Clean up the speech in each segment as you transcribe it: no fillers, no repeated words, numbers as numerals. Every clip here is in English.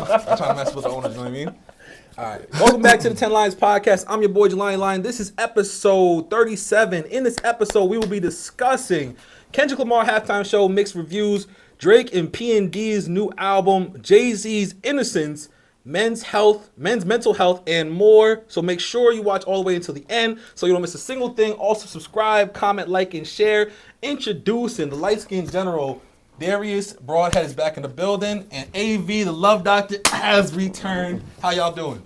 Not trying to mess with the owners, you know what I mean? All right. Welcome back to the 10 Lions Podcast. I'm your boy, Jelani Lion. This is episode 37. In this episode, we will be discussing Kendrick Lamar halftime show, mixed reviews, Drake and PND's new album, Jay-Z's Innocence, men's mental health, and more. So make sure you watch all the way until the end so you don't miss a single thing. Also subscribe, comment, like, and share. Introducing the light-skinned general, Darius Broadhead is back in the building, and AV, the Love Doctor, has returned. How y'all doing?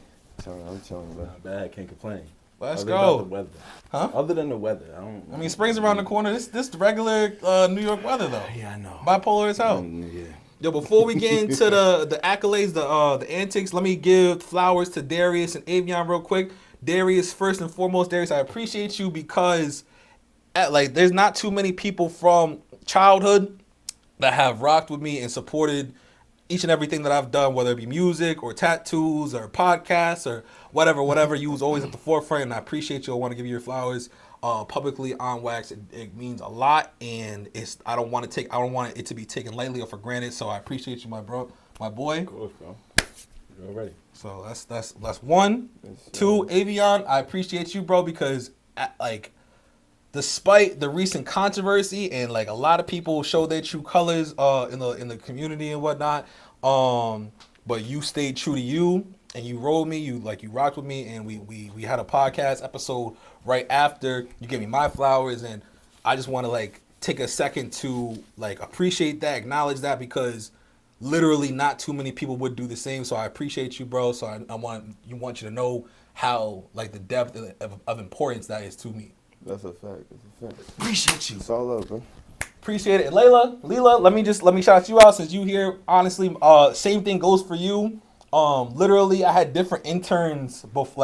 I'm chilling, bro. Not bad, can't complain. Let's go. The weather. Huh? Other than the weather, I mean, spring's around the corner. This the regular New York weather, though. Yeah, I know. Bipolar as hell. Yeah. Yo, before we get into the accolades, the antics, let me give flowers to Darius and Avion real quick. Darius, first and foremost, Darius, I appreciate you because there's not too many people from childhood that have rocked with me and supported each and everything that I've done, whether it be music or tattoos or podcasts or whatever. You was always at the forefront, and I appreciate you. I want to give you your flowers publicly on wax. It means a lot, and I don't want it to be taken lightly or for granted. So I appreciate you, my boy. Of course, bro. You're all ready. So that's one. Yes, two, Avion, I appreciate you, bro, because despite the recent controversy and a lot of people show their true colors in the community and whatnot, but you stayed true to you and you rolled me, you rocked with me, and we had a podcast episode right after. You gave me my flowers, and I just want to take a second to appreciate that, acknowledge that, because literally not too many people would do the same. So I appreciate you, bro. So I want you to know how the depth of importance that is to me. That's a fact. Appreciate you. It's all up, bro. Appreciate it. And Layla, let me shout you out since you here. Honestly, same thing goes for you. Literally, I had different interns both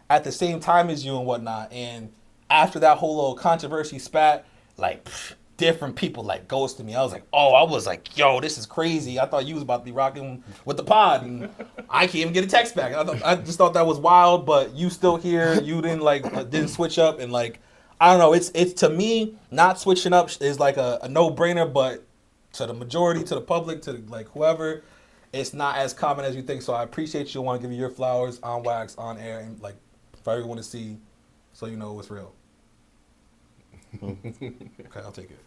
at the same time as you and whatnot. And after that whole little controversy spat, different people ghosted me. I was yo, this is crazy. I thought you was about to be rocking with the pod, and I can't even get a text back. I just thought that was wild, but you still here. You didn't switch up, and I don't know. It's to me, not switching up is a no-brainer, but to the majority, to the public, to whoever, it's not as common as you think. So I appreciate you. I want to give you your flowers on wax, on air, and for everyone to see, so you know it's real. Okay, I'll take it.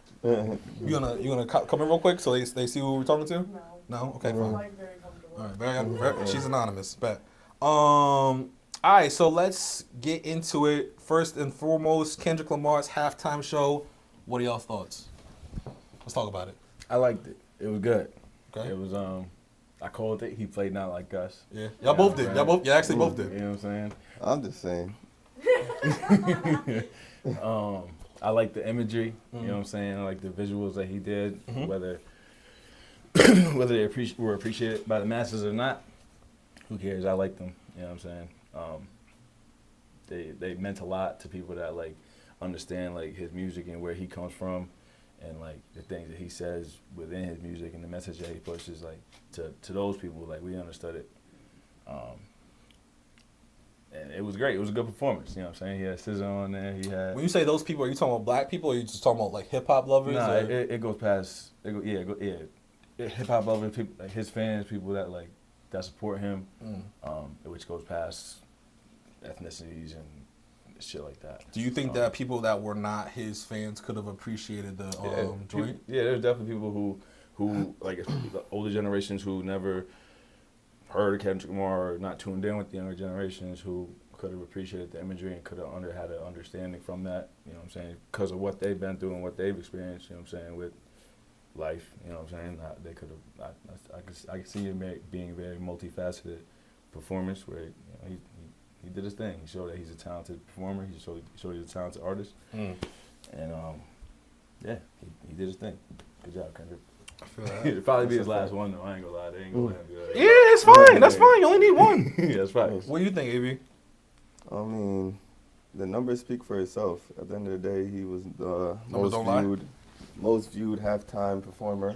You gonna come in real quick so they see who we're talking to? No. Okay, fine. Very comfortable. All right, very she's anonymous. Bet. All right, so let's get into it. First and foremost, Kendrick Lamar's halftime show. What are y'all's thoughts? Let's talk about it. I liked it. It was good. Okay. It was I called it. He played not like us. Yeah. Y'all both did. Y'all actually both did. You know what I'm saying? I'm just saying. I like the imagery. You know what I'm saying? I like the visuals that he did, whether they were appreciated by the masses or not. Who cares? I like them. You know what I'm saying? They meant a lot to people that understand his music and where he comes from, and the things that he says within his music and the message that he pushes. To those people, we understood it. And it was great. It was a good performance. You know what I'm saying? He had SZA on there. He had. When you say those people, are you talking about black people, or are you just talking about hip hop lovers? Nah, it goes past. Hip hop lovers, people, his fans, people that that support him, which goes past ethnicities and shit like that. Do you think that people that were not his fans could have appreciated the joint? There's definitely people who the older generations who never heard of Kendrick Lamar or not tuned in with the younger generations who could have appreciated the imagery and could have had an understanding from that, you know what I'm saying, because of what they've been through and what they've experienced, you know what I'm saying, with life, you know what I'm saying. They could have, I can see it being a very multifaceted performance where he did his thing. He showed that he's a talented performer. He showed he's a talented artist. And he did his thing. Good job, Kendrick. I feel that. It'll probably be his last one though. I ain't gonna lie. They ain't gonna let him do that. Yeah, it's fine. That's fine. You only need one. Yeah, that's fine. What do you think, AB? I mean, the numbers speak for itself. At the end of the day, he was the most viewed halftime performer.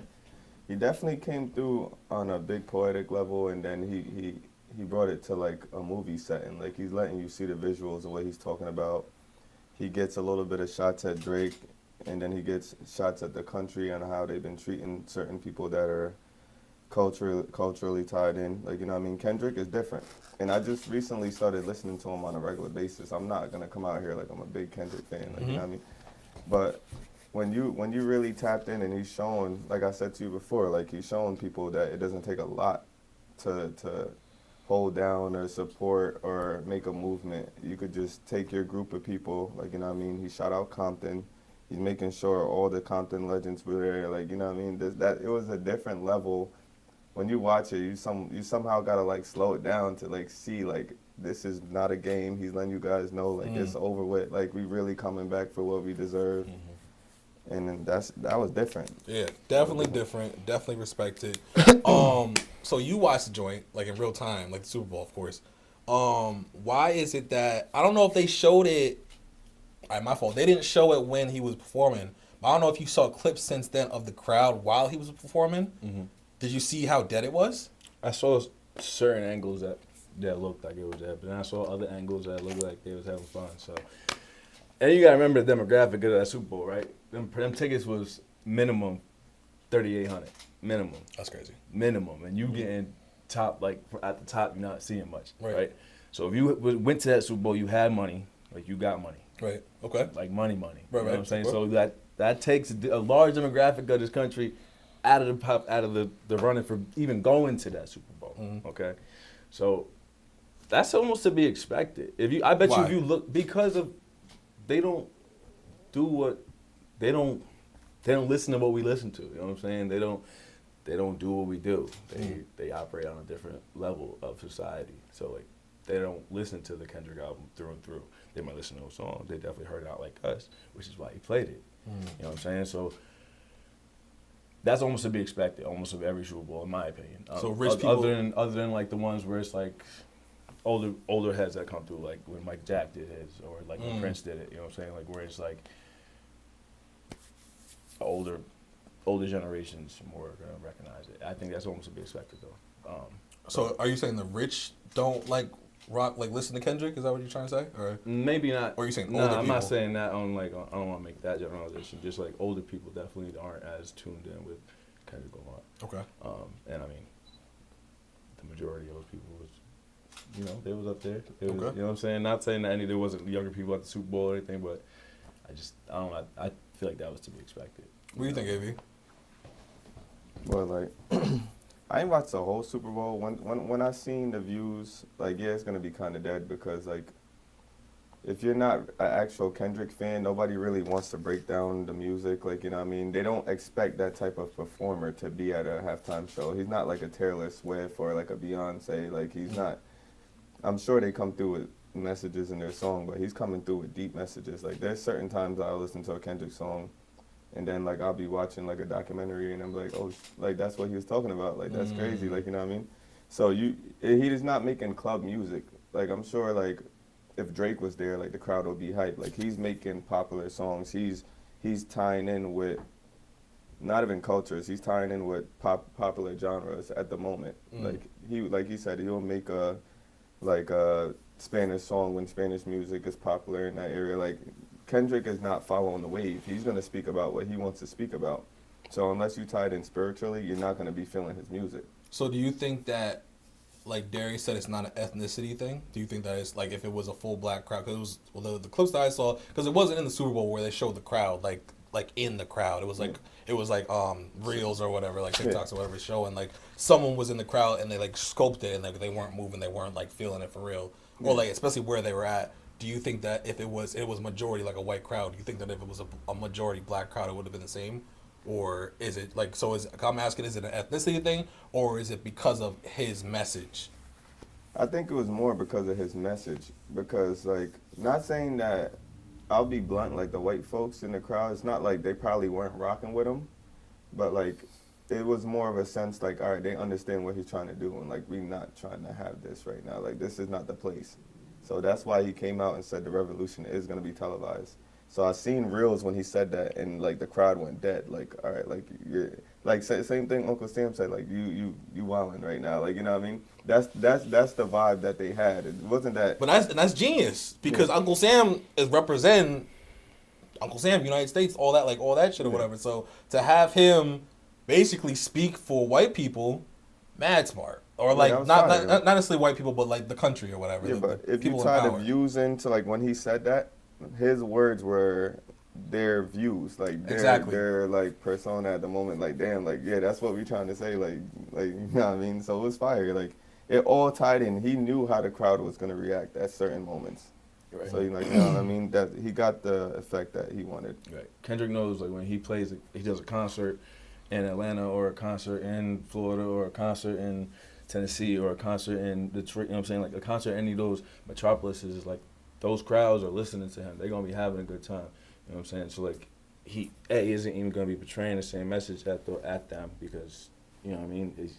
He definitely came through on a big poetic level, and then he brought it to a movie setting. He's letting you see the visuals of what he's talking about. He gets a little bit of shots at Drake, and then he gets shots at the country and how they've been treating certain people that are culturally tied in. Like, you know what I mean? Kendrick is different. And I just recently started listening to him on a regular basis. I'm not going to come out here like I'm a big Kendrick fan. Like, you know what I mean? But when you really tapped in and he's showing, like I said to you before, like he's showing people that it doesn't take a lot to hold down or support or make a movement. You could just take your group of people, like, you know what I mean? He shout out Compton. He's making sure all the Compton legends were there, like, you know what I mean? That it was a different level. When you watch it, you somehow gotta like slow it down to like see like this is not a game. He's letting you guys know like it's over with. Like we really coming back for what we deserve. And then that was different. Yeah, definitely different. Definitely respected. So you watched the joint like in real time, like the Super Bowl, of course. Why is it that I don't know if they showed it? All right, my fault. They didn't show it when he was performing. But I don't know if you saw clips since then of the crowd while he was performing. Did you see how dead it was? I saw certain angles that looked like it was dead, but then I saw other angles that looked like they was having fun. So, and you gotta remember the demographic of that Super Bowl, right? Them tickets was minimum 3,800, minimum. That's crazy. Minimum, and you getting top like at the top, you're not seeing much, right? So if you went to that Super Bowl, you had money, like you got money, right? Okay, like money. Right, you know what I'm saying? Okay. So that takes a large demographic of this country out of the running for even going to that Super Bowl. Okay, so that's almost to be expected. I bet you if you look, because of they don't listen to what we listen to. You know what I'm saying? They don't do what we do. They operate on a different level of society. So like they don't listen to the Kendrick album through and through. They might listen to a song. They definitely heard it out like us, which is why he played it. You know what I'm saying? So that's almost to be expected, almost of every Super Bowl, in my opinion. So rich people, other than like the ones where it's like older heads that come through, like when Mike Jack did his, or like when Prince did it. You know what I'm saying? Like where it's like older generations more gonna recognize it. I think that's almost to be expected though. So are you saying the rich don't like rock, like listen to Kendrick? Is that what you're trying to say? Or maybe not. Or are you saying no? older I'm people? not saying that on like I don't want to make that generalization. Just like older people definitely aren't as tuned in with Kendrick Lamar. Okay. And I mean, the majority of those people was, you know, they was up there. It was, Okay. You know what I'm saying? Not saying that there wasn't younger people at the Super Bowl or anything, but I don't know. I feel like that was to be expected. What do you think, AV? Well, like, I ain't watched the whole Super Bowl. When I seen the views, like, yeah, it's gonna be kind of dead because, like, if you're not an actual Kendrick fan, nobody really wants to break down the music. Like, you know what I mean? They don't expect that type of performer to be at a halftime show. He's not like a Taylor Swift or like a Beyonce. Like, he's not. I'm sure they come through with messages in their song, but he's coming through with deep messages. Like, there's certain times I'll listen to a Kendrick song, and then, like, I'll be watching, like, a documentary, and I'm like, oh, like, that's what he was talking about. Like, that's crazy. Like, you know what I mean? So he is not making club music. Like, I'm sure, like, if Drake was there, like, the crowd would be hyped. Like, he's making popular songs. He's tying in with, not even cultures, he's tying in with popular genres at the moment. Like he said, he'll make a Spanish song when Spanish music is popular in that area. Like, Kendrick is not following the wave. He's going to speak about what he wants to speak about. So unless you tie it in spiritually, you're not going to be feeling his music. So do you think that, like Darius said, it's not an ethnicity thing? Do you think that it's like if it was a full black crowd? Because it was, well, the clips that I saw, because it wasn't in the Super Bowl where they showed the crowd like in the crowd. It was like reels or whatever, like TikToks or whatever, showing like someone was in the crowd and they like scoped it and like they weren't moving, they weren't like feeling it for real, or like especially where they were at. Do you think that if it was majority like a white crowd, do you think that if it was a majority black crowd, it would have been the same? Or is it like, so I'm asking, is it an ethnicity thing, or is it because of his message? I think it was more because of his message. Because, like, not saying that, I'll be blunt, like, the white folks in the crowd, it's not like they probably weren't rocking with him, but, like, it was more of a sense, like, all right, they understand what he's trying to do, and, like, we're not trying to have this right now. Like, this is not the place. So that's why he came out and said the revolution is going to be televised. So I seen reels when he said that, and like the crowd went dead. Like, all right, like you're, like same thing Uncle Sam said. Like you wilding right now. Like, you know what I mean? That's the vibe that they had. It wasn't that. But that's genius, because Uncle Sam is representing Uncle Sam, United States, all that shit or whatever. So to have him basically speak for white people, mad smart. Or like that was not fire. not necessarily white people, but like the country or whatever. Yeah, the but if you people in tie the power. views into like when he said that, his words were their views, like their like persona at the moment. Like damn, like yeah, that's what we trying to say. Like you know what I mean. So it was fire. Like it all tied in. He knew how the crowd was gonna react at certain moments. Right. So like you know what I mean. That he got the effect that he wanted. Right. Kendrick knows like when he plays, he does a concert in Atlanta or a concert in Florida or a concert in Tennessee or a concert in Detroit. You know what I'm saying? Like a concert in any of those metropolises is like those crowds are listening to him. They're gonna be having a good time. You know what I'm saying? So like he isn't even gonna be portraying the same message at them because you know what I mean.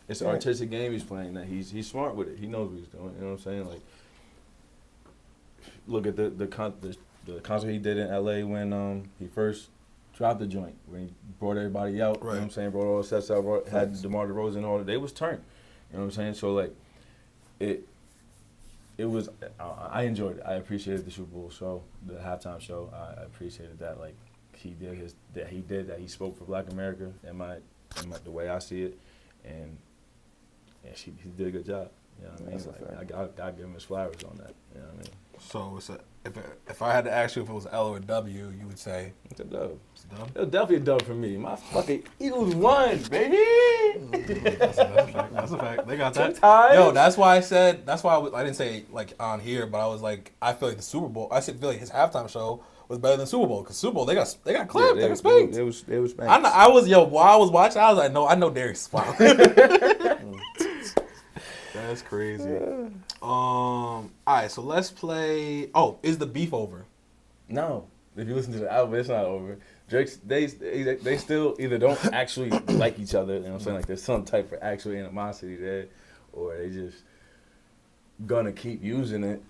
It's an artistic game he's playing. That he's smart with it. He knows what he's doing. You know what I'm saying? Like look at the concert he did in L.A. when he first dropped the joint, when he brought everybody out. Right. You know what I'm saying? Brought all the sets out. Had DeMar DeRozan and all that. They was turned. You know what I'm saying? So like it was. I enjoyed it. I appreciated the Super Bowl show, the halftime show. I appreciated that. Like he did that. He spoke for Black America in the way I see it, and he did a good job. You know what I mean? Like, I gotta give him his flowers on that. You know what I mean? So if I had to ask you if it was L or W, you would say it's a dub. It's a dub? It was definitely a dub for me. My fucking Eagles won, baby. That's a fact. They got that. 2 times. Yo, that's why I didn't say like on here, but I was like, I feel like the Super Bowl. I feel like his halftime show was better than Super Bowl because Super Bowl they got clapped, they got spanked. It was spanked. While I was watching, I was like, I know Darius smiling. That's crazy. Yeah. All right, so let's play. Oh, is the beef over? No. If you listen to the album, it's not over. Drake's they still either don't actually like each other. You know what I'm saying? Like there's some type of actual animosity there, or they just gonna keep using it.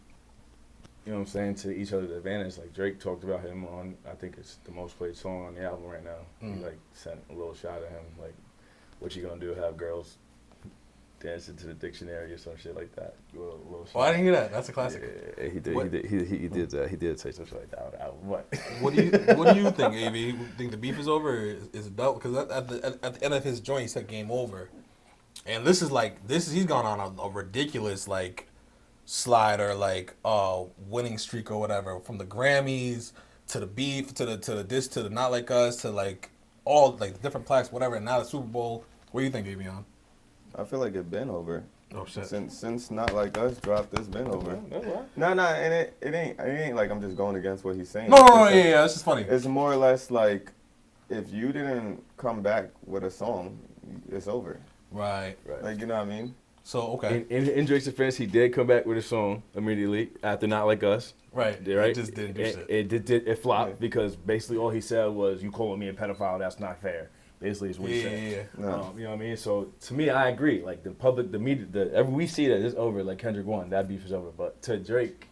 You know what I'm saying, to each other's advantage. Like Drake talked about him on, I think it's the most played song on the album right now. He like sent a little shot at him, like, what you gonna do? Have girls dance into the dictionary or some shit like that. Oh, I didn't hear that. That's a classic. Yeah, he did. What? He did say something like that on the album. What do you think, AV? You think the beef is over? Or is it done? Because at the end of his joint, he said game over, and he's gone on a ridiculous like slide or like winning streak or whatever, from the Grammys to the beef to the diss to the Not Like Us to like all like the different plaques, whatever, and now the Super Bowl. What do you think, Avion? I feel like it's been over. Oh shit! Since Not Like Us dropped, it's been over. No, and it ain't like I'm just going against what he's saying. No, yeah, it's just funny. It's more or less like if you didn't come back with a song, it's over. Right. Like, you know what I mean? So okay. In Drake's defense, he did come back with a song immediately after Not Like Us. Right. Right. It just didn't do shit. It flopped because basically all he said was, "You calling me a pedophile? That's not fair." Basically, is what he said. Yeah. No. You know what I mean? So to me, I agree. Like the public, the media, we see that it's over. Like Kendrick won, that beef is over. But to Drake,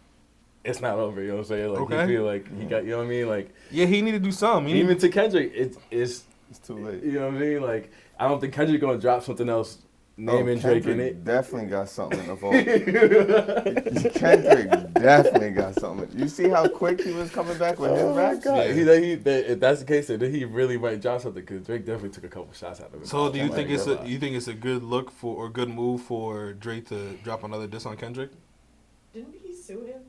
it's not over. You know what I'm saying? Like okay. You feel like he got. You know what I mean? Like he need to do something. Even to Kendrick, it's too late. You know what I mean? Like I don't think Kendrick gonna drop something else. Naming Drake in it. Definitely got something in the vault. Kendrick definitely got something. You see how quick he was coming back with his raps? Yeah. If that's the case, then he really might drop something because Drake definitely took a couple shots out of it. So do you think it's a good look for or good move for Drake to drop another diss on Kendrick? Didn't he sue him?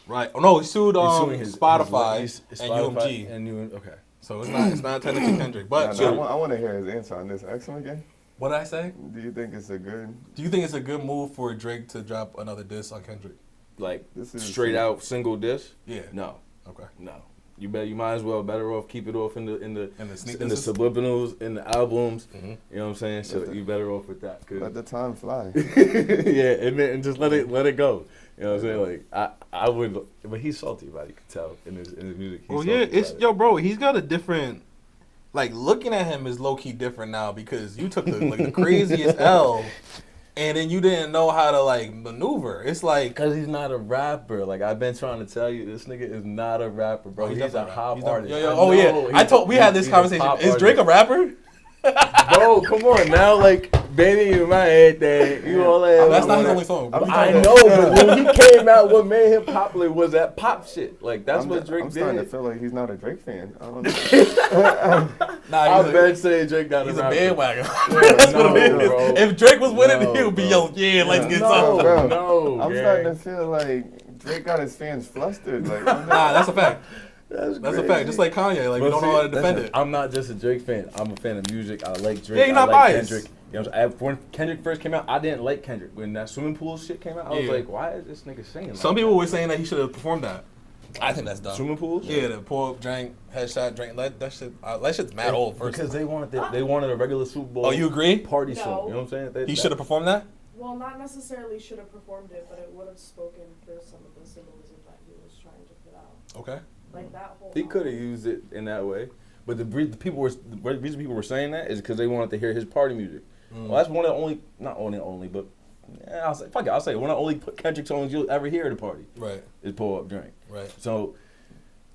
Right. Oh no, he sued Spotify and Spotify UMG. Okay. So it's not technically Kendrick, but I want to hear his answer on this. Ask him again. What did I say? Do you think it's a good move for Drake to drop another diss on Kendrick? Like straight out single diss? Yeah. No. Okay. No. You might as well better off keep it off in the subliminals, in the albums. Mm-hmm. You know what I'm saying? So you better off with that. Let the time fly. Yeah, and just let it go. You know what I'm saying? Like I would, but he's salty about it. You can tell in his music. Bro. He's got a different. Like, looking at him is low-key different now because you took the craziest L and then you didn't know how to, like, maneuver. It's like... Because he's not a rapper. Like, I've been trying to tell you, this nigga is not a rapper, bro. He's a hop artist. We had this conversation. Is Drake a rapper? Bro, come on now, like baby in my head, that you all that. That's not his only song. I know, but when he came out, what made him popular was that pop shit. Like that's what Drake I'm did. starting to feel like he's not a Drake fan. I don't know. Nah, I bet say Drake got he's a a bandwagon. That's what it is. Bro. If Drake was winning, he would be yo, let's get No, some. bro. No, I'm starting to feel like Drake got his fans flustered. Like, Nah, that's a fact. That's a fact. Just like Kanye, like we don't know how to defend it. I'm not just a Drake fan. I'm a fan of music. I like Drake. Yeah, you're not I like biased. Kendrick. You know, when Kendrick first came out, I didn't like Kendrick. When that swimming pool shit came out, I was like, why is this nigga singing like Some people were saying that he should have performed that. I think that's dumb. Swimming pools? Yeah, the pull up, drank, headshot, drink. That shit's mad old. First, because they wanted a regular Super Bowl. Oh, you agree? Party No. song. You know what I'm saying? He should have performed that. Well, not necessarily should have performed it, but it would have spoken for some of the symbolism that he was trying to put out. Okay. Like that whole. He could have used it in that way, but the reason people were saying that is because they wanted to hear his party music. Well, that's one of the only, not only, but yeah, I'll say one of the only Kendrick songs you'll ever hear at a party. Right. Is Pull Up Drink. Right. So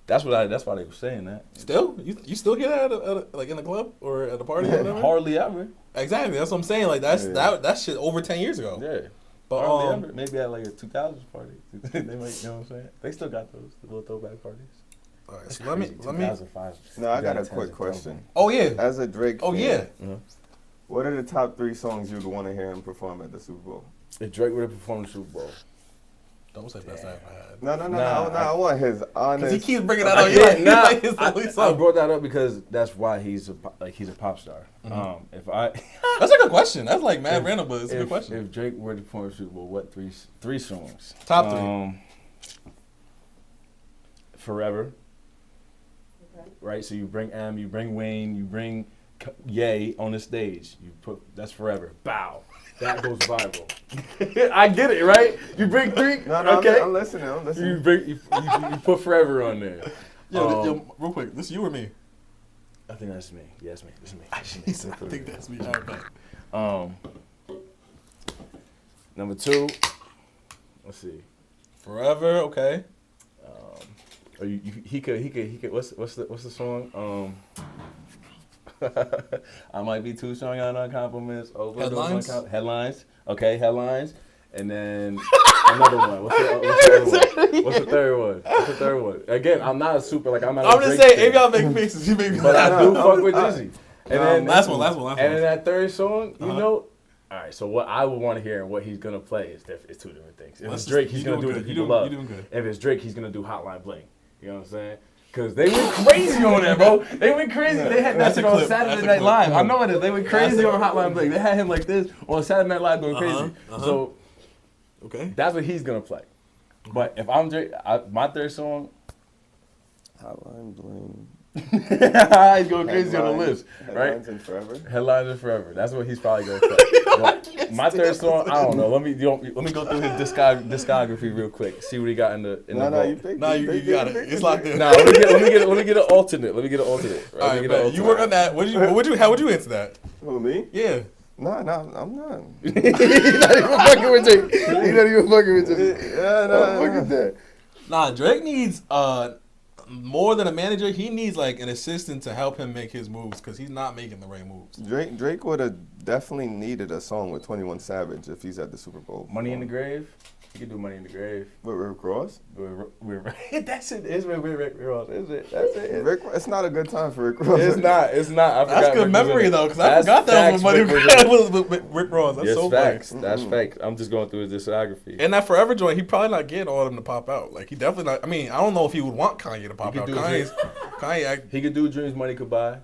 that's why they were saying that. Still, you still hear that like in a club or at a party or whatever? Hardly ever. Exactly. That's what I'm saying. Like that shit over 10 years ago. Yeah. But Hardly ever. Maybe at like a 2000s party. They might, you know what I'm saying? They still got those little throwback parties. All right. So let me. 2005. No, I got a quick question. Oh yeah. As a Drake fan, yeah. What are the top 3 songs you'd want to hear him perform at the Super Bowl? If Drake would have performed the Super Bowl. Don't say best I ever had. No, I want his honest. Because he keeps bringing that up. I brought that up because that's why he's a pop star. If I That's a good question. That's like mad random, but it's a good question. If Drake were to perform the Super Bowl, what three songs? Top 3. Forever. Okay. Right, so you bring M, you bring Wayne, you bring Ye on the stage. You put that's Forever. Bow. That goes viral. I get it, right? You bring 3. No, okay. I'm listening. You put Forever on there. Yo, real quick, this you or me? I think that's me. Yeah, it's me. It's me. I think that's me. All right, Number 2. Let's see. Forever, okay. Or he could. What's the song? I might be too strong on compliments. Headlines. Headlines. Okay, headlines. And then another one. What's the third one? Again, I'm not a super I'm not. I'm just saying, if y'all make faces, you make me But laugh. I do fuck with Dizzy. And then last one. And then that third song, you know. All right, so what I would want to hear and what he's gonna play is 2 different things. If it's Drake, he's gonna do what people love. If it's Drake, he's gonna do Hotline Bling. You know what I'm saying? Because they went crazy on that, bro. They went crazy. They had that shit on Saturday Night Live. I know it is. They went crazy on Hotline Bling. They had him like this on Saturday Night Live going crazy. So okay, that's what he's gonna play. But if I'm Drake, my third song, Hotline Bling. he's going crazy on the list, right? Headlines and Forever. Headlines and Forever. That's what he's probably gonna play. But my third song, I don't know. Let me go through his discography real quick. See what he got in the No, you picked. No, you got it. It's locked in. Nah, let me get an alternate. Right? All right, you work on that. How would you answer that? Who, me? Yeah. No, I'm not. He's not even fucking with Drake. Yeah, Look at that. Nah, Drake needs more than a manager. He needs like an assistant to help him make his moves because he's not making the right moves. Drake would have definitely needed a song with 21 Savage if he's at the Super Bowl. Money in the Grave. You can do Money in the Grave. With Rick Ross? That's it. It's with Rick Ross. Is it? That's it. It's not a good time for Rick Ross. It's not. I forgot That's good Rick memory was though, because I forgot that was Money with Rick Ross. That's so facts. funny. That's facts. I'm just going through his discography. And that Forever joint, he probably not getting all of them to pop out. Like he definitely not. I mean, I don't know if he would want Kanye to pop out. Kanye. He could do Dreams Money Could Buy.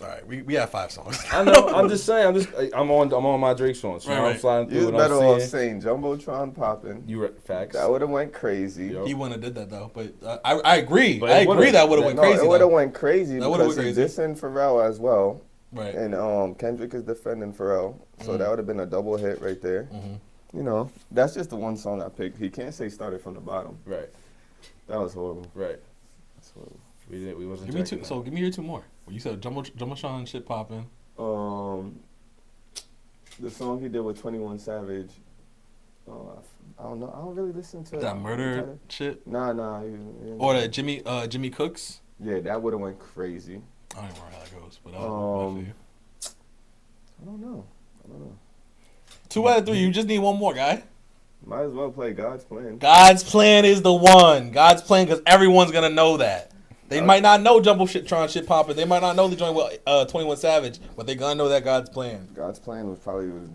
All right, we have 5 songs. I know. I'm just saying. I'm on my Drake songs. So Right. I'm sliding through. You're better off saying Jumbotron popping. You were facts. That would have went crazy. Yep. He wouldn't have did that though, but I agree. But I agree that would have went crazy. It would have went crazy That would've because went he's crazy. dissing Pharrell as well. Right. And Kendrick is defending Pharrell. So that would have been a double hit right there. You know, that's just the one song I picked. He can't say started from the bottom. Right. That was horrible. Right. That's horrible. We wasn't. Give me 2. So give me your 2 more. Well, you said Jumbotron shit popping. The song he did with 21 Savage. I don't know. I don't really listen to That murder shit. Nah. Or that Jimmy Cooks. Yeah, that would have went crazy. I don't even remember how that goes, but I don't know. 2 out of 3. You just need one more, guy. Might as well play God's Plan. God's Plan is the one. God's Plan, because everyone's gonna know that. They might not know Jumbo Shit Shit Popper. They might not know the joint with 21 Savage, but they gonna know that God's Plan. God's Plan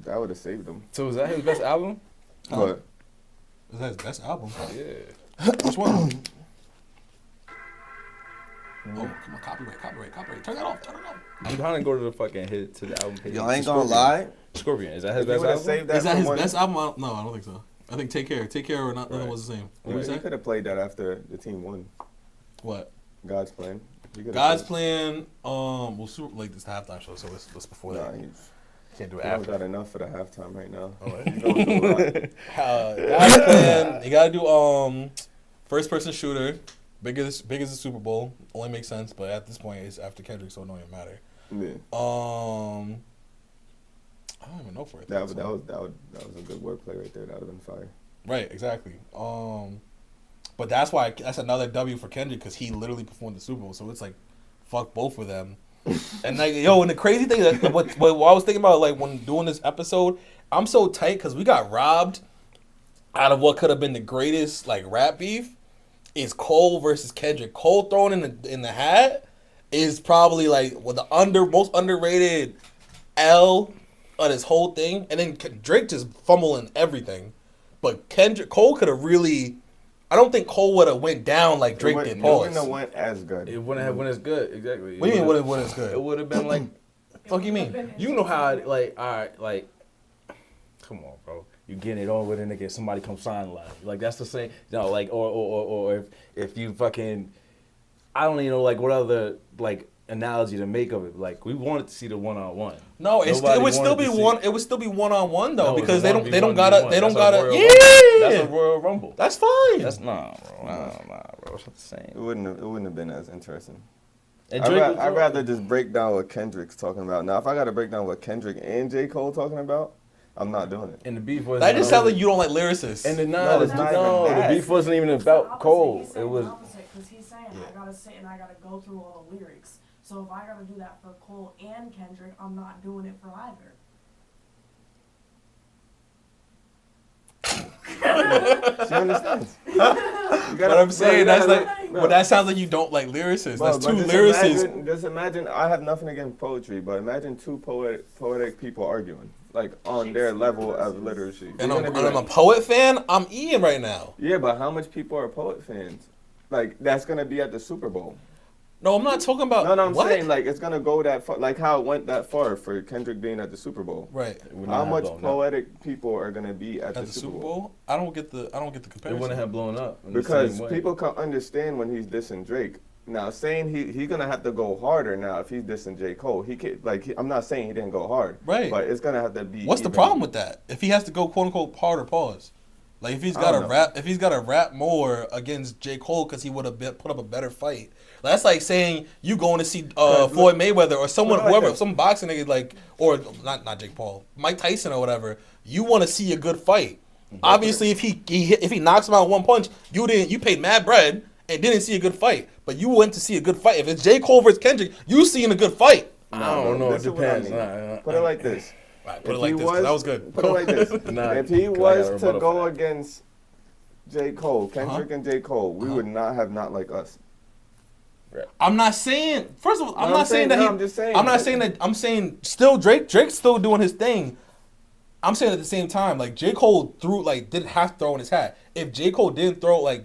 that would have saved him. So is that his best album? But Is that his best album? Yeah. Which one? Oh, come on, copyright. Turn that off. I'm trying to go to the fucking hit to the album page. y'all ain't gonna lie. Scorpion, is that his If you best would've album? saved that Is that for his one- best album? No, I don't think so. I think Take Care or not. Nothing was the same. What Yeah, was he that? could have played that after the team won. What? God's Plan. He could've God's played- Plan. Well, super late this halftime show, so it's before Nah, that. he's Can't do it he don't after. got enough for the halftime right now. Oh, right. He's going through a lot. God's Plan. You gotta do first person shooter. Big as the Super Bowl. Only makes sense, but at this point it's after Kendrick, so it don't even matter. Yeah. I don't even know for it. That was a good wordplay right there. That would have been fire. Right, exactly. But that's another W for Kendrick, because he literally performed the Super Bowl. So it's like, fuck both of them. And like, and the crazy thing that what I was thinking about, like when doing this episode, I'm so tight because we got robbed out of what could have been the greatest like rap beef. Is Cole versus Kendrick. Cole thrown in the hat is probably like the most underrated L on his whole thing, and then Drake just fumbling everything. But Cole could have really. I don't think Cole would have went down like Drake did. It wouldn't have went as good. It wouldn't have went as good, exactly. What do you mean when it's good? It would have been like, Fuck you mean? you know how, like, all right, like, come on, bro. You getting it on with a nigga, somebody come sign live. Like, that's the same, like, or if you fucking, I don't even know, like, what other, like, analogy to make of it. Like, we wanted to see the one-on-one. No, it would still be one. It would still be one-on-one though, No, because it's they don't gotta. That's a Royal Rumble. That's fine. That's nah, bro. It's not the same. It wouldn't have been as interesting. And I'd rather just break down what Kendrick's talking about. Now, if I got to break down what Kendrick and J. Cole talking about, I'm not doing it. And the beef was That just sounds like you don't like lyricists. And No, it's not even the that. beef wasn't even about Cole. He's It saying was the opposite, because he's saying I gotta sit and I gotta go through all the lyrics. So if I gotta do that for Cole and Kendrick, I'm not doing it for either. She understands. But I'm saying that's like, but that sounds like you don't like lyricists. Bro, That's but two just lyricists. Just imagine, I have nothing against poetry, but imagine two poetic people arguing, like on their level of literacy. And You're gonna be I'm a like, poet fan. I'm Ian right now. yeah, but how much people are poet fans? Like, that's going to be at the Super Bowl. No, I'm not talking about. No, I'm what? saying, like, it's going to go that far, like how it went that far for Kendrick being at the Super Bowl. Right. How much poetic people are going to be at the Super Bowl? I don't get the It comparison. wouldn't have blown up. Because people can understand when he's dissing Drake. Now, saying he's gonna have to go harder now if he's dissing J. Cole. He can I'm not saying he didn't go hard, Right. But it's gonna have to be. What's the problem with that? If he has to go quote unquote hard or pause, like if he's got to rap more against J. Cole because he would have put up a better fight. That's like saying you going to see Floyd Mayweather or someone, whoever, some boxing nigga, like, or not Jake Paul, Mike Tyson or whatever. You want to see a good fight. Obviously, if he knocks him out one punch, you paid mad bread and didn't see a good fight. But you went to see a good fight. If it's J. Cole versus Kendrick, you seeing a good fight. I don't know. It depends. Put it like this. Right, put it like this. 'Cause that was good. Put it like this. If he was to go that. against J. Cole, Kendrick and J. Cole, we would not have Not Like Us. I'm not saying. First of all, I'm No, not saying that. no, I'm just saying. I'm not saying that. I'm saying still Drake's still doing his thing. I'm saying at the same time, like J. Cole didn't have to throw in his hat. If J. Cole didn't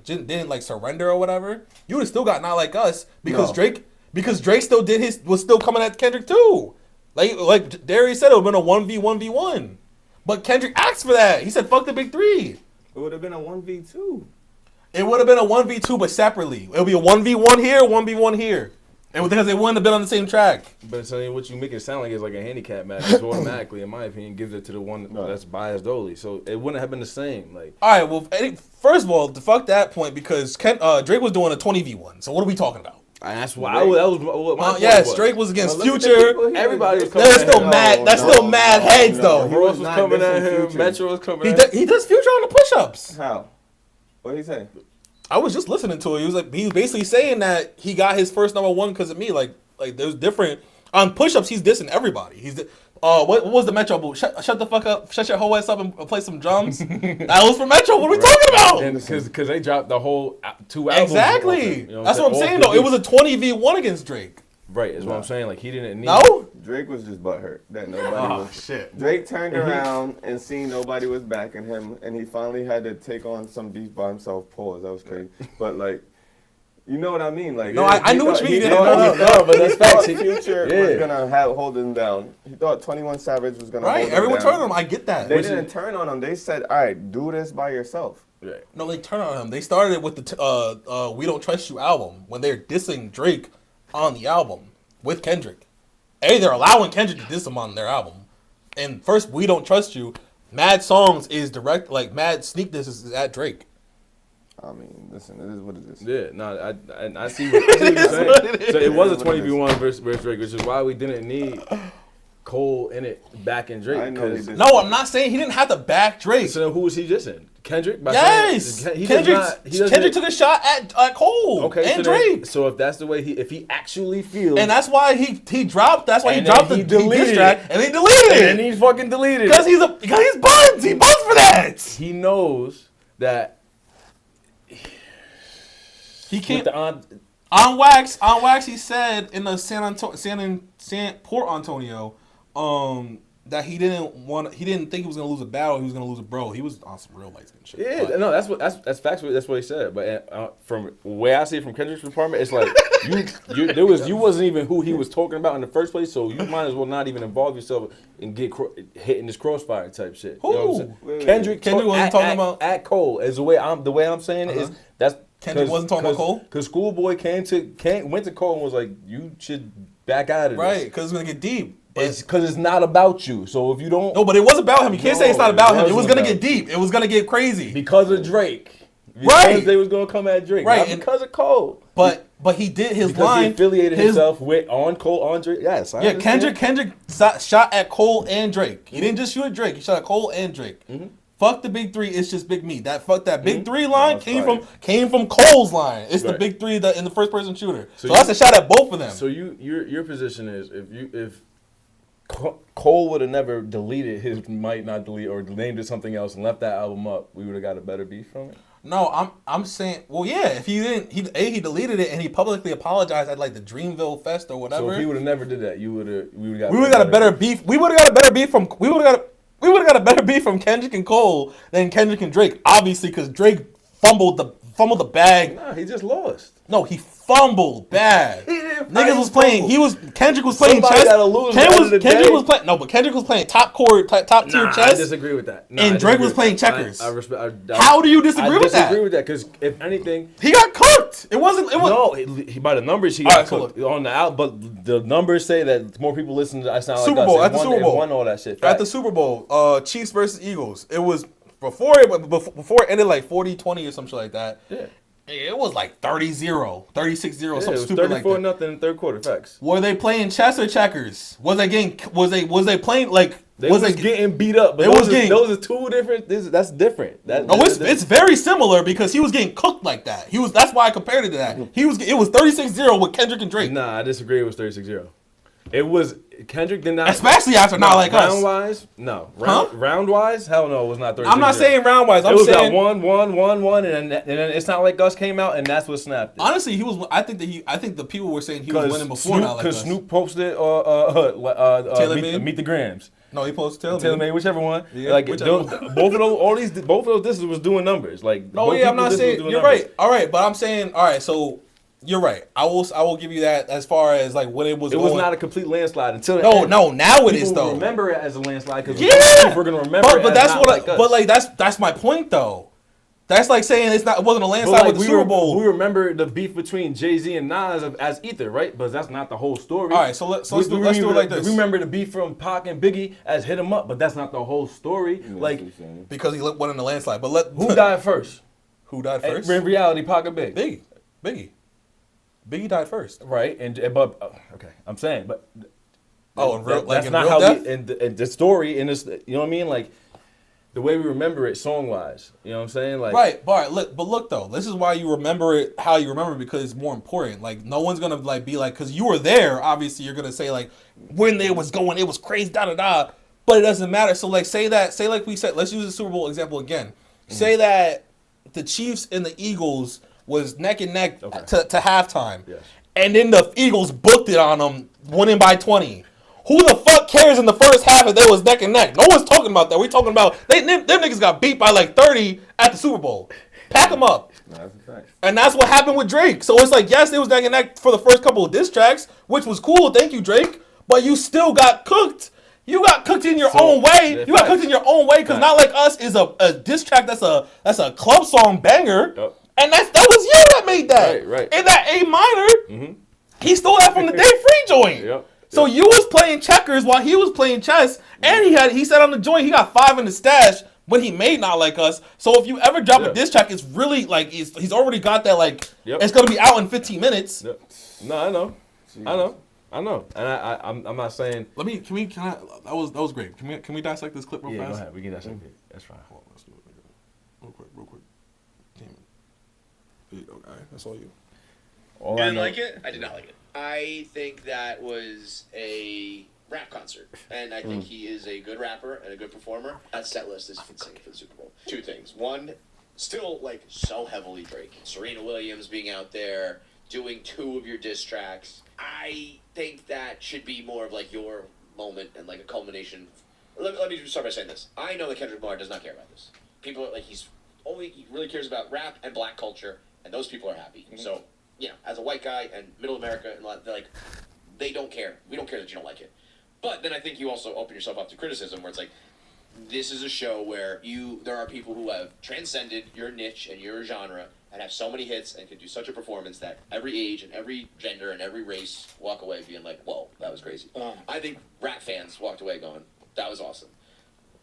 didn't surrender or whatever, you would have still got Not Like Us because Drake still was still coming at Kendrick too. Like Darius said, it would have been a 1v1v1. But Kendrick asked for that. He said, "Fuck the big three." It would have been a 1v2. It would have been a 1v2, but separately. It would be a 1v1 here, 1v1 here. Because they wouldn't have been on the same track. But so what you make it sound like is like a handicap match. So automatically, in my opinion, gives it to the one that's biased only. So it wouldn't have been the same. Like, all right, well, first of all, fuck that point because Drake was doing a 20v1. So what are we talking about? that's why that was what my point yes, was. Drake was against Future. Everybody was coming That's at still him. mad. That's still mad heads though. Ross was coming at him. Metro was coming at him. He does Future on the push-ups. How? What did he say? I was just listening to it. He was basically saying that he got his first number one because of me. Like like there's different on push-ups. He's dissing everybody. What was the Metro Booth? Shut the fuck up. Shut your whole ass up and play some drums. That was for Metro. What are we talking about? And because they dropped the whole 2 albums. Exactly. You know That's what I'm saying though. It was a 20v1 against Drake. Right, is what I'm saying. Like he didn't need. No. Drake was just butthurt that nobody was. Shit. Drake turned around and seen nobody was backing him, and he finally had to take on some beef by himself. Pause. That was crazy. But like, you know what I mean? Like, No, I knew what you mean. No, but that's facts. Future was gonna hold him down. He thought 21 Savage was gonna hold him everyone down. turned on him. I get that. They didn't turn on him. They said, "All right, do this by yourself." Right. No, they turned on him. They started it with the "We Don't Trust You" album when they're dissing Drake on the album with Kendrick. They're allowing Kendrick to diss him on their album. And first, "We Don't Trust You," Mad Songs is direct, like Mad Sneak Diss is at Drake. I mean, listen, it is what it is. Yeah, no, I see what you're saying. So it was a 20v1 versus Drake, which is why we didn't need Cole in it backing Drake. I know he did. No, I'm not saying he didn't have to back Drake. So then who was he dissing? Kendrick? Yes, Kendrick took a shot at Cole and Drake. So if that's the way if he actually feels, and that's why he dropped. That's why he dropped the diss track, and he deleted it. And he fucking deleted it because he's buns. He buns for that. He knows that he can't. On wax. He said in the Port Antonio, that he didn't think he was gonna lose a battle. He was gonna lose a bro. He was on some real light skin shit. Yeah, no, that's facts. That's what he said. But from the way I see it from Kendrick's department, it's like you wasn't even who he was talking about in the first place. So you might as well not even involve yourself and get hit in this crossfire type shit. Who? You know what I'm saying? Kendrick wasn't talking about at Cole. Is the way I'm saying it is that's Kendrick wasn't talking about Cole. Because Schoolboy went to Cole and was like, you should back out of this. Right, because it's gonna get deep. It's because it's not about you. So if you don't... No, but it was about him. You can't say it's not about him. It was going to get deep. It was going to get crazy. Because of Drake. Right. They was going to come at Drake. Right. Not because of Cole. But he did his because line. He affiliated himself with Cole, on Drake. Yes. Yeah, Kendrick shot at Cole and Drake. He didn't just shoot at Drake. He shot at Cole and Drake. Mm-hmm. Fuck the big three. It's just Big Me. That big three line came from Cole's line. It's the big three in the first person shooter. So that's a shot at both of them. So your position is if Cole would have never deleted his might not delete or named it something else and left that album up, we would have got a better beef from it. No, I'm saying, well, yeah. If he didn't, he deleted it and he publicly apologized at like the Dreamville Fest or whatever. So if he would have never did that, we would have got a better beef. We would have got a better beef from a better beef from Kendrick and Cole than Kendrick and Drake. Obviously, because Drake fumbled the bag. Nah, he just lost. No, he fumbled bad. Niggas was playing. Kendrick was playing Somebody chess. Kendrick was playing. No, but Kendrick was playing top tier chess. I disagree with that. And Drake was playing checkers. I respect. How do you disagree with that? I disagree with that because if anything, he got cooked. It was no. He by the numbers he got cooked on the out, but the numbers say that more people listen to I Sound Super Like Bowl Us. at the Super Bowl. Won all that shit. At the Super Bowl, Chiefs versus Eagles. It was before it ended like 40-20 or some shit like that. Yeah. It was like 30-0, 36-0, something stupid like that. 34-0 in the third quarter. Facts. Were they playing chess or checkers? Was they playing like? They was getting beat up. But those are two different. That's different. It's very similar because he was getting cooked like that. That's why I compared it to that. It was 36-0 with Kendrick and Drake. Nah, I disagree. It was 36-0. It was Kendrick did not, especially after Not Like Us. Round wise, no. Round wise, hell no, it was not 36-0. I'm not saying round wise. I'm saying 1-1, and then It's Not Like Us came out, and that's what snapped it. Honestly, he was. I think the people were saying he was winning before Not Like Us. Because Snoop posted Meet the Grams. No, he posted Taylor Made, whichever one. Yeah, like whichever both of those disses was doing numbers. Like no, yeah, I'm not saying you're right. All right, but I'm saying all right. So you're right. I will give you that as far as like when it was. It was not a complete landslide until no. Now it is though. Remember it as a landslide because we're gonna remember. But that's what. But like that's my point though. That's like saying it wasn't a landslide with the Super Bowl. We remember the beef between Jay-Z and Nas as Ether, right? But that's not the whole story. All right, so let's do it like this. We remember the beef from Pac and Biggie as Hit 'Em Up, but that's not the whole story. Because he went in a landslide. But who died first? Who died first? In reality, Pac and Biggie. Biggie died first. Right, but okay, I'm saying, but that's not how. And the story in this, you know what I mean, like. the way we remember it song wise. You know what I'm saying? Like Right, but look though, this is why you remember it how you remember it, because it's more important. Like no one's gonna like be like, because you were there. Obviously, you're gonna say like when they was going, it was crazy, da da da. But it doesn't matter. So like say like we said, let's use the Super Bowl example again. Say that the Chiefs and the Eagles was neck and neck to halftime, Yes. and then the Eagles booked it on them, winning by 20. Who the fuck cares in the first half if they was neck and neck? No one's talking about that. We're talking about them niggas got beat by like 30 at the Super Bowl. Pack them up. No, that's a fact. And that's what happened with Drake. So it's like, yes, it was neck and neck for the first couple of diss tracks, which was cool. Thank you, Drake. But you still got cooked. You got cooked in your own way. You got cooked in your own way, because Not Like Us is a diss track that's a club song banger. Yep. And that was you that made that. Right. In that A minor, he stole that from the Day Free joint. Yep. So you was playing checkers while he was playing chess, and he said on the joint he got 5 in the stash when he made Not Like Us. So if you ever drop a diss track, it's really like he's already got that like it's gonna be out in 15 minutes. Yep. No, I know. I know. And I'm not saying. Can I? That was great. Can we dissect this clip real fast? Go ahead. We can dissect it. That's fine. Hold on, let's do it real quick. Damn it. There you go, guy. That's all you. You didn't like it? I did not like it. I think that was a rap concert, and I think he is a good rapper and a good performer. That set list is insane for the Super Bowl. 2 things. One, still like so heavily Drake. Serena Williams being out there doing 2 of your diss tracks. I think that should be more of like your moment and like a culmination. Let me start by saying this. I know that Kendrick Lamar does not care about this. People are like he really cares about rap and black culture, and those people are happy. So. As a white guy and middle America, and they're like, they don't care. We don't care that you don't like it. But then I think you also open yourself up to criticism, where it's like, this is a show where there are people who have transcended your niche and your genre and have so many hits and can do such a performance that every age and every gender and every race walk away being like, whoa, that was crazy. I think rap fans walked away going, that was awesome.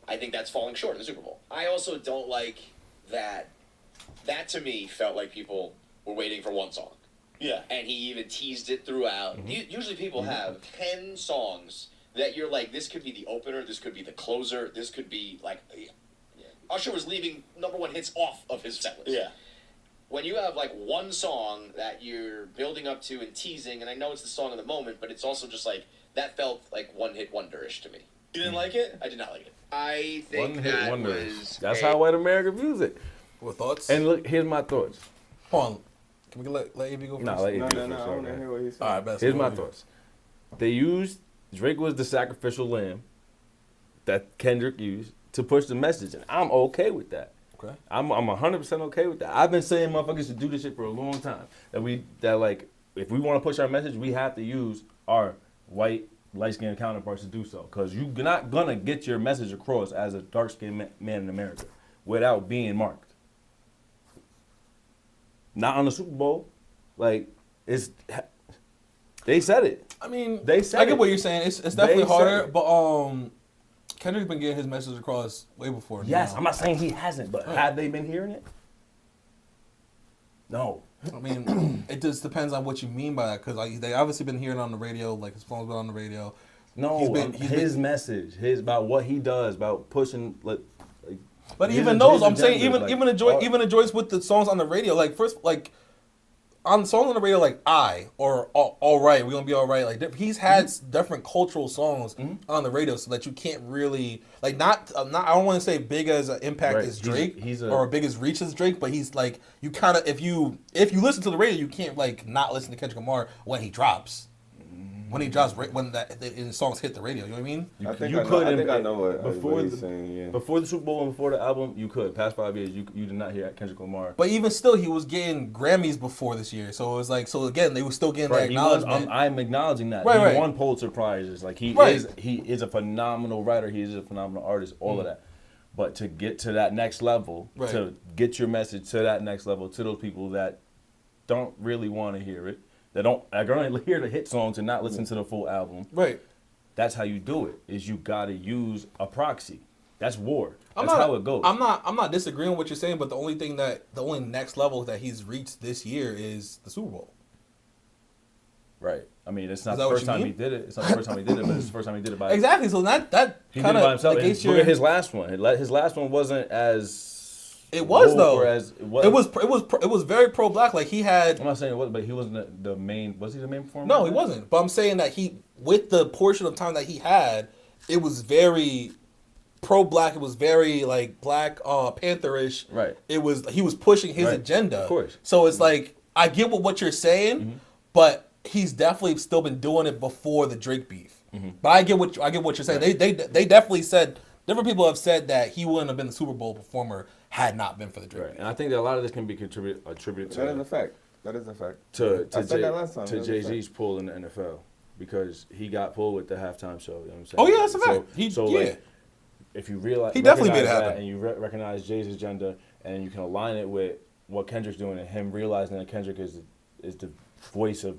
I think that's falling short in the Super Bowl. I also don't like that. That to me felt like people were waiting for one song. Yeah, and he even teased it throughout. Usually people have 10 songs that you're like, this could be the opener, this could be the closer, this could be like... Usher was leaving #1 hits off of his set list. Yeah. When you have like one song that you're building up to and teasing, and I know it's the song of the moment, but it's also just like, that felt like one-hit wonder-ish to me. You didn't like it? I did not like it. I think that was... That's how white America views it. What thoughts? And look, here's my thoughts. Hold on. Can we let AV go first? No, let AV go first. I want to hear what he said. All right, best. Here's my thoughts. Drake was the sacrificial lamb that Kendrick used to push the message, and I'm okay with that. Okay. I'm 100% okay with that. I've been saying motherfuckers should do this shit for a long time. That like, if we want to push our message, we have to use our white, light-skinned counterparts to do so. Because you're not going to get your message across as a dark-skinned man in America without being marked. Not on the Super Bowl. Like, they said it. I mean, they said I get what you're saying. It's definitely They harder, said it. but Kendrick's been getting his message across way before. Yes, now. I'm not saying he hasn't, but have they been hearing it? No. I mean, it just depends on what you mean by that, because they obviously been hearing it on the radio, like his song's been on the radio. No, his message, about what he does, about pushing, like. But his even those, I'm agendas, saying, like, even the joints with the songs on the radio, like first, like on songs on the radio, like or All Right, We Gonna Be All Right. Like he's had different cultural songs on the radio, so that you can't really like not. I don't want to say big as an impact as Drake, or big as reach as Drake, but he's like you kind of if you listen to the radio, you can't like not listen to Kendrick Lamar when he drops. When he drops, when the songs hit the radio, you know what I mean? I think I know what he's saying. Yeah. Before the Super Bowl and before the album, you could. Past 5 years, you did not hear Kendrick Lamar. But even still, he was getting Grammys before this year, so it was like, so again, they were still getting that acknowledgement. I'm acknowledging that. Right, he won Pulitzer Prizes. Like he is a phenomenal writer. He is a phenomenal artist. All of that. But to get to that next level, to get your message to that next level, to those people that don't really want to hear it. They are only hear the hit songs and not listen to the full album. Right. That's how you do it. Is you gotta use a proxy. That's war. That's how it goes. I'm not disagreeing with what you're saying, but the only next level that he's reached this year is the Super Bowl. Right. I mean, it's not Is that the what first you time mean? he did it. It's not the first time he did it, but it's the first time he did it by Exactly. So that he did kind it by of himself. And negates look your. at his last one. His last one wasn't as. It was woke though. or as, It was very pro black. Like he had. I'm not saying it was, but he wasn't the main. Was he the main performer? No, he wasn't. But I'm saying that he, with the portion of time that he had, it was very pro black. It was very like Black Pantherish. Right. He was pushing his Right. agenda. Of course. So it's like I get what you're saying, but he's definitely still been doing it before the Drake beef. But I get what you're saying. Right. They definitely said, different people have said that he wouldn't have been the Super Bowl performer had not been for the Drake Right. beef. And I think that a lot of this can be attributed That is a fact. That is a fact. to I said that last time. to That is a Jay-Z's pull in the NFL because he got pulled with the halftime show. You know what I'm saying? Oh yeah, that's a fact. So like, if you realize He definitely recognize made it that happen. and you recognize Jay's agenda and you can align it with what Kendrick's doing and him realizing that Kendrick is the voice of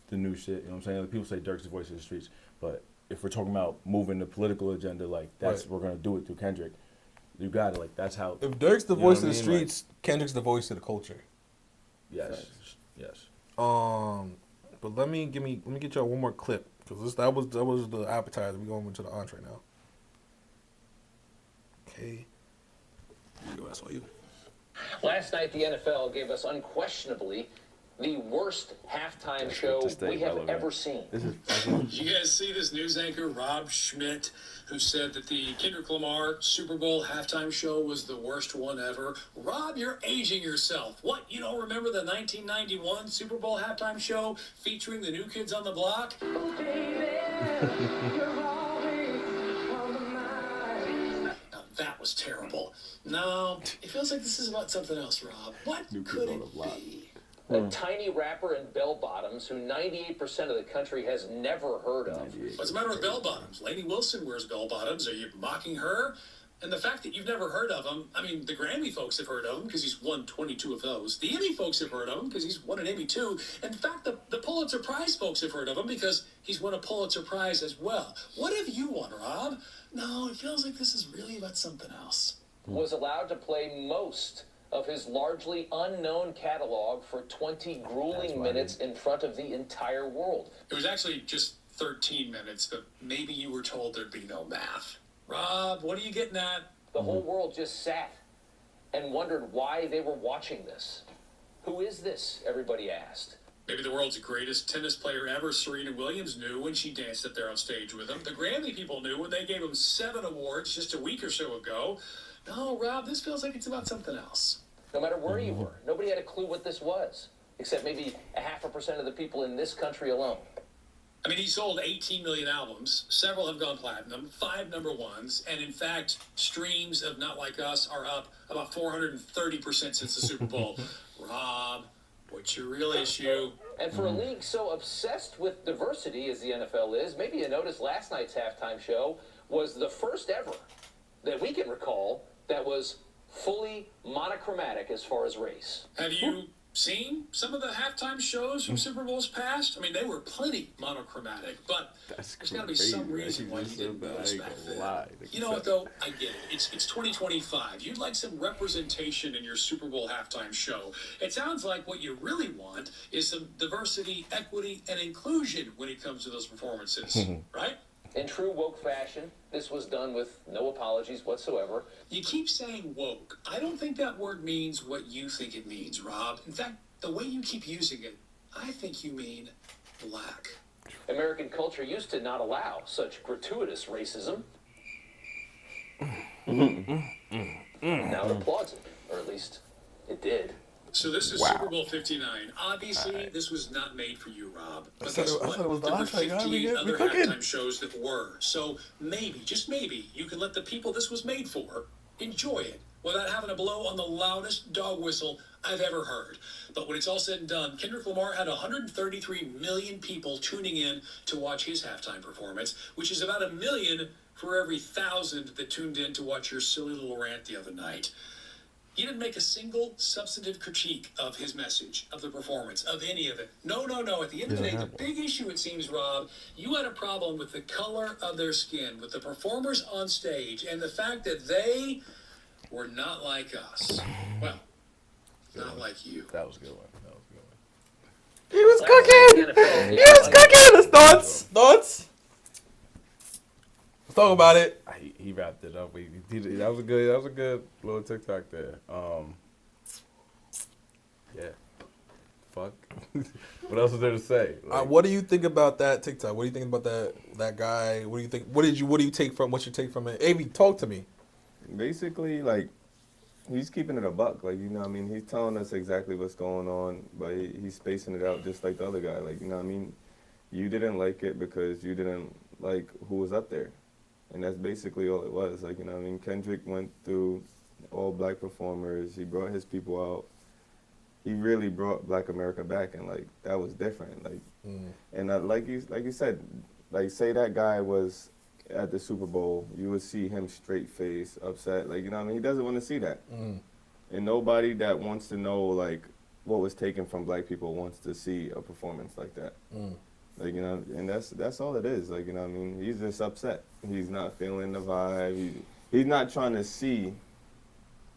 the new shit. You know what I'm saying? Like, people say Dirk's the voice of the streets, but if we're talking about moving the political agenda, like that's Right. we're gonna do it through Kendrick. You got it. Like that's how. If Dirk's the You know voice what of I the mean? Like, streets, Kendrick's the voice of the culture. yes, yes. But let me get y'all one more clip because that was the appetizer. We going into the entree now. Okay. Here you go. That's all you. Last night, the NFL gave us unquestionably the worst halftime show to stay we have relevant. ever seen. Did you guys see this news anchor, Rob Schmidt, who said that the Kendrick Lamar Super Bowl halftime show was the worst one ever? Rob, you're aging yourself. What, you don't remember the 1991 Super Bowl halftime show featuring the New Kids on the Block? Now, that was terrible. No, it feels like this is about something else, Rob. What could it be? A tiny rapper in bell bottoms who 98% of the country has never heard of. What's the matter with bell bottoms? Lainey Wilson wears bell bottoms. Are you mocking her? And the fact that you've never heard of him, I mean, the Grammy folks have heard of him because he's won 22 of those. The Emmy folks have heard of him because he's won an Emmy too. In fact, the Pulitzer Prize folks have heard of him because he's won a Pulitzer Prize as well. What have you won, Rob? No, it feels like this is really about something else. Was allowed to play most of his largely unknown catalog for 20 grueling minutes in front of the entire world. It was actually just 13 minutes, but maybe you were told there'd be no math. Rob, what are you getting at? The whole world just sat and wondered why they were watching this. Who is this? Everybody asked. Maybe the world's greatest tennis player ever, Serena Williams, knew when she danced up there on stage with him. The Grammy people knew when they gave him 7 awards just a week or so ago. No, Rob, this feels like it's about something else. No matter where you were, nobody had a clue what this was, except maybe 0.5% of the people in this country alone. I mean, he sold 18 million albums. Several have gone platinum, 5 number ones. And in fact, streams of Not Like Us are up about 430% since the Super Bowl. Rob, what's your real issue? And for a league so obsessed with diversity as the NFL is, maybe you noticed last night's halftime show was the first ever that we can recall that was fully monochromatic as far as race. Have you seen some of the halftime shows from Super Bowls past? I mean, they were plenty monochromatic, but there's got to be some reason why you didn't notice back then. You know what, though? I get it. It's 2025. You'd like some representation in your Super Bowl halftime show. It sounds like what you really want is some diversity, equity, and inclusion when it comes to those performances, right? In true woke fashion, this was done with no apologies whatsoever. You keep saying woke. I don't think that word means what you think it means, Rob. In fact, the way you keep using it, I think you mean black. American culture used to not allow such gratuitous racism. Now it applauds it, or at least it did. So this is Super Bowl 59. Obviously, this was not made for you, Rob. But guess what? There were 15 other halftime shows that were. So maybe, just maybe, you can let the people this was made for enjoy it without having to blow on the loudest dog whistle I've ever heard. But when it's all said and done, Kendrick Lamar had 133 million people tuning in to watch his halftime performance, which is about 1 million for every 1,000 that tuned in to watch your silly little rant the other night. He didn't make a single substantive critique of his message, of the performance, of any of it. No. At the end of the day, the big issue, it seems, Rob, you had a problem with the color of their skin, with the performers on stage, and the fact that they were not like us. Well, not like you. That was a good one. He was was cooking. He was cooking. Thoughts. Let's talk about it. He wrapped it up. That was a good little TikTok there. Yeah. Fuck. What else is there to say? Like, What do you think about that TikTok? What do you think about that guy? What do you think? What do you take from? What's your take from it? Avi, talk to me. Basically, like, he's keeping it a buck. Like, you know what I mean? He's telling us exactly what's going on, but he's spacing it out just like the other guy. Like, you know what I mean? You didn't like it because you didn't like who was up there. And that's basically all it was. Like, you know what I mean? Kendrick went through all black performers. He brought his people out. He really brought Black America back, and, like, that was different. Like, and like you said, like, say that guy was at the Super Bowl, you would see him straight face, upset. Like, you know what I mean? He doesn't want to see that. And nobody that wants to know, like, what was taken from black people wants to see a performance like that. Like, you know, and that's all it is. Like, you know what I mean? He's just upset. He's not feeling the vibe. He's not trying to see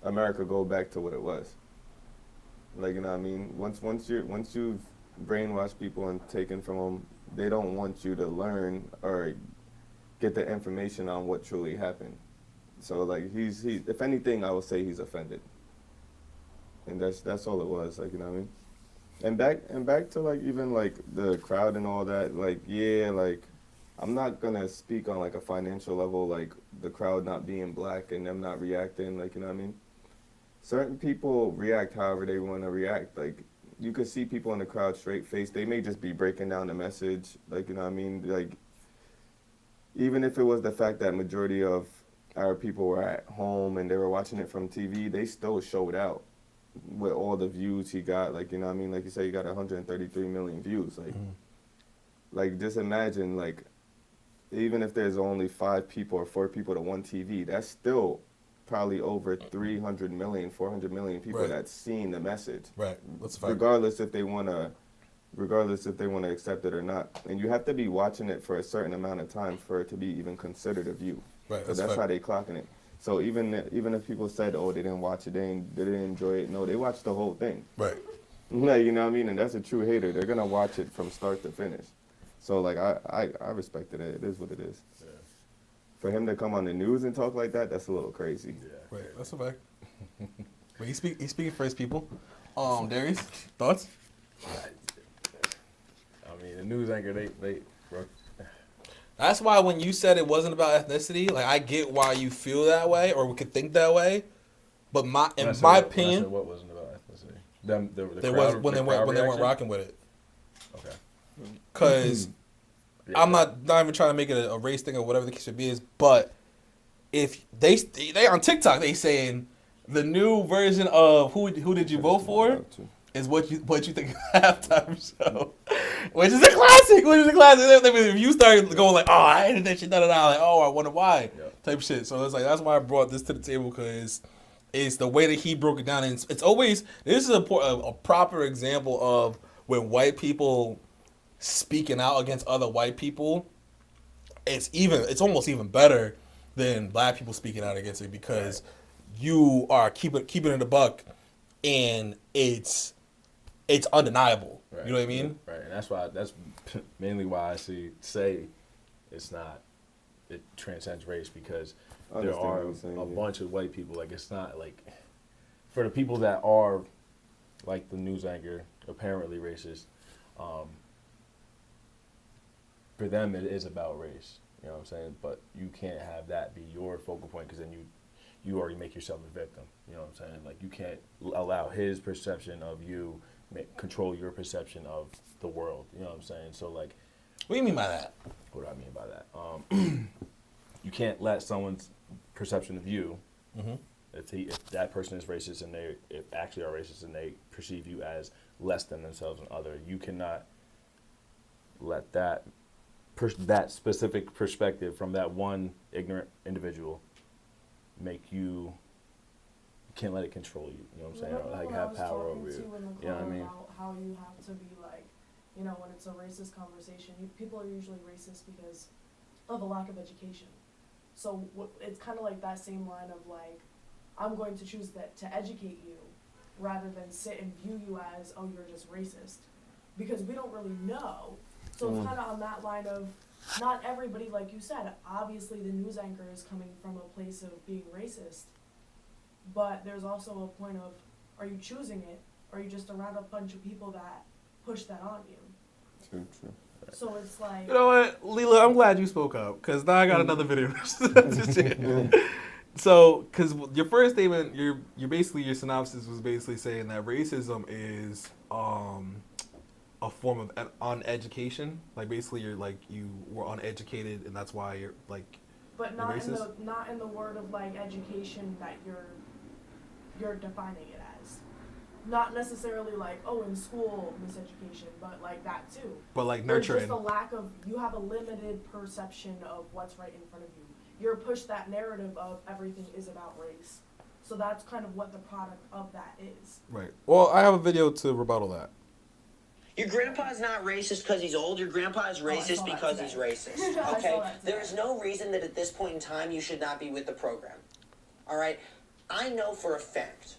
America go back to what it was. Like, you know what I mean? Once you've brainwashed people and taken from them, they don't want you to learn or get the information on what truly happened. So, like, he's if anything, I would say he's offended. And that's all it was. Like, you know what I mean? And back to, like, even, like, the crowd and all that. Like, yeah, like, I'm not gonna speak on, like, a financial level, like the crowd not being black and them not reacting. Like, you know what I mean? Certain people react however they want to react. Like, you could see people in the crowd straight face. They may just be breaking down the message. Like, you know what I mean? Like, even if it was the fact that majority of our people were at home and they were watching it from TV, they still showed out with all the views he got. Like, you know what I mean? Like you said, he got 133 million views. Like, like, just imagine, like, even if there's only 5 people or 4 people to one TV, that's still probably over 300 million, 400 million people that's seen the message. Right. That's a fact. Regardless if they want to accept it or not. And you have to be watching it for a certain amount of time for it to be even considered a view. Right. So that's how they clocking it. So even if people said, oh, they didn't watch it, they didn't enjoy it, no, they watched the whole thing. Right. Like, you know what I mean? And that's a true hater. They're gonna watch it from start to finish. So, like, I respected it. It is what it is. Yeah. For him to come on the news and talk like that, that's a little crazy. Yeah. Right. That's a fact. But he's speaking for his people. Darius, thoughts? I mean, the news anchor, they That's why when you said it wasn't about ethnicity, like, I get why you feel that way or could think that way. But in my opinion, what wasn't about ethnicity? Them, the they crowd, was when they weren't rocking with it. Okay. Because I'm not even trying to make it a race thing or whatever the case should be is, but if they on TikTok they saying the new version of who did you vote for is what you think of the halftime show, which is a classic. If you start going like, oh, I hated that shit, like, oh, I wonder why, type shit. So it's like that's why I brought this to the table, because it's the way that he broke it down, and it's always, this is a proper example of when white people speaking out against other white people. It's almost even better than black people speaking out against it, because you are keeping it a buck, and it's undeniable. Right. You know what I mean? Right, and that's mainly why I say it transcends race, because there are a bunch of white people. Like, it's not like, for the people that are like the news anchor, apparently racist, for them it is about race. You know what I'm saying? But you can't have that be your focal point, because then you already make yourself a victim. You know what I'm saying? Like, you can't allow his perception of you control your perception of the world. You know what I'm saying? So, like, what do you mean by that? What do I mean by that? You can't let someone's perception of you, if that person is racist and they actually are racist and they perceive you as less than themselves and other, you cannot let that specific perspective from that one ignorant individual make you. Can't let it control you. You know what I'm saying? Or, like, have power over you. You know what I mean? How you have to be, like, you know, when it's a racist conversation, people are usually racist because of a lack of education. So it's kind of like that same line of, like, I'm going to choose to educate you rather than sit and view you as, oh, you're just racist. because we don't really know. So it's kind of on that line of not everybody, like you said, obviously the news anchor is coming from a place of being racist, but there's also a point of, are you choosing it, or are you just around a bunch of people that push that on you? True, true. So it's like, You know what, Leela, I'm glad you spoke up, because now I got another video to share. So, because your first statement, your basically your synopsis was basically saying that racism is a form of uneducation. Like basically, you're like you were uneducated, and that's why you're like. but You're not in the word of like education that you're defining it as. Not necessarily like, oh, in school miseducation, but like that too. But like There's nurturing. just a lack of, you have a limited perception of what's right in front of you. You're pushed that narrative of everything is about race. So that's kind of what the product of that is. Right. Well, I have a video to rebuttal that. Your grandpa's not racist because he's old. Your grandpa's racist because he's racist. Okay? There's no reason that at this point in time you should not be with the program. All right? I know for a fact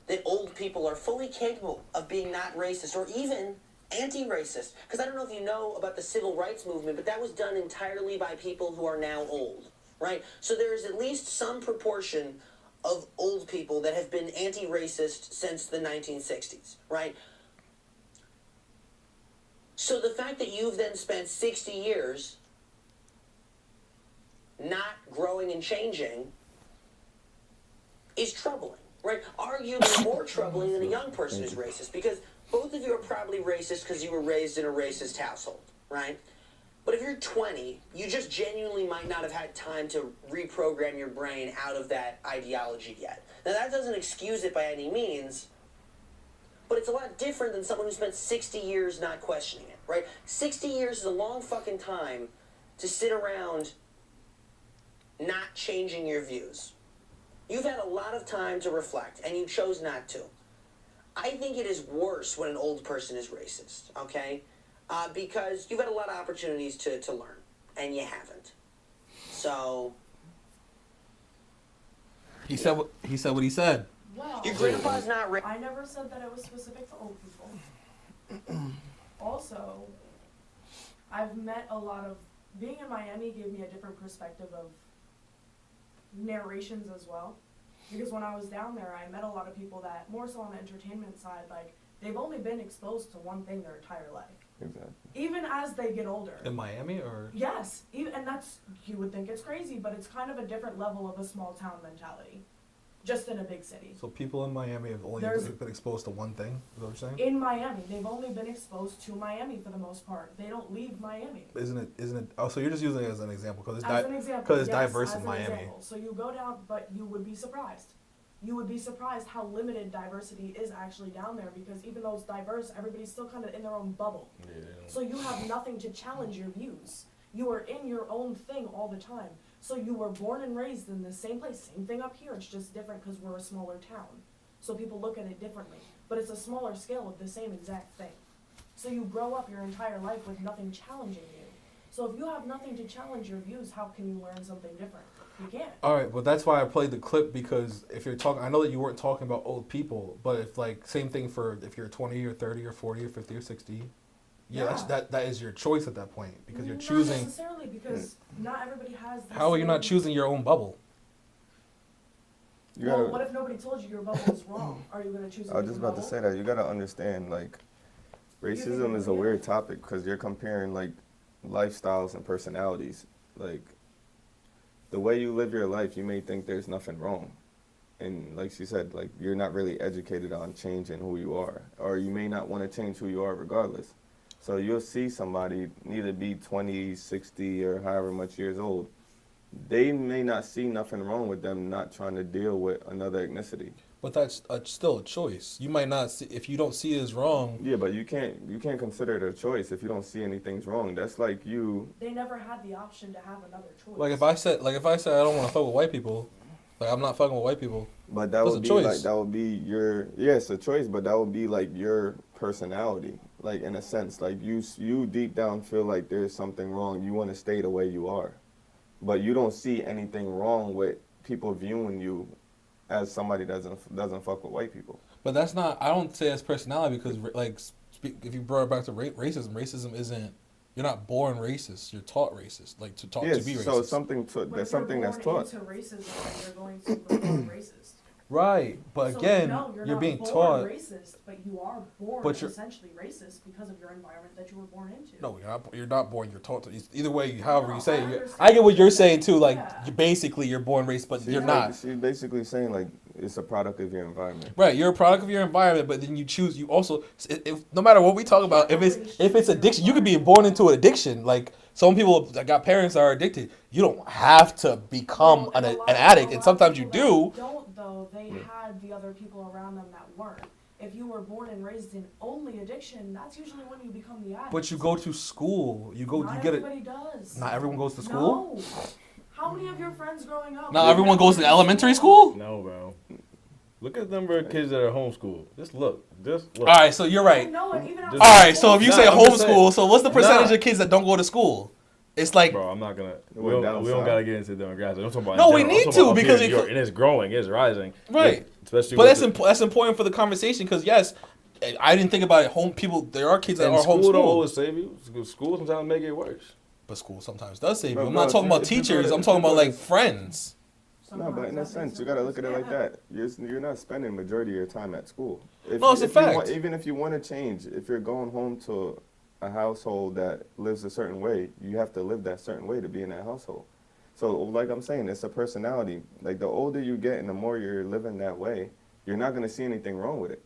that old people are fully capable of being not racist or even anti-racist. Because I don't know if you know about the civil rights movement, but that was done entirely by people who are now old. Right? So there is at least some proportion of old people that have been anti-racist since the 1960s. Right? So the fact that you've then spent 60 years not growing and changing is troubling, right? Arguably more troubling than a young person who's racist, because both of you are probably racist because you were raised in a racist household, right? But if you're 20, you just genuinely might not have had time to reprogram your brain out of that ideology yet. Now that doesn't excuse it by any means, but it's a lot different than someone who spent 60 years not questioning it, right? 60 years is a long fucking time to sit around not changing your views. You've had a lot of time to reflect, and you chose not to. I think it is worse when an old person is racist, okay? Because you've had a lot of opportunities to learn, and you haven't. So... He said what he said. Well, Your grandpa's not racist. I never said that it was specific to old people. Also, I've met a lot of, being in Miami gave me a different perspective of narrations as well. Because when I was down there, I met a lot of people that, more so on the entertainment side, like, they've only been exposed to one thing their entire life. Exactly. Even as they get older. In Miami or? Yes, and that's, you would think it's crazy, but it's kind of a different level of a small town mentality. Just in a big city. So people in Miami have only been exposed to one thing? Is that what you're saying? In Miami, they've only been exposed to Miami for the most part. They don't leave Miami. Isn't it? Oh, so you're just using it as an example because As it's diverse in an Miami. example. So you go down, but you would be surprised. You would be surprised how limited diversity is actually down there, because even though it's diverse, everybody's still kind of in their own bubble. Yeah. So you have nothing to challenge your views. You are in your own thing all the time. So you were born and raised in the same place. Same thing up here. It's just different because we're a smaller town. So people look at it differently. But it's a smaller scale of the same exact thing. So you grow up your entire life with nothing challenging you. So if you have nothing to challenge your views, how can you learn something different? You can't. All right, but that's why I played the clip, because if you're talking, I know that you weren't talking about old people, but if like same thing for if you're 20 or 30 or 40 or 50 or 60. Yeah, that is your choice at that point, because you're choosing. Not necessarily, because not everybody has. How are you not choosing your own bubble? Well, what if nobody told you your bubble is wrong? Are you going to choose? I was just about to say that. You got to understand, like, racism is a weird topic because you're comparing like lifestyles and personalities. Like, the way you live your life, you may think there's nothing wrong. And like she said, like, you're not really educated on changing who you are, or you may not want to change who you are regardless. So you'll see somebody, need to be 20, 60, or however much years old. They may not see nothing wrong with them not trying to deal with another ethnicity. But that's still a choice. You might not see, if you don't see it as wrong. Yeah, but you can't consider it a choice if you don't see anything's wrong. That's like you. They never had the option to have another choice. Like if I said I don't want to fuck with white people, like I'm not fucking with white people. But that would be like, that would be your, it's a choice, but that would be like your personality. Like, in a sense, like you deep down feel like there's something wrong. You want to stay the way you are, but you don't see anything wrong with people viewing you as somebody that doesn't fuck with white people. But that's not. I don't say that's personality because like if you brought it back to racism isn't. You're not born racist. You're taught racist. Like to be racist. So there's something that's taught. Into racism, you're going to become racist. Right, but So, again, no, you're being born taught. racist, but you are born But you're- essentially racist because of your environment that you were born into. No, you're not born. You're taught to. Either way, however No, you say I it. understand. I get what you're saying too. Like Yeah. you're born racist, but you're not. She's basically saying like it's a product of your environment. Right, you're a product of your environment, but then you choose. You also, if no matter what we talk about, if it's addiction, you could be born into an addiction. Like some people that got parents that are addicted. You don't have to become Well, an a lot addict, of and sometimes you people do. that don't though. They had the other people around them that weren't. If you were born and raised in only addiction, that's usually when you become the addict. But you go to school. You Not get it. everybody does. Not everyone goes to school. No. How many of your friends growing up? Not everyone goes to elementary school. No, bro. Look at the number of kids that are homeschooled. Just look. All right, so you're right. No, and even All All right, so if you Nah, say I'm just saying. homeschool, so what's the percentage Nah. of kids that don't go to school? It's like, Bro, I'm not gonna. We went don't down gotta get into demographics. I'm talking about. No, in we general. I'm need talking to, about up because here in it New York, and it's growing, it's rising. right. Especially. But with that's important for the conversation because yes, I didn't think about it. Home people, there are kids that and are school don't homeschooled, always save you. School sometimes make it worse. but school sometimes does save you. Bro, I'm bro, not talking if you- about if you teachers. go to- I'm if talking you about go to- like friends. No, but in a sense, you gotta look at it like that. You're not spending majority of your time at school. No, it's a fact. Even if you want to change, if you're going home to a household that lives a certain way, you have to live that certain way to be in that household. So, like I'm saying, it's a personality. Like the older you get and the more you're living that way, you're not gonna see anything wrong with it.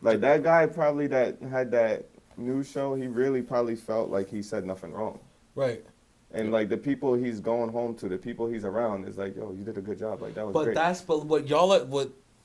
Like that guy probably that had that news show, he really probably felt like he said nothing wrong. Right. And like the people he's going home to, the people he's around is like, yo, you did a good job. Like that was But great. but what y'all are,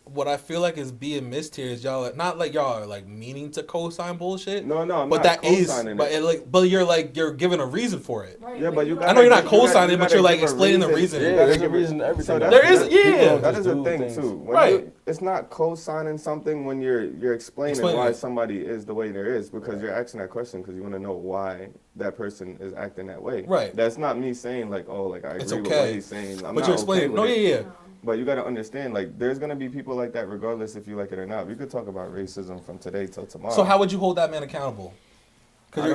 what I feel like is being missed here is y'all are, not like y'all are like meaning to co-sign bullshit. No, I'm but not that is, co-signing but it. you're giving a reason for it. Right, Yeah, but you don't- I know you're not you gotta- co-signing, you but gotta you're like give a explaining the reason. You Yeah, gotta there's a give reason to everything. that- There is- that- yeah. That is a do thing things. too. When Right. it's not co-signing something when you're explaining Explain why it. somebody is the way there is because you're asking that question because you want to know why that person is acting that way. Right. That's not me saying like, oh, like I It's agree with okay. what he's saying. I'm But not you're okay explaining. with No, it. yeah. But you got to understand, like, there's gonna be people like that regardless if you like it or not. We could talk about racism from today till tomorrow. So how would you hold that man accountable? Because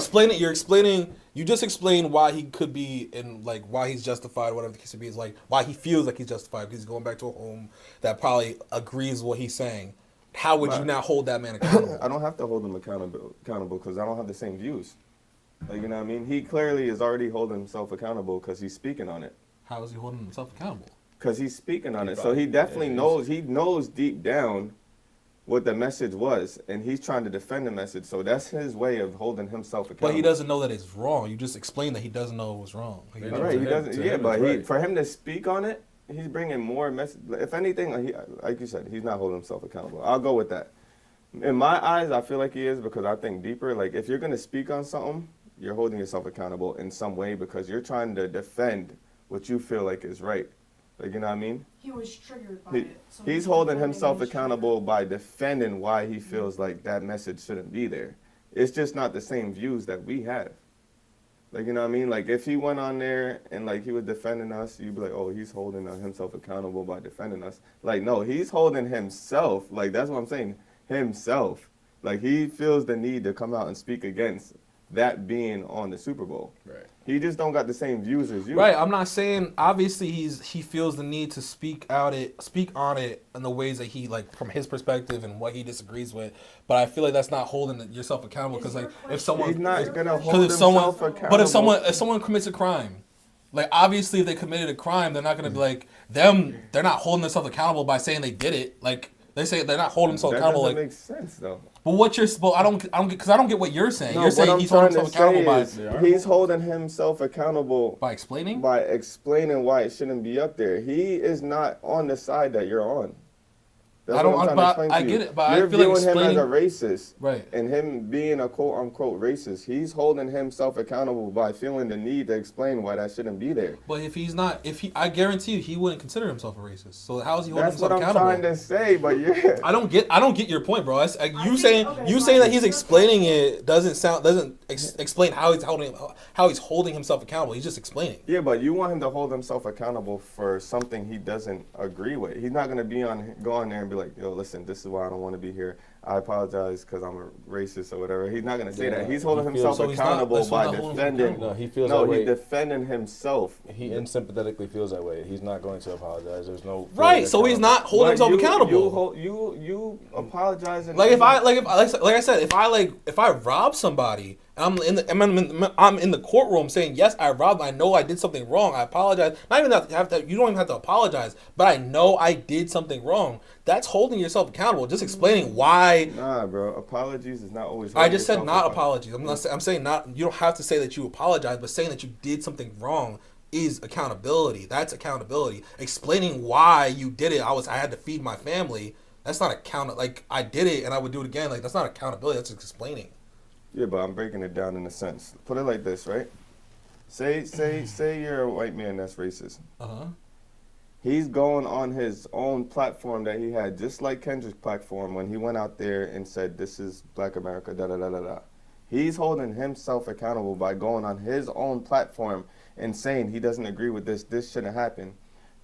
you're explaining. You just explained why he could be in like why he's justified, whatever the case may be. Is like why he feels like he's justified because he's going back to a home that probably agrees with what he's saying. How would you now hold that man accountable? I don't have to hold him accountable because I don't have the same views. Like, you know what I mean? He clearly is already holding himself accountable because he's speaking on it. How is he holding himself accountable? Because he's speaking on He it. So probably- he definitely yeah, knows, he knows deep down what the message was, and he's trying to defend the message. So that's his way of holding himself accountable. But he doesn't know that it's wrong. You just explained that he doesn't know it was wrong. He Yeah, All knows right, it. he To him- doesn't. to Yeah, him but it's right. for him to speak on it, he's bringing more message. If anything, like you said, he's not holding himself accountable. I'll go with that. In my eyes, I feel like he is because I think deeper. Like if you're gonna speak on something, you're holding yourself accountable in some way because you're trying to defend what you feel like is right. Like, you know what I mean? He was triggered by He, it. So he's holding defending himself his accountable by defending why he feels like that message shouldn't be there. It's just not the same views that we have. Like, you know what I mean? Like, if he went on there and, like, he was defending us, you'd be like, oh, he's holding himself accountable by defending us. Like, no, he's holding himself. Like, that's what I'm saying. Himself. Like, he feels the need to come out and speak against that being on the Super Bowl. Right. He just don't got the same views as you. Right, I'm not saying obviously he feels the need to speak on it in the ways that he like from his perspective and what he disagrees with, but I feel like that's not holding yourself accountable because like if someone He's not gonna hold because himself accountable. but if someone commits a crime, like obviously if they committed a crime, they're not gonna be like them. They're not holding themselves accountable by saying they did it. Like they say they're not holding themselves that accountable. doesn't Like, make sense, though. but what you're supposed I don't get because I don't get what you're saying. No, You're what saying I'm he's holding trying himself to accountable say by is he's holding himself accountable explaining. by explaining why it shouldn't be up there. He is not on the side that you're on. That's I don't. what I'm But trying to I explain to get you. it. But You're I feel like viewing him explaining. as a racist, Right. and him being a quote unquote racist. He's holding himself accountable by feeling the need to explain why that shouldn't be there. But if he's not, I guarantee you, he wouldn't consider himself a racist. So how is he holding That's what himself I'm accountable? trying to say, but yeah. I don't get your point, bro. You think- saying that he's explaining it doesn't explain how he's holding himself accountable. He's just explaining. Yeah, but you want him to hold himself accountable for something he doesn't agree with. He's not gonna go on there and be like, "Yo, listen, this is why I don't want to be here. I apologize because I'm a racist or whatever." He's not gonna say that. He's holding himself accountable by defending. No, he feels No, that way. he's defending himself. He unsympathetically feels that way. He's not going to apologize. There's no Right. So he's not holding himself accountable. You apologize. And Like if I said, if I rob somebody, and I'm in the courtroom saying, yes, I robbed. I know I did something wrong. I apologize. Not even you don't even have to apologize, but I know I did something wrong. That's holding yourself accountable. Just explaining why. Nah, bro. Apologies is not always. I just said not apologies. I'm saying not. You don't have to say that you apologize, but saying that you did something wrong is accountability. That's accountability. Explaining why you did it. I had to feed my family. That's not like I did it and I would do it again. Like that's not accountability. That's explaining. Yeah, but I'm breaking it down in a sense. Put it like this, right? Say you're a white man that's racist. He's going on his own platform that he had, just like Kendrick's platform when he went out there and said, "This is Black America." Da da da da da. He's holding himself accountable by going on his own platform and saying he doesn't agree with this. This shouldn't happen.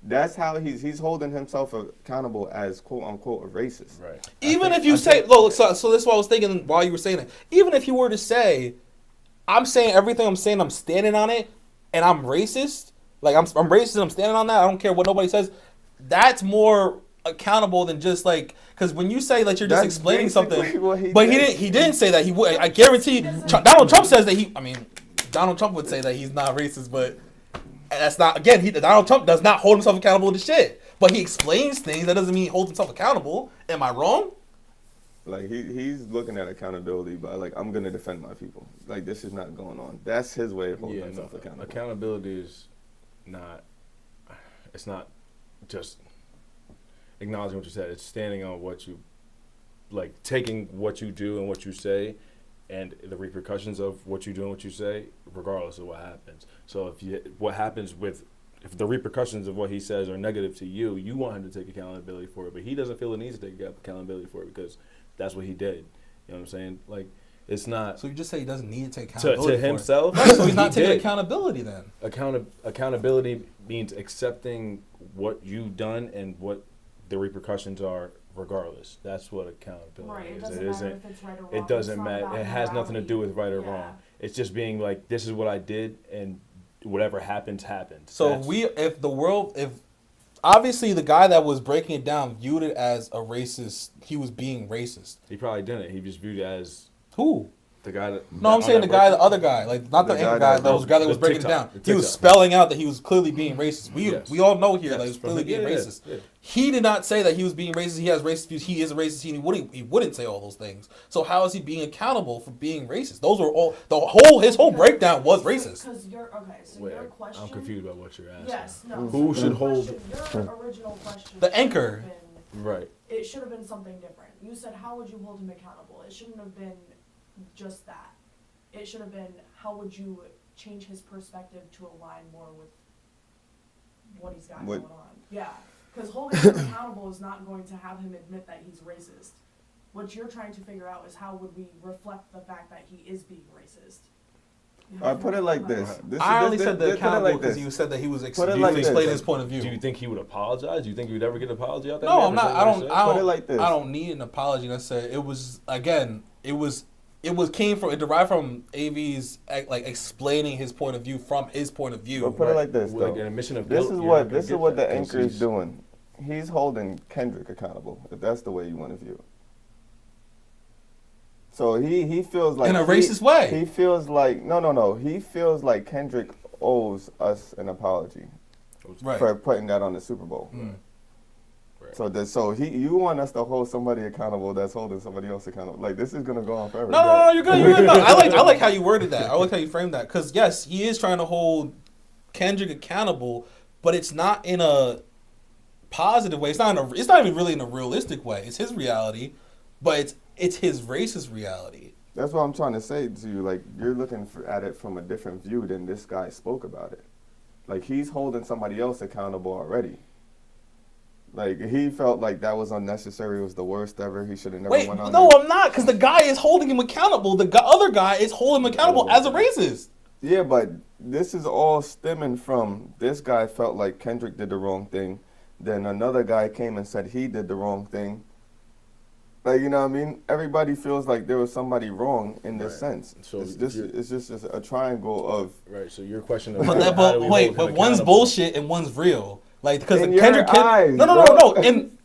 That's how he's holding himself accountable as quote unquote a racist. Right. Even if you say, look, so this is what I was thinking while you were saying it. Even if you were to say, I'm saying everything I'm saying, I'm standing on it, and I'm racist. Like I'm racist, I'm standing on that. I don't care what nobody says. That's more accountable than just like, because when you say that you're just That's explaining something, but he didn't say that. He would. I guarantee. Donald Trump says that Donald Trump would say that he's not racist, but. That's not, again, Donald Trump does not hold himself accountable to shit. But he explains things. That doesn't mean he holds himself accountable. Am I wrong? Like, he's looking at accountability by, like, I'm going to defend my people. Like, this is not going on. That's his way of holding himself accountable. Accountability is not, it's not just acknowledging what you said. It's standing on what you, like, taking what you do and what you say and the repercussions of what you do and what you say, regardless of what happens. So if the repercussions of what he says are negative to you, you want him to take accountability for it, but he doesn't feel the need to take accountability for it because that's what he did. You know what I'm saying? Like, it's not. So you just say he doesn't need to take accountability to himself. Right, so he's not taking accountability then. Accountability means accepting what you've done and what the repercussions are. Regardless, that's what accountability is. It doesn't matter if it's right or wrong. It doesn't matter. It has nothing to do with right or wrong. It's just being like, this is what I did, and whatever happens, happens. So if obviously the guy that was breaking it down viewed it as a racist, he was being racist. He probably didn't. He just viewed it as who? the guy that. No, I'm saying the other guy, like not the anchor guy. That was the guy that was breaking it down. He was spelling out that he was clearly being racist. We all know here that he was clearly being racist. Yeah. He did not say that he was being racist. He has racist views. He is a racist. He wouldn't say all those things. So how is he being accountable for being racist? Those were all his whole breakdown was racist. Because your question. I'm confused about what you're asking. Yes, no. Who should hold your original question? The anchor. Right. It should have been something different. You said, how would you hold him accountable? It shouldn't have been just that. It should have been, how would you change his perspective to align more with what he's got going on? Yeah, because holding him accountable is not going to have him admit that he's racist. What you're trying to figure out is how would we reflect the fact that he is being racist. I put it like this. I only said the accountable because you said that he was explaining his point of view. Do you think he would apologize? Do you think he would ever get an apology out there? No, I'm not. I don't need an apology necessarily. It was it derived from AV's like explaining his point of view from his point of view. But put it like this, though. Like an admission of this guilt, is what the anchor is doing. He's holding Kendrick accountable, if that's the way you want to view it. So he feels like in a racist way. He feels like no. He feels like Kendrick owes us an apology for putting that on the Super Bowl. Mm. Right. You want us to hold somebody accountable that's holding somebody else accountable. Like, this is gonna go on forever. No, you're good. No, I like how you worded that. I like how you framed that. Because yes, he is trying to hold Kendrick accountable, but it's not in a positive way. It's not even really in a realistic way. It's his reality, but it's his racist reality. That's what I'm trying to say to you. Like, you're looking at it from a different view than this guy spoke about it. Like, he's holding somebody else accountable already. Like, he felt like that was unnecessary. It was the worst ever. He should have never went on no, there. I'm not, because the guy is holding him accountable. The other guy is holding him accountable as a racist. Yeah, but this is all stemming from this guy felt like Kendrick did the wrong thing. Then another guy came and said he did the wrong thing. Like, you know what I mean? Everybody feels like there was somebody wrong in this sense. So it's just a triangle of... Right, so your question of... But one's bullshit and one's real. Like, because Kendrick...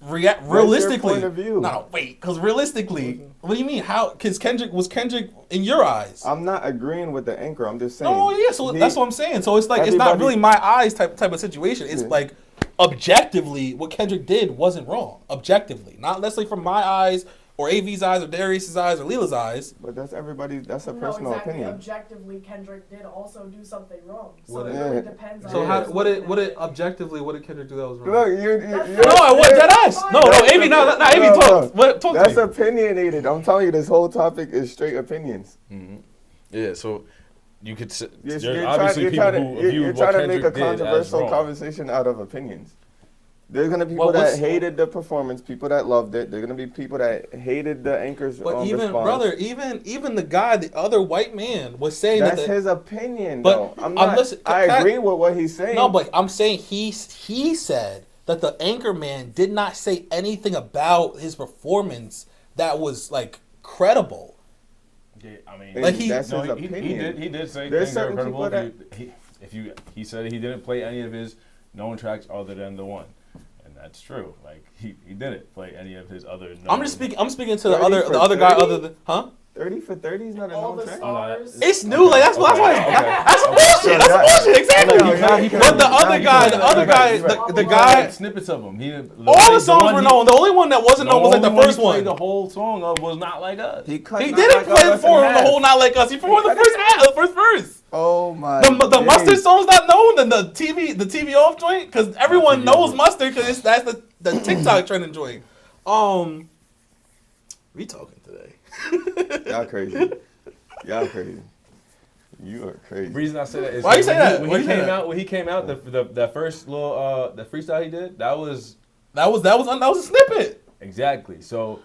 realistically... point of view? No, wait, because realistically... What do you mean? How? Because was Kendrick in your eyes? I'm not agreeing with the anchor. I'm just saying... No, yeah, so that's what I'm saying. So it's like, it's not really my eyes type of situation. It's like... Objectively, what Kendrick did wasn't wrong. Objectively, not necessarily from my eyes or AV's eyes or Darius's eyes or Leela's eyes. But that's everybody. That's a personal opinion. Objectively, Kendrick did also do something wrong. So What it really depends on. So what did Kendrick do that was wrong? Look, no, I want that ass. No, AV, not AV. Talk to That's me. opinionated. I'm telling you, this whole topic is straight opinions. Mm-hmm. Yeah, so. You could say you're obviously trying people who view you're what trying to make a Kendrick did as controversial wrong. conversation out of opinions. There's gonna be people that hated the performance, people that loved it. There's gonna be people that hated the anchor's response. Even the guy, the other white man, was saying that's his opinion. But though. I agree with what he's saying. No, but I'm saying he said that the anchor man did not say anything about his performance that was like credible. Yeah, I mean, like that's his opinion. He did say there's things that certain were credible. people that He said he didn't play any of his known tracks other than the one, and that's true. Like he didn't play any of his other. I'm speaking to the other guy other than 30 for 30 is not a known track. It's new, like that's why that's bullshit. That's bullshit. Exactly. But the guy, snippets of them. All the songs were known. The only one that wasn't known was like the first one. The whole song of was Not Like Us. He didn't play for the whole Not Like Us. He performed the first verse. Oh my! The Mustard song's not known, and the TV off joint, because everyone knows Mustard, because that's the TikTok trending joint. We talking today. Y'all crazy. You are crazy. The reason I say that is why you say that? When he came out, the first little the freestyle he did, that was a snippet. Exactly. So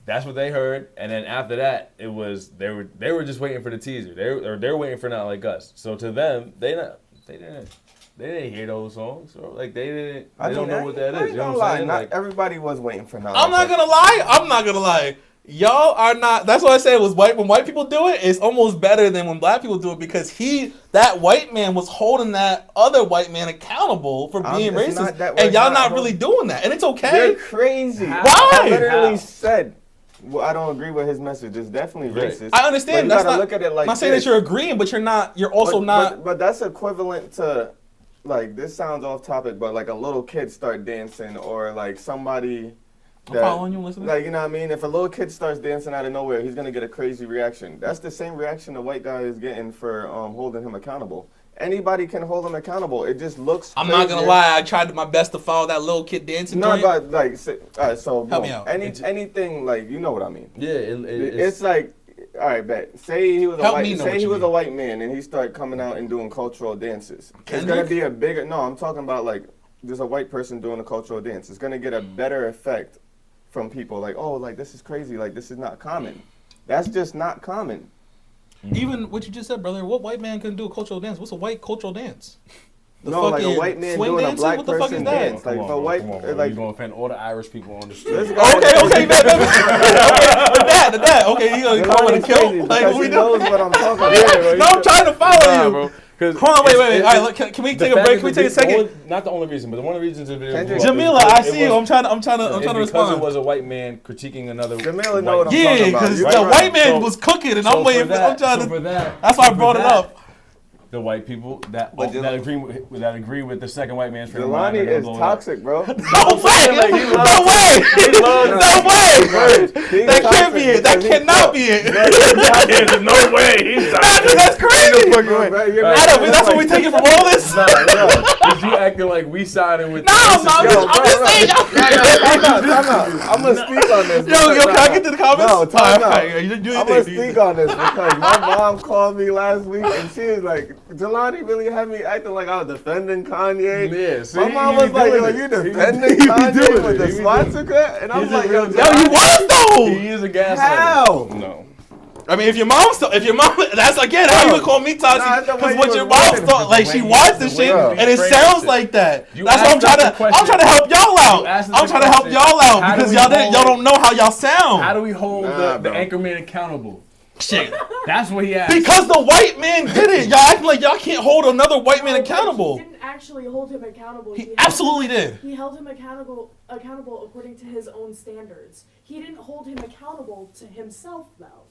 that's what they heard, and then after that, it was they were just waiting for the teaser. They're waiting for Not Like Us. So to them, they didn't hear those songs. So like they don't know what that is. You know what I'm saying? Not everybody was waiting for Not I'm Like not gonna lie. Y'all are not. That's why I say it was when white people do it, it's almost better than when black people do it, because that white man was holding that other white man accountable for being racist, and y'all not really doing that, and it's okay. You're crazy. Why? I literally said. Well, I don't agree with his message. It's definitely racist. I understand. But you that's gotta not. Look at it like I'm not saying that you're agreeing, but you're not. You're also not. But that's equivalent to, like, this sounds off topic, but like a little kid start dancing, or like somebody. I'm following you, listening. Like, you know what I mean? If a little kid starts dancing out of nowhere, he's gonna get a crazy reaction. That's the same reaction the white guy is getting for holding him accountable. Anybody can hold him accountable. It just looks. I'm not gonna lie. I tried my best to follow that little kid dancing. No, but like, all right. So help me out. Anything like, you know what I mean? Yeah, it's like, all right, bet. Say he was a white man and he started coming out and doing cultural dances. It's gonna be a bigger. No, I'm talking about like there's a white person doing a cultural dance. It's gonna get a better effect from people. Like, oh, like this is crazy. Like this is not common. That's just not common. Even what you just said, brother. What white man can do a cultural dance? What's a white cultural dance? Like a white man doing a black person dance. Like a white, like you're gonna offend all the Irish people on the street. Okay, that. Okay, you gonna with a kill? Like we knows what I'm talking about. No, I'm trying to follow you, bro. Hold on, wait. All right, can we take a break? Can we take a second? Not the only reason, but one of the reasons of it. Jamila, I see you. I'm trying to respond. Because it was a white man critiquing another. Jamila, know what I'm talking about. Yeah, because the white man was cooking, and I'm waiting. I'm trying to. That's why I brought it up. the white people that agree with the second white man's frame of mind. Jelani is toxic, bro. No way! No way! That can't be it. That cannot be it. There's no way he's toxic. That's crazy. Adam, that's what we taking from all this? No. Cause you acting like we siding with. I'm just saying. I'm gonna speak on this. Yo, can I get to the comments? No, time out. I'm gonna speak on this because my mom called me last week and she was like, Jelani really had me acting like I was defending Kanye. Yeah, see, my mom was like, yo, you defending Kanye with the swastika? And I'm like, yo, you was though. He is a gaslighter. How? No. I mean, if your mom, that's again how you would call me toxic because what your mom thought, like she watched the shit and it sounds like that. That's what I'm trying to help y'all out. I'm trying to help y'all out because y'all don't know how y'all sound. How do we hold the anchorman accountable? Shit. That's what he asked. Because the white man did it. Y'all acting like y'all can't hold another white man accountable. He didn't actually hold him accountable. He absolutely did. He held him accountable according to his own standards. He didn't hold him accountable to himself, though.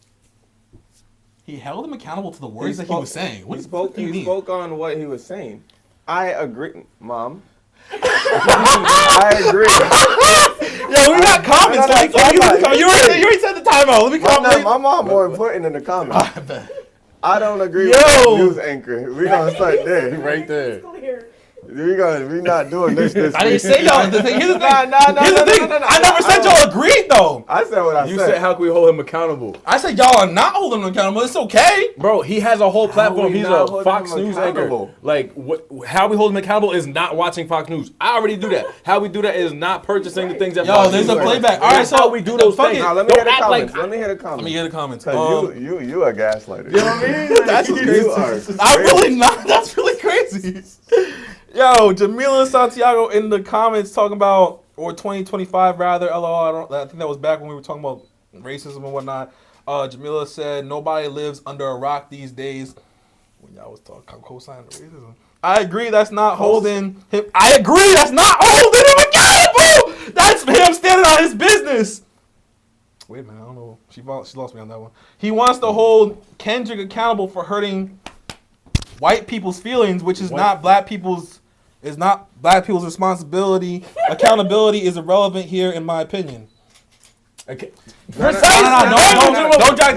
He held him accountable to the words that he was saying. What He mean? spoke on what he was saying. I agree, Mom. I agree. Yo, we got comments. You already said the timeout. Let me comment. My mom more important in the comments. I bet. I don't agree with the news anchor. We gonna start there. Right there. We not doing this. I didn't say y'all. Here's the thing. Here's the thing. I never said y'all agreed though. I said what I said. You said how can we hold him accountable? I said y'all are not holding him accountable. It's okay. Bro, he has a whole platform. He's not a holding Fox him News anchor. accountable? Like, how we hold him accountable is not watching Fox News. I already do that. How we do that is not purchasing the things that Yo, Fox there's News a does. playback. All right, That's so how we do those fuck things. it. Now, let me hear the Don't act comments. like- Let me hear the comments. Let me hear the comments. Cause you a gaslighter. You know what I mean? That's you crazy. are. I'm really not. That's really crazy. Yo, Jamila Santiago in the comments talking about, or 2025 rather, LOL, I think that was back when we were talking about racism and whatnot. Jamila said, nobody lives under a rock these days. When y'all was talking, co-signing racism. I agree, that's not holding him. I agree, that's not holding him accountable. That's him standing on his business. Wait a minute, I don't know. She lost me on that one. He wants to hold Kendrick accountable for hurting white people's feelings, which is not black people's responsibility. Accountability is irrelevant here, in my opinion. Okay. Don't drag that out. Don't drag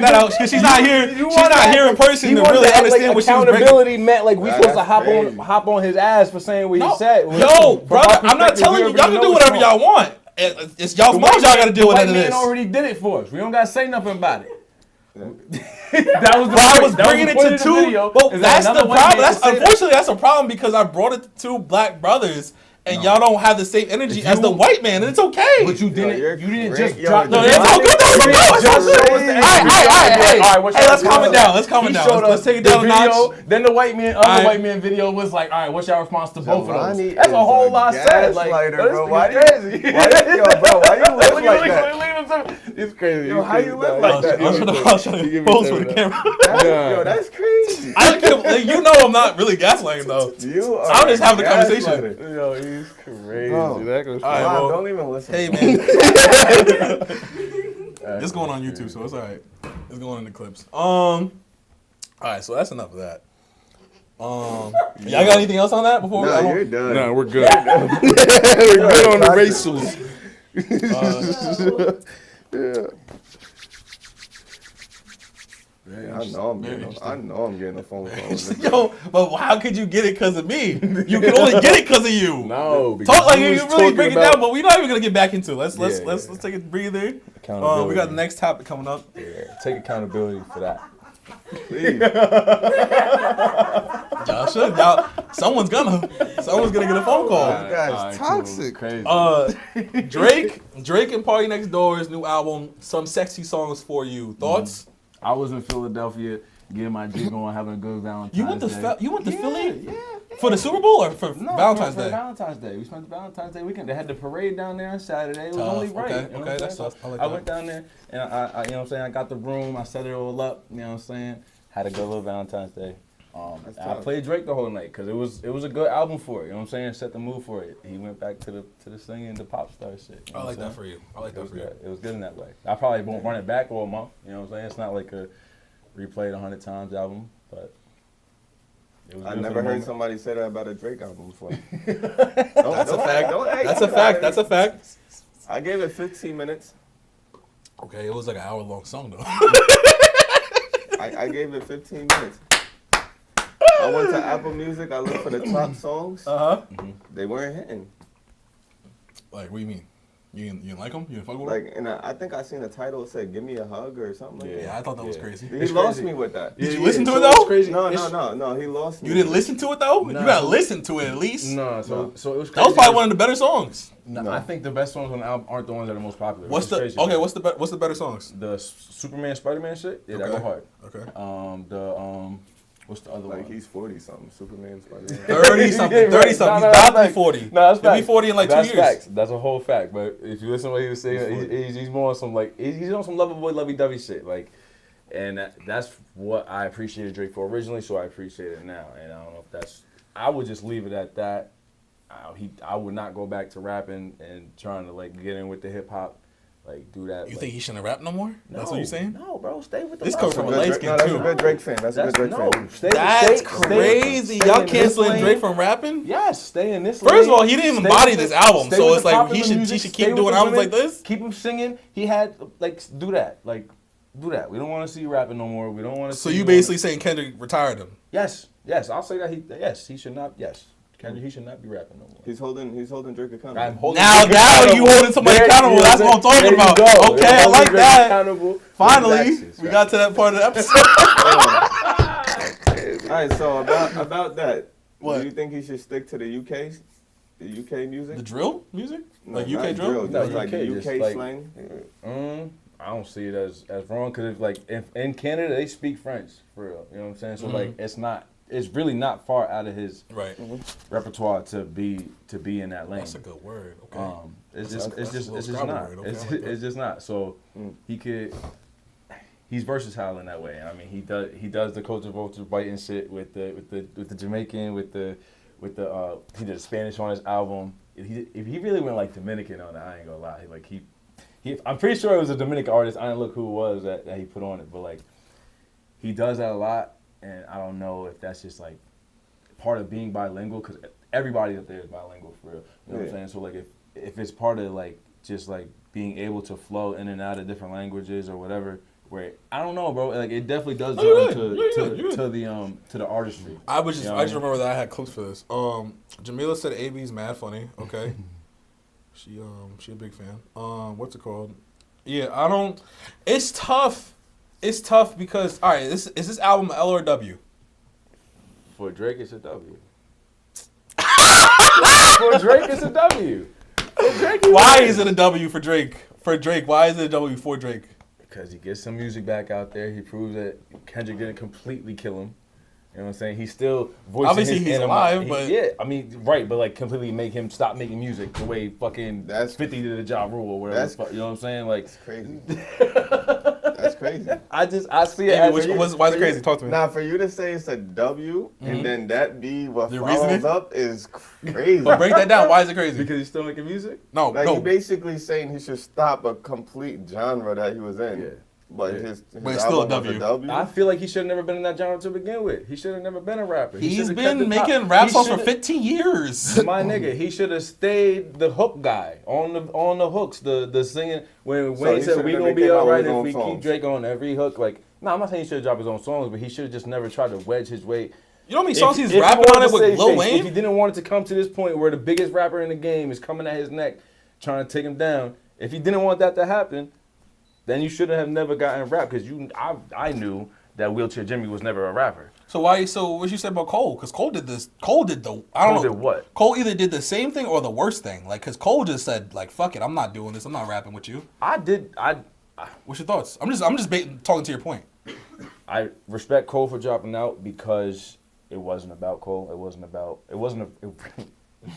that out. Because she's not here. She's not here in person to really understand what she was breaking. Accountability meant like we supposed to hop on his ass for saying what he said. Yo, brother, I'm not telling you. Y'all can do whatever y'all want. It's y'all's moms. Y'all got to deal with none of this. The white man already did it for us. We don't got to say nothing about it. That was the I was bringing it to two. Well, that's the problem. Unfortunately, that's a problem because I brought it to two black brothers, and y'all don't have the same energy as the white man, and it's okay. But you didn't. You didn't just drop. No, it's all good. All right, let's calm it down. Let's calm it down. Let's take it down a notch. Then the white man video was like, all right, what's your response to both of those? That's a whole lot said. Like, bro, why crazy? Why you look like that? It's crazy. Yo, how you look like that? I'll show you pose for the camera. Yo, that's crazy. You know I'm not really gaslighting though. I'm just having a conversation. Yo, he's crazy. Bro. That goes All right, well, don't even listen. Hey man, it's going on YouTube, so it's all right. It's going in the clips. All right, so that's enough of that. Y'all got anything else on that before? No, you're done. No, we're good. We're good on the racials. Yeah, I know I'm getting a phone call. Yo, but how could you get it because of me? You can only get it because of you. No, talk like you really break it down, but we're not even gonna get back into it. Let's take a breather. We got the next topic coming up. Yeah, take accountability for that. Please. Y'all should. Someone's gonna get a phone call. This guy's toxic. Cool. Crazy. Drake and PartyNextDoor's new album, Some Sexy Songs for You. Thoughts? I was in Philadelphia getting my jig on, having a good Valentine's Day. You went to Philly? Yeah. For the Super Bowl or for Valentine's Day? For Valentine's Day. We spent the Valentine's Day weekend. They had the parade down there on Saturday. It was only right. Okay, that's tough. I went down there and I you know what I'm saying, I got the room, I set it all up, you know what I'm saying? Had a good little Valentine's Day. I played Drake the whole night because it was a good album for it. You know what I'm saying? Set the mood for it. He went back to the singing, the pop star shit. You know I like that for you. It was good in that way. I probably won't run it back all month. You know what I'm saying? It's not like replayed 100 times album, but it was I good never for the heard moment. somebody say that about a Drake album before. That's a fact. That's a fact. That's a fact. I gave it 15 minutes. Okay, it was like an hour-long song, though. I gave it 15 minutes. I went to Apple Music. I looked for the top songs. Uh-huh. They weren't hitting. Like, what do you mean? You didn't like them? You didn't fuck with them? Like, and I think I seen the title that said "Give Me a Hug" or something like that. Yeah, I thought that was crazy. He It's lost crazy. me with that. Did you listen to so it, though? it's crazy. No, It's- no. He lost me. You didn't listen to it, though? Nah, You gotta so- listen to it, at least. No, so it was crazy. That was probably one of the better songs. No, I think the best songs on the album aren't the ones that are most popular. What's the It's crazy. what's the better songs? The Superman, Spider-Man shit? Yeah, that go hard. Okay. What's the other Like one? he's 40 something. Superman, Spider-Man. 30 something. Yeah, 30 right. something. No, He's about to be that's 40. No, that's He'll be facts. 40 in like That's 2 years. Facts. That's a whole fact. But if you listen to what he was saying, he's more on some like he's on some lovey boy, lovey dovey shit. Like, and that's what I appreciated Drake for originally. So I appreciate it now. And I don't know if that's. I would just leave it at that. I would not go back to rapping and trying to like get in with the hip hop. Like do that. You like, think he shouldn't rap no more? That's what you're saying? No, bro. Stay with the This love. comes from a Good light Drake- skin no, that's too. a good Drake fan. That's a good Drake fan. That's stay crazy. in Y'all this canceling lane. Drake from rapping? Yes, stay in this lane. First of all, he didn't even Stay body with this the- album, stay so with it's the like popular he should music, keep stay with doing the albums women, like this. Keep him singing. He had like do that. Like do that. We don't want to see you rapping no more. We don't want to. So you basically saying Kendrick retired him? Yes. I'll say that he should not. Yes, Kendrick, he should not be rapping no more. He's holding Drake accountable. I'm holding Now Drake accountable. you holding somebody There- accountable. That's what I'm talking there you about. go. Okay, You're I like holding Drake that. accountable for Finally, his actions, we right? got to that part of the episode. All right, so about that, What? do you think he should stick to the UK music? The drill music? No, Like not UK drill? No, like the UK, UK just like- slang. I don't see it as wrong because if in Canada they speak French for real, you know what I'm saying? So like it's really not far out of his Right. repertoire to be in that lane. That's a good word. Okay. It's That's just a little Scrabble not. word. Okay, It's I like that. it's just not. So he's versatile in that way. I mean, he does the culture vulture biting shit with the Jamaican with the he did Spanish on his album. If he really went like Dominican on it, I ain't gonna lie. I'm pretty sure it was a Dominican artist. I didn't look who it was that he put on it, but like he does that a lot, and I don't know if that's just like part of being bilingual because everybody up there is bilingual for real. You know what I'm saying? So like if it's part of like just like being able to flow in and out of different languages or whatever, where I don't know, bro. Like it definitely does Oh, to the artistry. I was just You know I just what remember that I had clips for this. Jamila said AB's mad funny. Okay. She a big fan. What's it called? Yeah, I don't. It's tough. It's tough because all right. Is this album L or W? For Drake, it's a W. For Drake, it's a W. For Drake, Why is it a W for Drake? For Drake, why is it a W for Drake? Because he gets some music back out there. He proves that Kendrick didn't completely kill him. You know what I'm saying? He's still voicing Obviously, his he's anima- alive, but- yeah, I mean, right, but like completely make him stop making music the way fucking That's- 50 did the Ja Rule or whatever. That's- the fuck, you know what I'm saying? Like, It's crazy. That's crazy. I see it. Amy, as why is it crazy? Talk to me. Now, for you to say it's a W and then that be what The follows reasoning? up is crazy. But break that down. Why is it crazy? because he's still making music. No, Like, no. you basically saying he should stop a complete genre that he was in. Yeah. But Yeah. his But it's still a album was W. I feel like he should have never been in that genre to begin with. He should have never been a rapper. He He's shoulda kept been the top- making rap he songs for shoulda- 15 years. My nigga, he should have stayed the hook guy on the hooks, the singing. When So Wayne he said should've we never gonna be came out with alright his if own we keep songs. Drake on every hook. Like, no, I'm not saying he should have dropped his own songs, but he should have just never tried to wedge his way. You know how many songs he's If he rapping wanted on it to with save Lil face, Wayne? If he didn't want it to come to this point where the biggest rapper in the game is coming at his neck, trying to take him down. If he didn't want that to happen, then you should have never gotten rap because I knew that Wheelchair Jimmy was never a rapper. So what you said about Cole? Because Cole did this. Cole did the. I don't Cole know. did what? Cole either did the same thing or the worst thing. Like, because Cole just said, like, fuck it, I'm not doing this. I'm not rapping with you. What's your thoughts? I'm just talking to your point. I respect Cole for dropping out because it wasn't about Cole.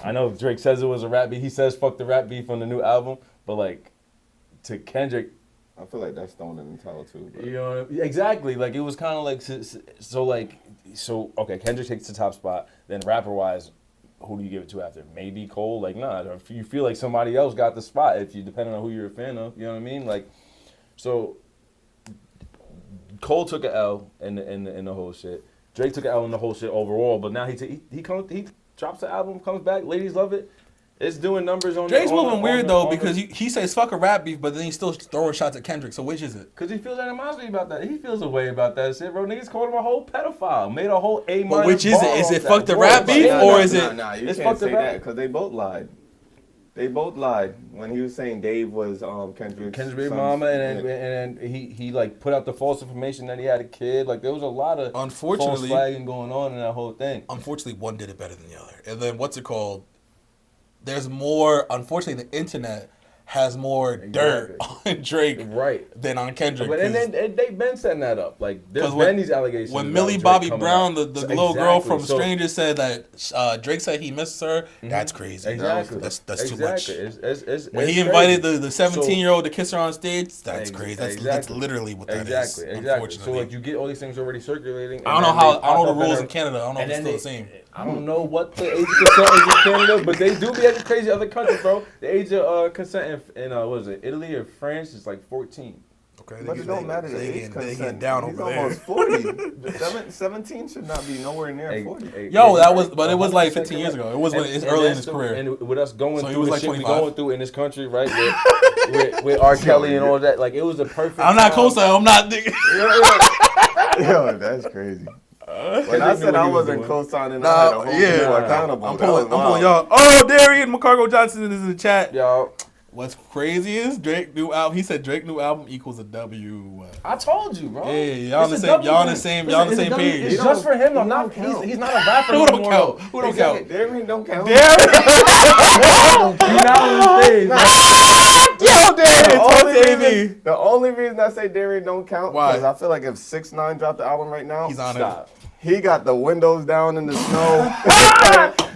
I know Drake says it was a rap beef. He says fuck the rap beef on the new album, but like to Kendrick, I feel like that's thrown in the towel too. But. you know, exactly. Like it was kind of like so. Okay, Kendrick takes the top spot. Then rapper wise, who do you give it to after? Maybe Cole. Like nah, if you feel like somebody else got the spot, if you depending on who you're a fan of, you know what I mean? Like so. Cole took an L in the whole shit. Drake took an L in the whole shit overall, but now he drops the album, comes back, ladies love it. It's doing numbers on. Drake's moving weird though because he says fuck a rap beef, but then he's still throwing shots at Kendrick. So which is it? Because he feels animosity about that. He feels a way about that shit, bro. Niggas called him a whole pedophile. Made a whole A-. But which is it? Is it fuck the rap beef or is it? Nah, you it's can't fuck the say rap. that because they both lied. They both lied when he was saying Dave was Kendrick's mama, and he like put out the false information that he had a kid. Like there was a lot of false flagging going on in that whole thing. Unfortunately, one did it better than the other. And then what's it called? There's more. Unfortunately, the internet has more dirt on Drake than on Kendrick. But and then they've been setting that up. Like there's been these allegations. When Millie Bobby Brown, the little girl from Stranger, said that Drake said he misses her, that's crazy. Exactly. That's too much. When he crazy. invited the 17-year-old to kiss her on stage, that's crazy. That's literally what that is. Exactly. So like you get all these things already circulating. I don't know the rules in Canada. I don't know if it's still the same. I don't know what the age of consent is in Canada, but they do be acting crazy other countries, bro. The age of consent in what is it, Italy or France is like 14. Okay, but it don't matter the age consent. They getting down He's over almost 40. 17 should not be nowhere near 40. Yo, but it was like 15 years ago. It was when it's early in his career. And with us going through the like shit we going through in this country, right, with R. Kelly and all that, like it was a perfect. I'm not co-signing. I'm not. Yo, that's crazy. When I said I wasn't co-signing, I had a whole people accountable. I'm pulling y'all. Oh, Darian McCargo Johnson is in the chat. Yo, what's crazy is Drake new album. He said Drake new album equals a W. I told you, bro. Yeah, y'all on the same page. It's just for him. I'm not. He's not a rapper. Who don't count? Who don't count? Darian don't count. Darian. You're not on the stage. Yo, Darian. The only reason I say Darian don't count Why? because I feel like if 6ix9ine dropped the album right now, he's on it. He got the windows down in the snow.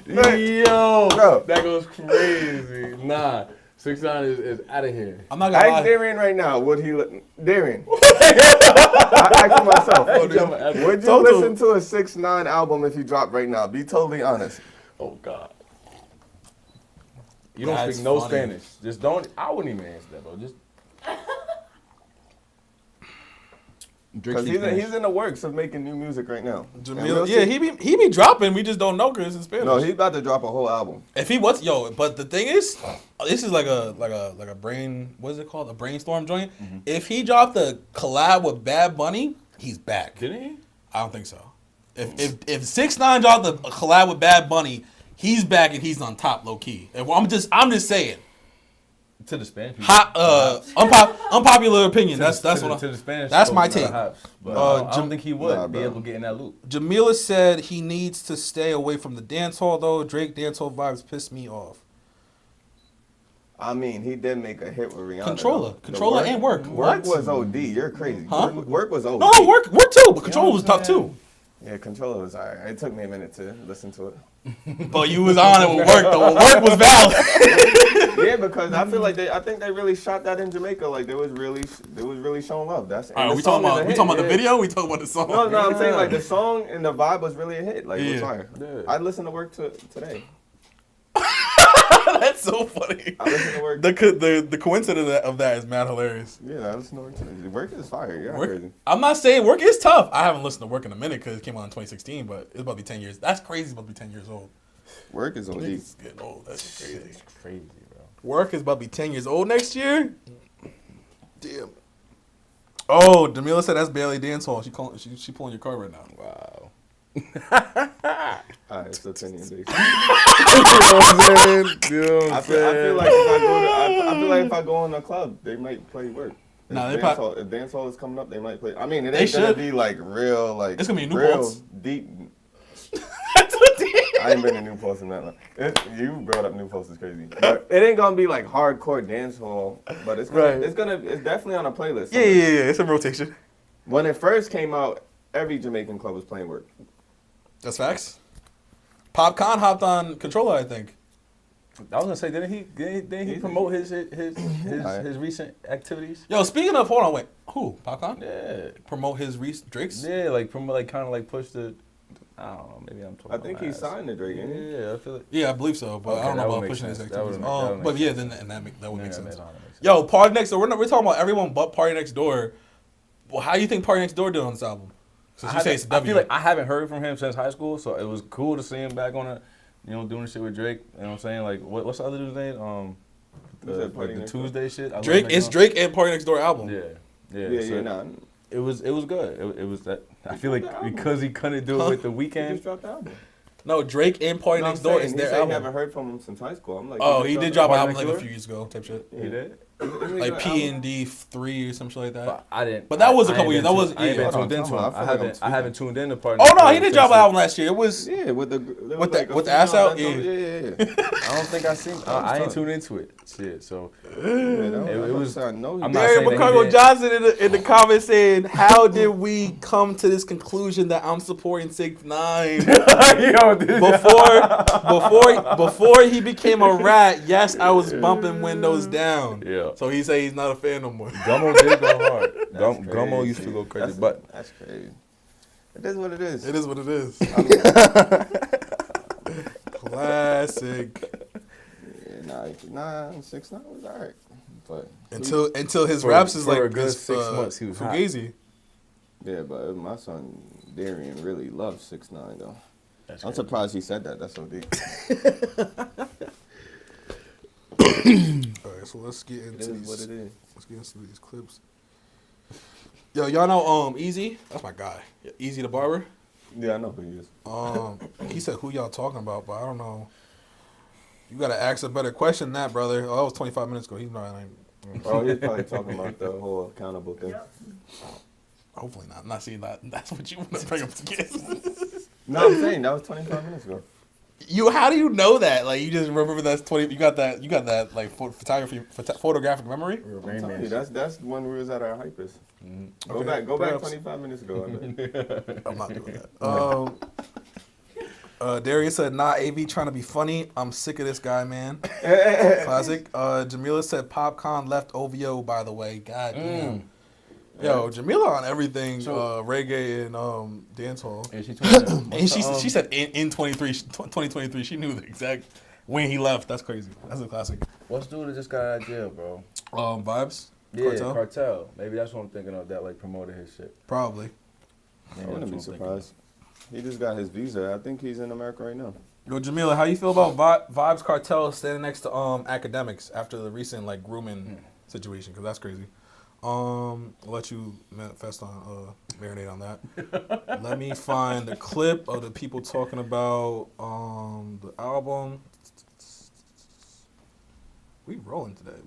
Yo, bro. That goes crazy. Nah, 6ix9ine is out of here. I'm not gonna lie. Ask Darian right now. Would he? Darian. I ask myself. Would you listen to a 6ix9ine album if he dropped right now? Be totally honest. Oh God. You don't speak no Spanish. Just don't. I wouldn't even answer that, bro. Just. Because he's in the works of making new music right now. He be dropping. We just don't know because it's in Spanish. No, he's about to drop a whole album. If he was, but the thing is, this is like a brain. What is it called? A brainstorm joint. Mm-hmm. If he dropped a collab with Bad Bunny, he's back. Didn't he? I don't think so. If 6ix9ine dropped a collab with Bad Bunny, he's back and he's on top, low key. And I'm just saying. To the Spanish people. Unpopular opinion. That's my take. But I don't think he would be able to get in that loop. Jamila said he needs to stay away from the dance hall though. Drake dance hall vibes piss me off. I mean, he did make a hit with Rihanna. Controller and Work. Work was OD. You're crazy. Huh? Work was OD. No, work too, but Controller was top too. Yeah, Controller was alright. It took me a minute to listen to it. But you was on it with Work though. Work was valid. Yeah, because I feel like I think they really shot that in Jamaica. Like they was really showing love. That's all right. We talking about the video. We talking about the song. No, I'm saying like the song and the vibe was really a hit. Like it was fire. Yeah. I listened to Work today. That's so funny. I listened to Work. The coincidence of that is mad hilarious. Yeah, I listened to Work today. Work is fire. Yeah, crazy. I'm not saying Work is tough. I haven't listened to Work in a minute because it came out in 2016, but it's about to be 10 years. That's crazy. It's about to be 10 years old. Work is OD. It's getting old. That's crazy. It's crazy, bro. Work is about to be 10 years old next year. Damn. Oh, Jamila said that's barely dance hall. She pulling your card right now. Wow. Alright, it's opinion based. You know what I'm saying? I feel like if I go in a club, they might play Work. If dance hall is coming up, they might play. I mean, it ain't gonna be like real, like it's gonna be real deep. I ain't been to Newport in that long. You brought up Newport is crazy. But it ain't gonna be like hardcore dance hall, but it's definitely on a playlist. Yeah, it's a rotation. When it first came out, every Jamaican club was playing Work. That's facts. Popcorn hopped on Controller, I think. I was gonna say, didn't he promote his recent activities? Yo, speaking of, hold on, wait, who? Popcorn? Yeah. Promote his Drake's? Yeah, like kind of like push the. I don't know. Maybe I'm talking. I think he signed to Drake. Yeah, I feel it. Yeah, I believe so, but I don't know about pushing his activities. But yeah, then that would make sense. Sense. Yo, PartyNextDoor. We're talking about everyone but PartyNextDoor. Well, how do you think Party Next Door did on this album? Since you say it's a I W. feel like I haven't heard from him since high school, so it was cool to see him back on it, doing shit with Drake. You know what I'm saying? Like, what's the other dude's name? The Tuesday shit. Drake. It's Drake and Party Next Door album. Yeah. It was good. It was that. I feel like because he couldn't do it with the Weeknd. He just dropped the album. No, Drake and Party Next Door is their album. I haven't heard from him since high school. I'm like, oh, he did drop an album Party like Next a few years ago, type shit. He did. Like P&D 3 or some shit like that. But I didn't. But that was a couple years. That was I ain't been yeah. tuned into him. I haven't tuned into Party. Oh no, he did drop an album last year. It was with the ass out. Yeah. I don't think I seen. I ain't tuned into it. Shit. So it was. I'm not Barry McCargo Johnson in the comments saying, "How did we come to this conclusion that I'm supporting 6ix9ine before he became a rat? Yes, I was bumping windows down. Yeah. So he said he's not a fan no more. Gummo did go hard. Gummo used to go crazy, but that's crazy. It is what it is. It is what it is. Classic. Yeah, 6ix9ine was alright, but until his raps is like a good 6 months he was Fugazi. Yeah, but my son Darian really loves 6ix9ine though. I'm crazy. surprised he said that. That's so deep. All right, so let's get into It is what it is. Let's get into these clips. Yo, y'all know Easy? That's my guy. Easy the barber. Yeah, I know who he is. He said who y'all talking about, but I don't know. You gotta ask a better question than that, brother. Oh, that was 25 minutes ago. He's not. Oh, he's probably talking about the whole accountable thing. Hopefully not. I'm not seeing that. That's what you want to bring up to get. No, I'm saying that was 25 minutes ago. How do you know that? Like, you just remember that's 20. You got that like photographic memory. I'm telling you, that's when we was at our hypest. Okay, Go back 25 minutes ago. I'm not doing that. Darius said, "Nah, AV trying to be funny. I'm sick of this guy, man." Classic. Jamila said, "Popcorn left OVO, by the way." God damn. Yo, Jamila on everything, reggae and dancehall. And she said in 2023, she knew the exact when he left. That's crazy. That's a classic. What's dude that just got out of jail, bro? Vibes? Yeah, Cartel. Maybe that's what I'm thinking of, that like promoted his shit. Probably. I wouldn't be surprised. He just got his visa. I think he's in America right now. Yo, Jamila, how you feel about Vibes Cartel standing next to academics after the recent like grooming situation? Because that's crazy. I'll let you manifest on marinate on that. Let me find the clip of the people talking about the album. We rolling today.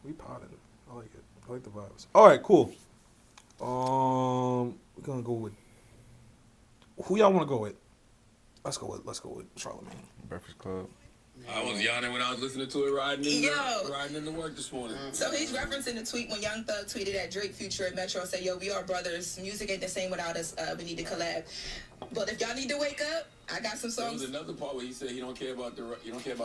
We potting. I like it. I like the vibes. All right, cool. We're gonna go with who y'all want to go with. Let's go with Charlamagne. Breakfast Club. I was yawning when I was listening to it riding into work this morning. So he's referencing the tweet when Young Thug tweeted at Drake, Future, and Metro, said, "Yo, we are brothers. Music ain't the same without us. We need to collab. But if y'all need to wake up, I got some songs." There was another part where he said he don't care about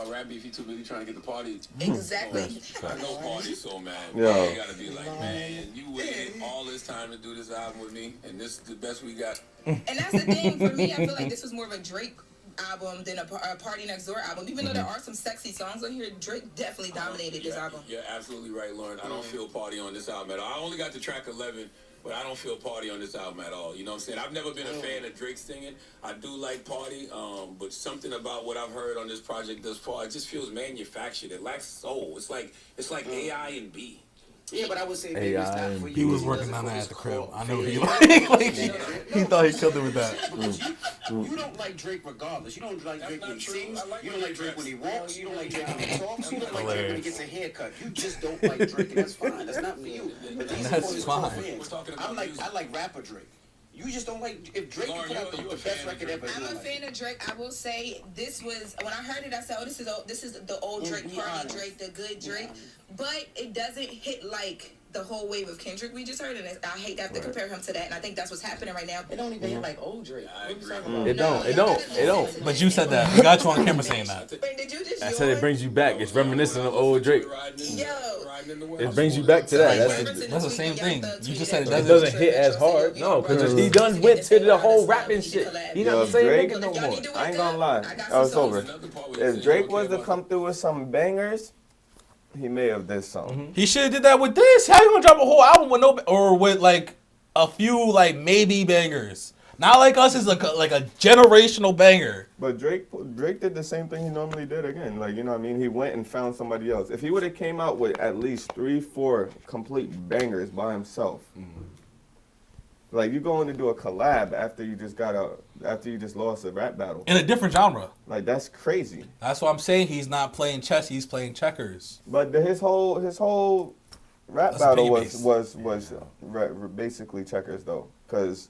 rap beef. He too busy trying to get the party. Exactly. I know Party's so mad. Yeah. You gotta be like, man, you waited all this time to do this album with me, and this is the best we got. And that's the thing for me. I feel like this was more of a Drake album than a Party Next Door album. Even though there are some sexy songs on here, Drake definitely dominated this album. You're absolutely right, Lauren. I don't feel Party on this album at all. I only got to track 11, but I don't feel Party on this album at all. You know what I'm saying? I've never been a fan of Drake singing. I do like Party, but something about what I've heard on this project thus far, it just feels manufactured. It lacks soul. It's like A.I. and B. Yeah, but I would say maybe it's not for you. He was working on that at the crib. I know he thought he killed it with that. You don't like Drake regardless. You don't like Drake when he sings. You don't like Drake when he walks. You don't like Drake when he talks. You don't like Drake when he gets a haircut. You just don't like Drake, and that's fine. That's not for you. But these are for his core fans. I like rapper Drake. You just don't like, if Drake put out the best record ever. I'm a fan of Drake. I will say this was, when I heard it, I said, oh, this is the old Drake, Party Drake, the good Drake. But it doesn't hit like the whole wave of Kendrick we just heard, and I hate to have to compare him to that, and I think that's what's happening right now. It don't even hit like old Drake. It don't. But you said that. We got you on camera saying that. Did you just I said it brings you back. It's reminiscent of old Drake. Yo. It brings you back to that. That's the same thing. You just said It doesn't hit as hard. No, because he done went to the whole rapping shit. He not the same Drake, nigga no more. I ain't gonna lie. I was over. If Drake was to come through with some bangers, he may have did something. He should have did that with this. How you gonna drop a whole album with no or with like a few like maybe bangers. Not like us is like a generational banger. But Drake did the same thing he normally did again. Like, you know what I mean? He went and found somebody else. If he would have came out with at least 3-4 complete bangers by himself, like you going to do a collab after you just lost a rap battle. In a different genre. Like that's crazy. That's what I'm saying. He's not playing chess, he's playing checkers. But his whole rap battle was basically checkers though. Cause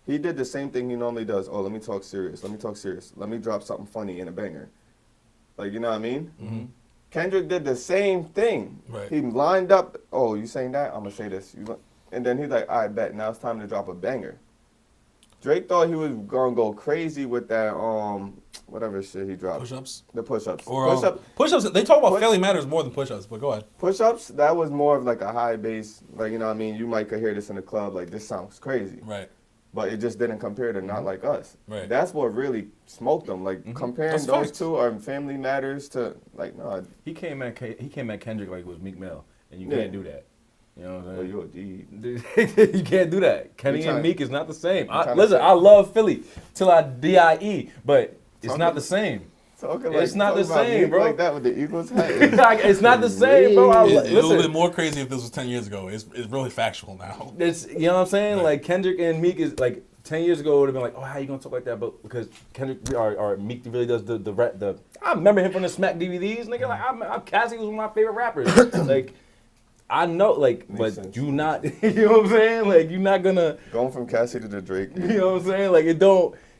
he did the same thing he normally does. Oh, let me talk serious. Let me drop something funny in a banger. Like, you know what I mean? Mm-hmm. Kendrick did the same thing. Right. He lined up, oh, you saying that? I'm going to say this. And then he's like, all right, bet. Now it's time to drop a banger. Drake thought he was going to go crazy with that, whatever shit he dropped. Push-ups? The push-ups. Or push-ups, they talk about Family Matters more than push-ups, but go ahead. Push-ups, that was more of like a high bass. Like, you know what I mean? You might could hear this in the club. Like, this sounds crazy. Right. But it just didn't compare to Not Like Us. Right. That's what really smoked them. Like comparing That's those facts. two or Family Matters to like no. He came at Kendrick like it was Meek Mill, and you can't do that. You know what I'm saying? Well, you're a D. You can't do that. Kenny and Meek is not the same. I love Philly till I die, but it's not the same. It's not the same, bro. Like that with the Eagles hat. It's not the same, bro. It's a little bit more crazy if this was 10 years ago. It's really factual now. It's, you know what I'm saying? Right. Like Kendrick and Meek is like 10 years ago it would have been like, oh, how you gonna talk like that? But because Kendrick or Meek really does the I remember him from the Smack DVDs, nigga. Like Cassie was one of my favorite rappers. Like I know, like, Makes but sense. you not, you know what I'm saying? Like you're not gonna going from Cassie to the Drake. You know what I'm saying? Like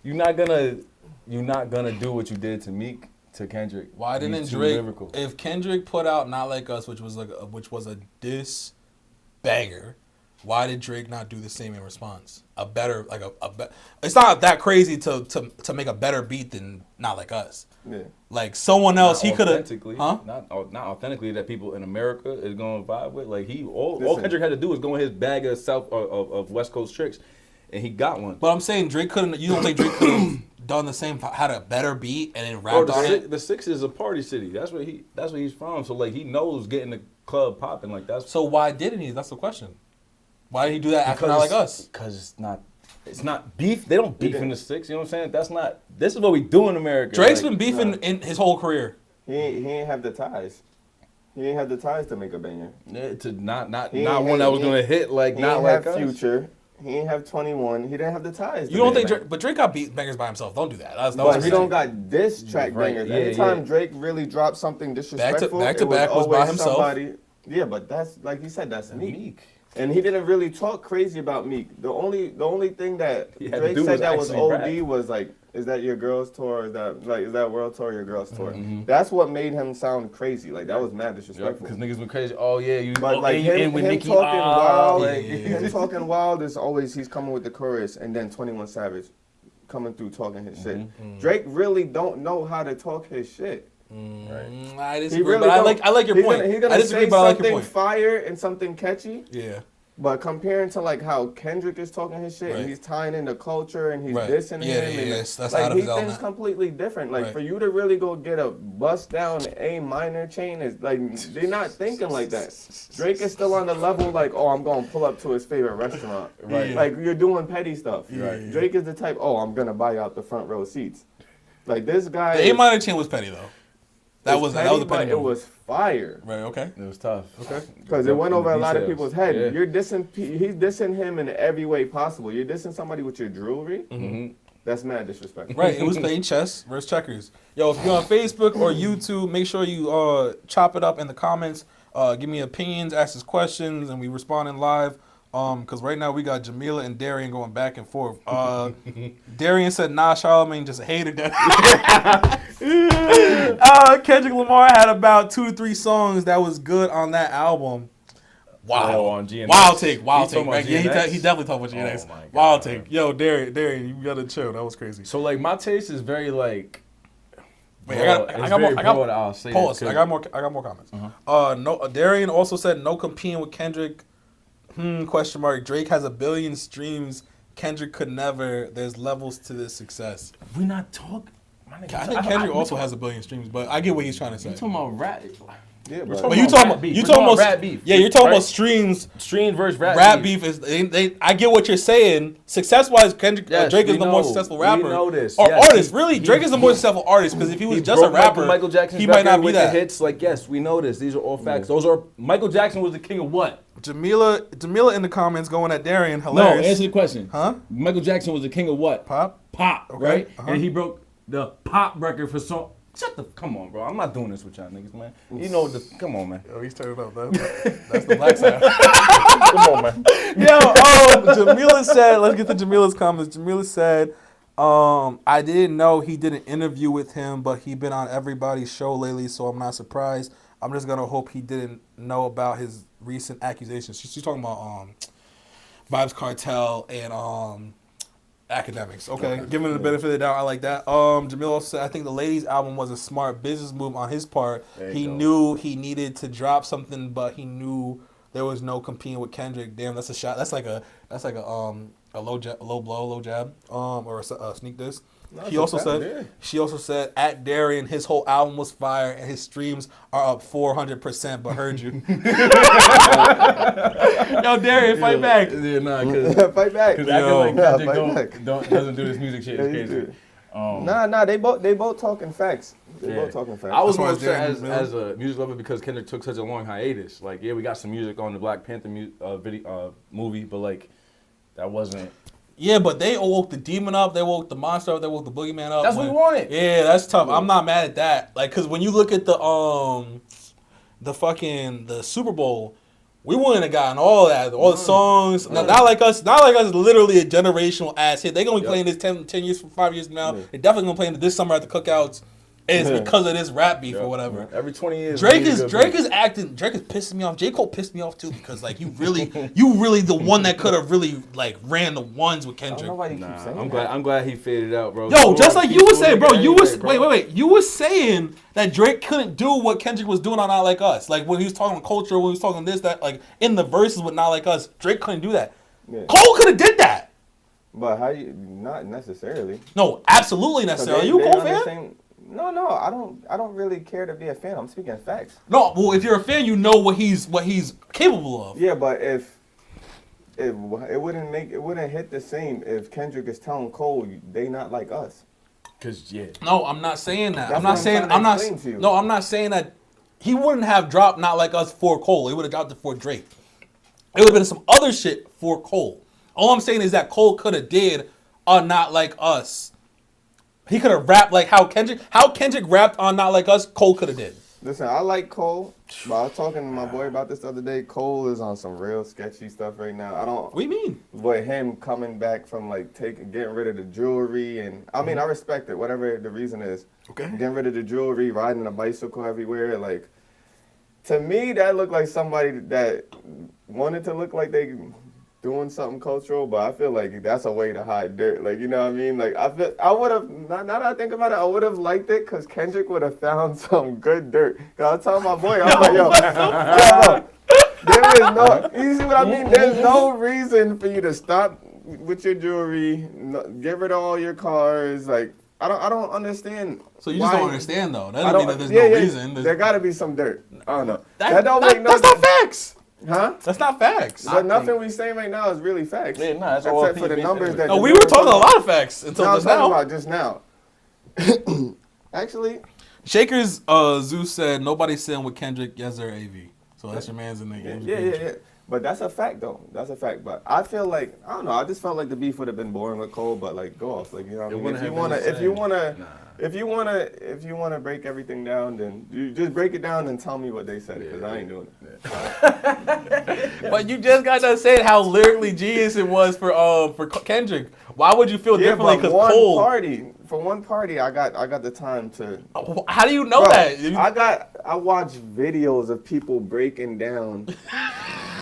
you're not gonna do what you did to Meek. To Kendrick. Why didn't Drake? Lyrical. If Kendrick put out Not Like Us, which was a diss banger, why did Drake not do the same in response? A better it's not that crazy to make a better beat than Not Like Us. Yeah. Like someone else, he could have. Not authentically that people in America is going to vibe with. Like all Kendrick had to do was go in his bag of West Coast tricks, and he got one. But I'm saying Drake couldn't. You don't think Drake could have done the same? Had a better beat and then rapped on it. The Six is a party city. That's where he's from. So like he knows getting the club popping like that's. So why didn't he? That's the question. Why did he do that after Not Like Us? Because it's not beef. They don't beef in the Six. You know what I'm saying? This is what we do in America. Drake's been beefing in his whole career. He ain't have the ties. He ain't have the ties to make a banger. Yeah, to not one that was gonna hit like Not Like Us. Future. He ain't have 21. He didn't have the ties. You don't think Drake, but Drake got beat bangers by himself. Don't do that. But he don't got diss track bangers. Anytime Drake really dropped something disrespectful, back to back was by himself. Yeah, but that's like you said, that's Meek. And he didn't really talk crazy about Meek. The only thing that Drake said that was OD was like, is that your girl's tour? Is that world tour or your girl's tour? Mm-hmm. That's what made him sound crazy. Like that was mad disrespectful. Because niggas been crazy. Oh yeah, you. But like him talking wild, him talking wild is always he's coming with the chorus and then 21 Savage coming through talking his shit. Mm-hmm. Drake really don't know how to talk his shit. Right. I disagree, but I like your point. He's gonna say something fire and something catchy. Yeah. But comparing to like how Kendrick is talking his shit and he's tying in the culture and he's dissing him and that's like he thinks completely different. Like for you to really go get a bust down A minor chain is like they're not thinking like that. Drake is still on the level like, oh, I'm gonna pull up to his favorite restaurant. Right. Like you're doing petty stuff. Right. Drake is the type, oh, I'm gonna buy out the front row seats. Like this guy. The A minor chain was petty though. That was a petty it was fire. Right, okay. It was tough. Okay. Because it went over a lot of people's head. Yeah. He's dissing him in every way possible. You're dissing somebody with your jewelry. Mm-hmm. That's mad disrespectful. Right, it was playing chess versus checkers. Yo, if you're on Facebook or YouTube, make sure you chop it up in the comments. Give me opinions, ask us questions, and we respond in live. Because right now we got Jamila and Darian going back and forth. Darian said, nah, Charlamagne just hated that. Kendrick Lamar had about 2 to 3 songs that was good on that album. Wow. Oh, on GNX. Wild take. Right? Yeah, he definitely talked about GNX. Oh wild take. Yo, Darian, you gotta chill. That was crazy. So like my taste is very like. Wait, I got more comments. No, Darian also said no competing with Kendrick. Question mark. Drake has 1 billion streams. Kendrick could never. There's levels to this success. We're not talking. I think Kendrick also has 1 billion streams, but I get what he's trying to say. You talking about rap? Yeah, but you talking about rap beef. Yeah, you're talking right? about streams versus rap beef is I get what you're saying. Success wise, Drake is the more successful rapper. We know this. Or artist, really. Drake is the more successible artist because if he was just a rapper, Michael Jackson's he might not be with that. the hits. Like, yes, we know this. These are all facts. Those are Michael Jackson was the king of what? Jamila in the comments going at Darian. Hilarious. No, answer the question. Huh? Michael Jackson was the king of what? Pop, okay. Right? Uh-huh. And he broke the pop record for song. Come on, bro. I'm not doing this with y'all niggas, man. You know come on, man. Yo, he's turning up. That's the black side. Come on, man. Yo, Jamila said, let's get to Jamila's comments. Jamila said, I didn't know he did an interview with him, but he been on everybody's show lately, so I'm not surprised. I'm just gonna hope he didn't know about his recent accusations. She's talking about Vibes Cartel and academics. Okay. Giving him the benefit of the doubt, I like that. Jamil also said, I think the Ladies album was a smart business move on his part. He knew he needed to drop something, but he knew there was no competing with Kendrick. Damn, that's a shot. That's like a low jab, or a sneak diss. No, she also said at Darian, his whole album was fire and his streams are up 400%, but heard you. Yo, Darian, fight back. Yeah, nah, cause fight back. Because acting like Kendrick doesn't do this music shit is crazy. Nah, they both talking facts. They both talking facts. I was more upset as a music lover because Kendrick took such a long hiatus. Like, yeah, we got some music on the Black Panther movie, but like that wasn't. Yeah, but they woke the demon up, they woke the monster up, they woke the boogeyman up. That's what we wanted. Yeah, that's tough. I'm not mad at that. Like, cause when you look at the Super Bowl, we wouldn't have gotten all that, all the songs. Not like us. Literally a generational ass hit. They gonna be playing this 10 years, 5 years from now. They're definitely gonna play it this summer at the cookouts. And it's because of this rap beef or whatever. Every 20 years. Drake is pissing me off. J. Cole pissed me off too because like you really the one that could have really like ran the ones with Kendrick. I'm glad he faded out, bro. Yo, just like you were saying, bro. Wait. You were saying that Drake couldn't do what Kendrick was doing on Not Like Us. Like when he was talking culture, when he was talking this, that, like in the verses with Not Like Us, Drake couldn't do that. Yeah. Cole could have did that. But not necessarily. No, absolutely necessarily. Are you a Cole fan? No, I don't really care to be a fan. I'm speaking facts. No, well, if you're a fan, you know what he's capable of. Yeah, but if it wouldn't hit the same if Kendrick is telling Cole they not like us. No, I'm not saying that. I'm not saying that he wouldn't have dropped Not Like Us for Cole. He would have dropped it for Drake. It would have been some other shit for Cole. All I'm saying is that Cole could have did a Not Like Us. He could have rapped like how Kendrick rapped on Not Like Us, Cole could have did. Listen, I like Cole, but I was talking to my boy about this the other day. Cole is on some real sketchy stuff right now. What do you mean? With him coming back from like getting rid of the jewelry and I mean I respect it, whatever the reason is. Okay. Getting rid of the jewelry, riding a bicycle everywhere, like to me that looked like somebody that wanted to look like they doing something cultural, but I feel like that's a way to hide dirt. Like, you know what I mean? Like, I would have, now that I think about it, I would have liked it because Kendrick would have found some good dirt. Because I was telling my boy, I'm like, yo, there is no, you see what I mean? There's no reason for you to stop with your jewelry, get rid of all your cars. Like, I don't understand. So you just don't understand, though. That doesn't mean that there's no reason. There got to be some dirt. I don't know. That don't make no sense. That's not facts. Huh? That's not facts. But nothing we saying right now is really facts. Yeah, nah, that's all except for the numbers that. No, we were talking a lot of facts until just now. About just now. Actually, Shakers Zeus said nobody's saying with Kendrick, yes or AV. So that's your man's in the game. Yeah. But that's a fact though. That's a fact. But I feel like I don't know. I just felt like the beef would have been boring with Cole. But like go off. Like you know what I mean. If you wanna break everything down, then you just break it down and tell me what they said because I ain't doing it. But you just got to say how lyrically genius it was for Kendrick. Why would you feel differently? Because Cole. For one party, I got the time to. How do you know that? I watched videos of people breaking down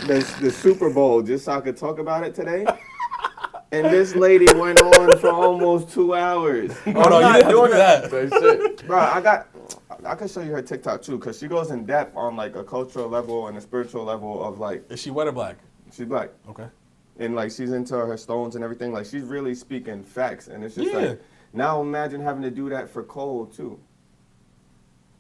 the Super Bowl just so I could talk about it today. And this lady went on for almost 2 hours. Oh no, you didn't do that. Bro, I can show you her TikTok too, because she goes in depth on like a cultural level and a spiritual level of like. Is she white or black? She's black. Okay. And like she's into her stones and everything. Like she's really speaking facts. And it's just like, now imagine having to do that for Cole too.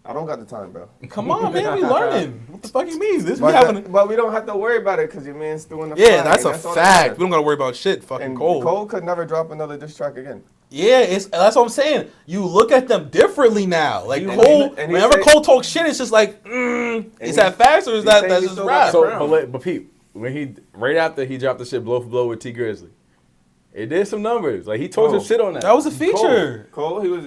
I don't got the time, bro. Come on, man, we learning. What the fuck you mean? This we But, having. but we don't have to worry about it because your man's still in the Yeah, flag, that's and a all that fact. matters. We don't gotta worry about shit. Fucking And Cole. Cole could never drop another diss track again. Yeah, that's what I'm saying. You look at them differently now. Like And Cole, he whenever say- Cole talks shit, it's just like, is that facts or is he say that's he just still rap? got So, but Pete, when he right after he dropped the shit blow for blow with T Grizzly, it did some numbers. Like he told some shit on that. That was a feature. Cole, he was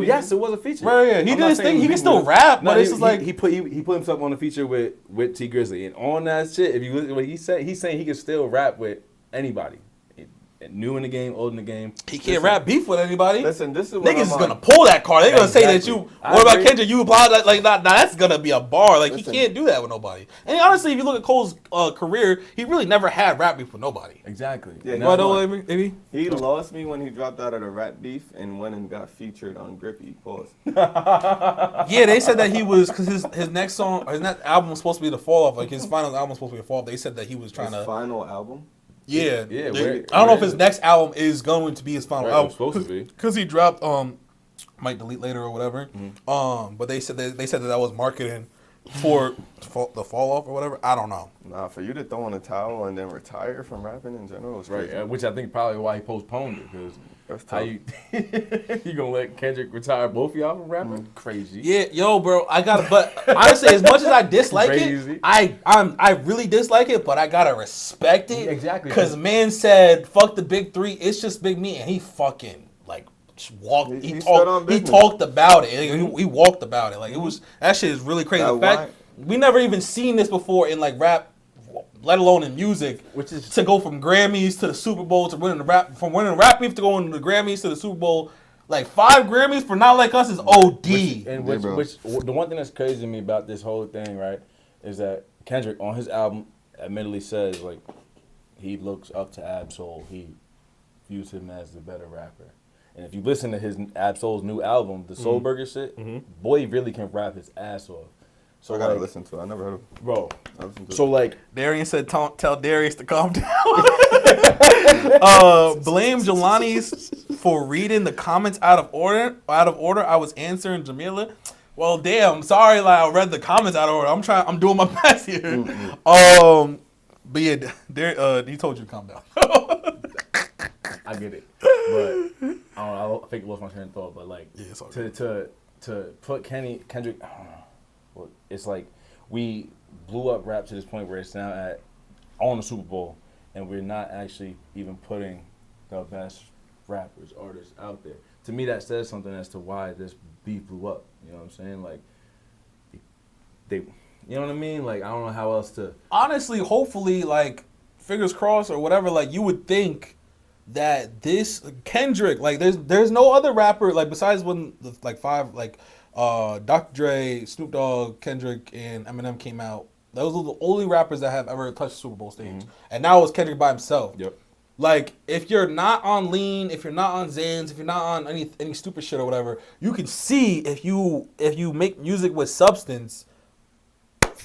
Yes, it was a feature. Right, yeah. He I'm did not his saying thing. He was can beef still with- rap, No, but it's just like he put himself on a feature with T Grizzly, and on that shit, if you listen to what he said, he's saying he can still rap with anybody, new in the game, old in the game. he can't rap beef with anybody. Listen, this is what Niggas I'm is on. gonna pull that card. They're gonna say that Exactly. you. I What about agree. Kendrick? You apologize. Like, nah, that's gonna be a bar. Like Listen. he can't do that with nobody. And honestly, if you look at Cole's career, he really never had rap beef with nobody. Exactly. Yeah, And no, Why that's don't why- maybe? He lost me when he dropped out of the rap beef and went and got featured on Grippy. Pause. Yeah, they said that he was because his next song, his next album was supposed to be the fall off. Like his final album was supposed to be a fall off. They said that he was trying His to. final album. Yeah, Yeah, they- where- I don't know if where- his next album is going to be his final Right, it album. was supposed to be. Because he dropped might delete later or whatever. Mm-hmm. But they said that was marketing for the fall off or whatever. I don't know. Nah, for you to throw in a towel and then retire from rapping in general is Right, crazy. which I think probably why he postponed it because That's how tough. you gonna let Kendrick retire both of y'all from rapping? Crazy. Yeah, yo, bro, I gotta. But honestly, as much as I dislike Crazy. it, I really dislike it, but I gotta respect it. Yeah, exactly. Because man said, "Fuck the big three, it's just Big Me," and he fucking like walked. He stood on He business. talked about it. He walked about it. Like it was that shit is really crazy. That The fact why- we never even seen this before in like rap, let alone in music. Which is To go from Grammys to the Super Bowl to winning the rap, from winning the rap beef to going to the Grammys to the Super Bowl, like 5 Grammys for Not Like Us is OD. And Yeah, bro. which the one thing that's crazy to me about this whole thing, right, is that Kendrick on his album admittedly says like he looks up to Ab-Soul. He views him as the better rapper. And if you listen to his Ab-Soul's new album, the Soul Burger shit, boy really can rap his ass off. So I gotta like, listen to it. I never heard of it. bro. I listened to So it. like, Darian said, "Tell Darius to calm down." Blame Jelani's for reading the comments out of order. I was answering Jamila. Well, damn. Sorry, like I read the comments out of order. I'm doing my best here. But yeah, he told you to calm down. I get it, but I think I lost my train of thought. But like, Yeah, it's all to put Kendrick, I don't know. Well, it's like we blew up rap to this point where it's now at on the Super Bowl, and we're not actually even putting the best rappers, artists out there. To me, that says something as to why this beef blew up. You know what I'm saying? Like, they, you know what I mean? Like, I don't know how else to. Honestly, hopefully, like fingers crossed or whatever. Like you would think that this Kendrick, like there's no other rapper like besides when the like 5 like Dr. Dre, Snoop Dogg, Kendrick, and Eminem came out. Those are the only rappers that have ever touched the Super Bowl stage. And now it's Kendrick by himself. Yep. Like, if you're not on Lean, if you're not on Zans, if you're not on any stupid shit or whatever, you can see if you make music with substance,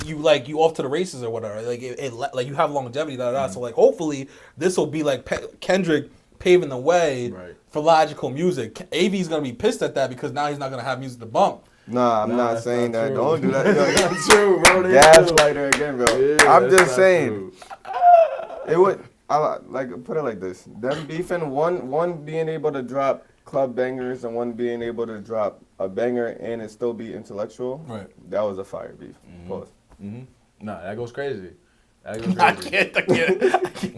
you off to the races or whatever. Like like you have longevity, So like hopefully this will be like Kendrick paving the way for logical music. AV's gonna be pissed at that because now he's not gonna have music to bump. Nah, I'm not that's saying not that. true. Don't do that. That's true, bro. Gaslighter again, bro. Yeah, I'm that's just not saying. true. It would. I like put it like this: them beefing, one being able to drop club bangers and one being able to drop a banger and it still be intellectual. Right. That was a fire beef. Pause. Nah, that goes crazy. That goes I crazy. can't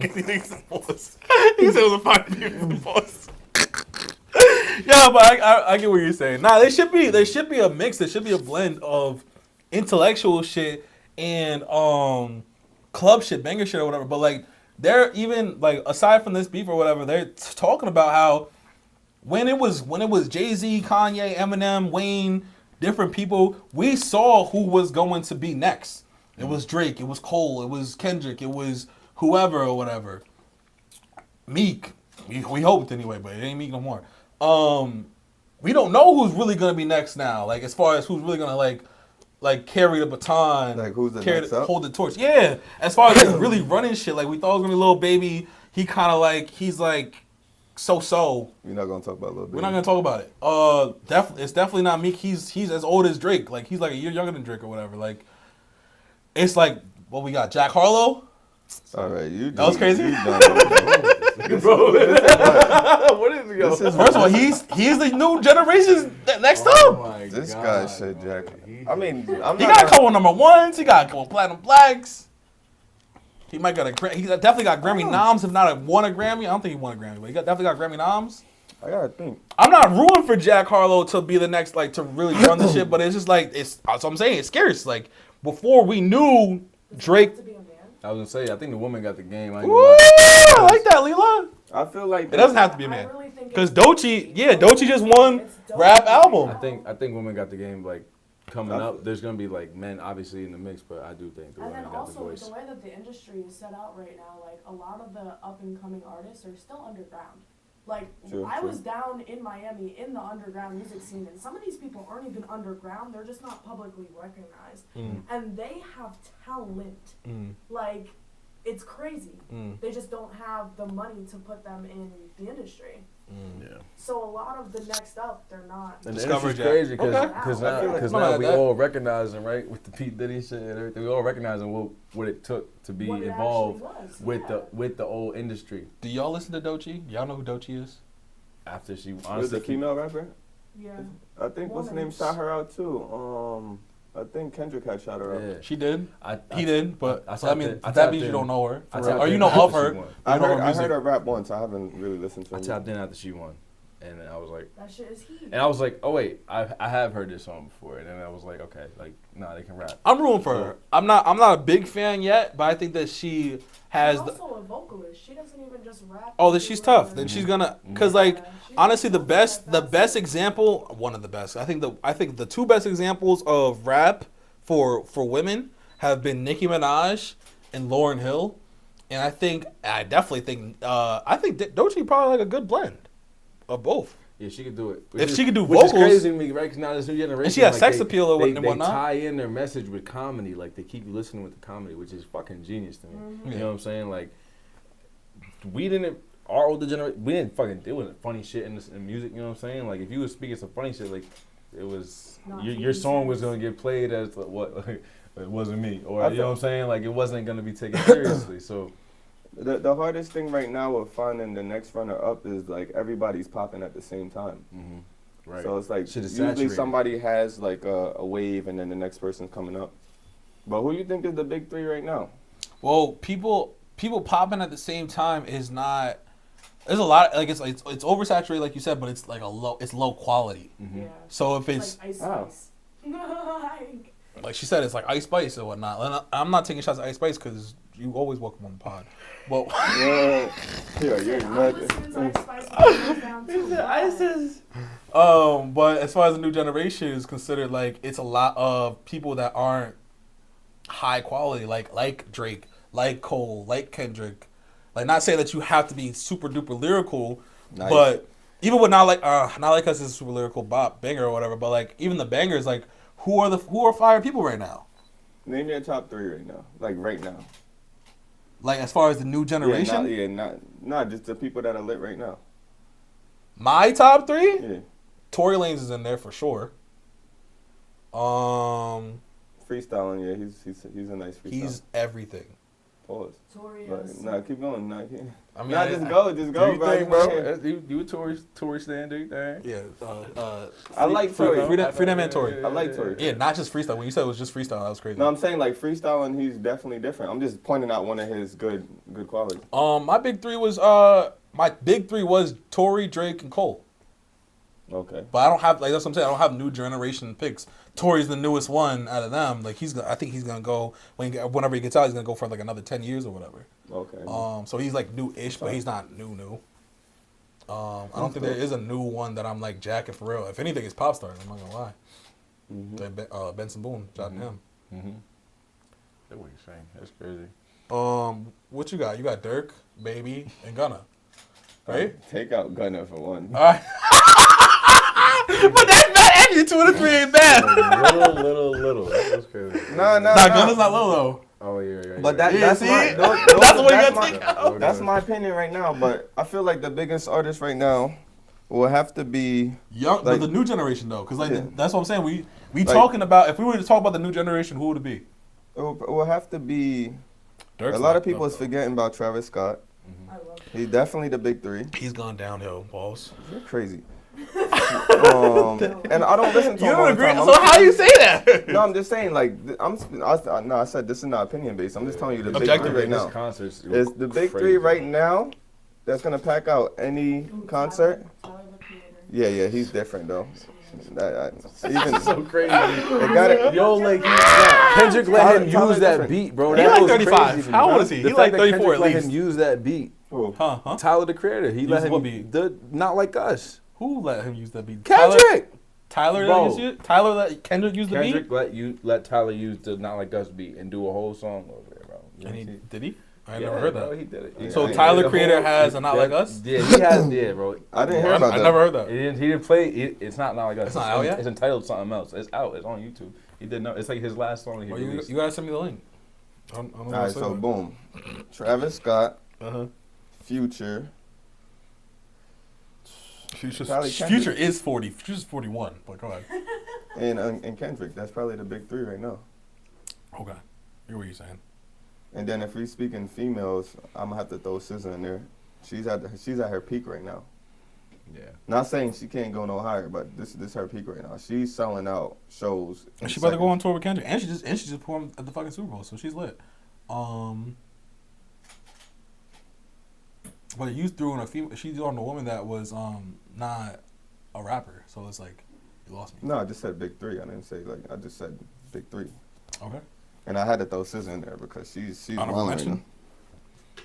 get these boss. He said it was a fire beef boss. Yeah, but I get what you're saying. Nah, there should be a mix. There should be a blend of intellectual shit and club shit, banger shit or whatever. But like they're even like aside from this beef or whatever, they're talking about how when it was Jay-Z, Kanye, Eminem, Wayne, different people, we saw who was going to be next. It was Drake, it was Cole, it was Kendrick, it was whoever or whatever. Meek, we hoped anyway, but it ain't Meek no more. We don't know who's really gonna be next now. Like as far as who's really gonna like carry the baton, Like, who's the next up? hold the torch. Yeah, as far as like really running shit, like we thought it was gonna be Lil Baby. He kind of like he's like so. We're not gonna talk about Lil Baby. We're not gonna talk about it. It's definitely not Meek. He's as old as Drake. Like he's like a year younger than Drake or whatever. Like it's like what we got. Jack Harlow. All right, That was crazy. Bro, what is he? First of all, he's the new generation's next up. This guy said Jack. I mean, He got a couple number ones. He got a couple platinum blacks. He might got he definitely got Grammy noms. If not won a Grammy, I don't think he won a Grammy, but he definitely got Grammy noms. I gotta think. I'm not rooting for Jack Harlow to be the next, like, to really run the shit, but it's just like that's what I'm saying. It's scary. It's like before we knew Drake. I was gonna say, I think the woman got the game. I like that, Leela. I feel like it doesn't have to be a man. Because Doechii just won rap album. I think women got the game. Like coming up, there's gonna be like men obviously in the mix, but I do think the women got the voice. The way that the industry is set out right now, like a lot of the up and coming artists are still underground. Like I was down in Miami in the underground music scene, and some of these people aren't even underground; they're just not publicly recognized, and they have talent. Like it's crazy. They just don't have the money to put them in the industry. Yeah. So a lot of the next up, they're not. And it's crazy because now we all recognizing, right, with the P Diddy shit and everything, we all recognizing what it took to be involved with the old industry. Do y'all listen to Doechii? Y'all know who Doechii is? After she was a female rapper. Yeah. I think what's the name shot her out too. I think Kendrick had shot her out. Yeah. She did. He did, but that means you don't know her. Or you know of her. I heard her rap once. I haven't really listened to her. I tapped in after she won. And I was like, that shit is heat. And I was like, oh wait, I have heard this song before. And then I was like, okay, like, nah, they can rap. I'm rooting for her. I'm not a big fan yet, but I think that she has. She's also a vocalist. She doesn't even just rap. Oh, then she's tough. Then she's gonna, cause like honestly, the best example, one of the best. I think the two best examples of rap for women have been Nicki Minaj and Lauryn Hill, and I think Doechii probably like a good blend of both. Yeah, she could do it. If she could do which vocals, is crazy to me, right? Because now this new generation, and she has sex appeal and whatnot. They tie in their message with comedy, like they keep you listening with the comedy, which is fucking genius to me. You know what I'm saying? Like, our older generation, we didn't fucking deal with funny shit in music. You know what I'm saying? Like, if you was speaking some funny shit, like it was your song was gonna get played as what it wasn't me, or you know what I'm saying? Like, it wasn't gonna be taken seriously. So. The hardest thing right now with finding the next runner up is like everybody's popping at the same time. Right. So it's like usually somebody has like a wave and then the next person's coming up. But who do you think is the big three right now? Well, people popping at the same time is not. There's a lot like it's oversaturated like you said, but it's like it's low quality. Yeah. So if it's like Ice like she said, it's like Ice Spice or whatnot. And I'm not taking shots at Ice Spice because you always welcome on the pod. Well, but as far as the new generation is considered, like it's a lot of people that aren't high quality, like Drake, like Cole, like Kendrick. Like, not saying that you have to be super duper lyrical, but even with not like us is a super lyrical bop banger or whatever. But like even the bangers, like who are fire people right now? Name your top three right now, like right now. Like as far as the new generation? Not just the people that are lit right now. My top three? Yeah. Tory Lanez is in there for sure. Freestyling, yeah, he's a nice freestyler. He's everything. Pause. Tory Nah, keep going. Nah, keep. I mean, just go, bro. Think, bro. You a Tory stand, do you think? Yeah. I like Tory. Free that man Tory. I like Tory. Yeah, not just freestyle. When you said it was just freestyle, that was crazy. No, I'm saying like freestyling, he's definitely different. I'm just pointing out one of his good qualities. My big three was Tory, Drake, and Cole. Okay. But I don't have that's what I'm saying. I don't have new generation picks. Tory's the newest one out of them. Like I think he's gonna go whenever he gets out. He's gonna go for like another 10 years or whatever. Okay. So he's like new-ish, but he's not new. I don't think there is a new one that I'm like jacking for real. If anything, it's Pop Stars. I'm not gonna lie. Benson Boone, shout out to him. That's what you're saying. That's crazy. What you got? You got Dirk, Baby, and Gunna, right? Take out Gunna for one. All right. But that's bad. And 2 to 3 ain't bad. Little. That's crazy. Nah. Gunna's not low though. Oh yeah. But that's Yeah, my see? that's what you gotta my, take out. that's my opinion right now. But I feel like the biggest artist right now will have to be Young, like, but the new generation though, because Yeah. that's what I'm saying. We Like- talking about, if we were to talk about the new generation, who would it be? it will have to be. Dirk's A lot of locked people up, is though. forgetting about Travis Scott. I love it. He's definitely the big three. He's gone downhill, balls. You're crazy. And I don't listen to You him all don't the agree? time. So how you say that? No, I'm just saying, like, I said this is not opinion based. I'm just telling you the big Objective three right This now. concert's It's the big crazy. three right now that's gonna pack out any Ooh, concert. Tyler, the Creator. Yeah, he's different though. Even so crazy. it got it. Yo, like Kendrick let him Tyler's use that different. beat, bro. He That like was 35. crazy to me, How bro. old is he? The He fact like that 34 Kendrick at let least. him use that beat. Huh? Tyler the Creator. He Use let him what beat? the Not Like Us. Who let him use that beat? Kendrick. Tyler Bro. let use it? Tyler let Kendrick use the Kendrick beat? let Tyler use the Not Like Us beat and do a whole song over there, bro. You And he, know? did he? I Yeah, never heard bro, that. he did it. So He Tyler did the Creator whole- has a Not Like Us? Yeah, he has. Yeah, bro. I didn't hear about I that. never heard that. He didn't play. It's not Like Us. It's not out yet? It's entitled to something else. It's out. It's on YouTube. He did no. It's like his last song. He Well, you released. gotta send me the link. I don't know All what right, to say so about it. boom, Travis Scott, Uh-huh. Future. Future Probably Kendrick. Future is 40. Future's 41. But go ahead. And Kendrick. That's probably the big three right now. Okay. Hear what you're saying. And then if we speaking females, I'm gonna have to throw SZA in there. She's at her peak right now. Yeah. Not saying she can't go no higher, but this is her peak right now. She's selling out shows. And she about to go on tour with Kendrick, and she just performed at the fucking Super Bowl, so she's lit. But you threw in a female. She's on a woman that was not a rapper, so it's like you lost me. No, I just said big three. I didn't say I just said big three. Okay. And I had to throw SZA in there because she's Honorable wilding right mention. now.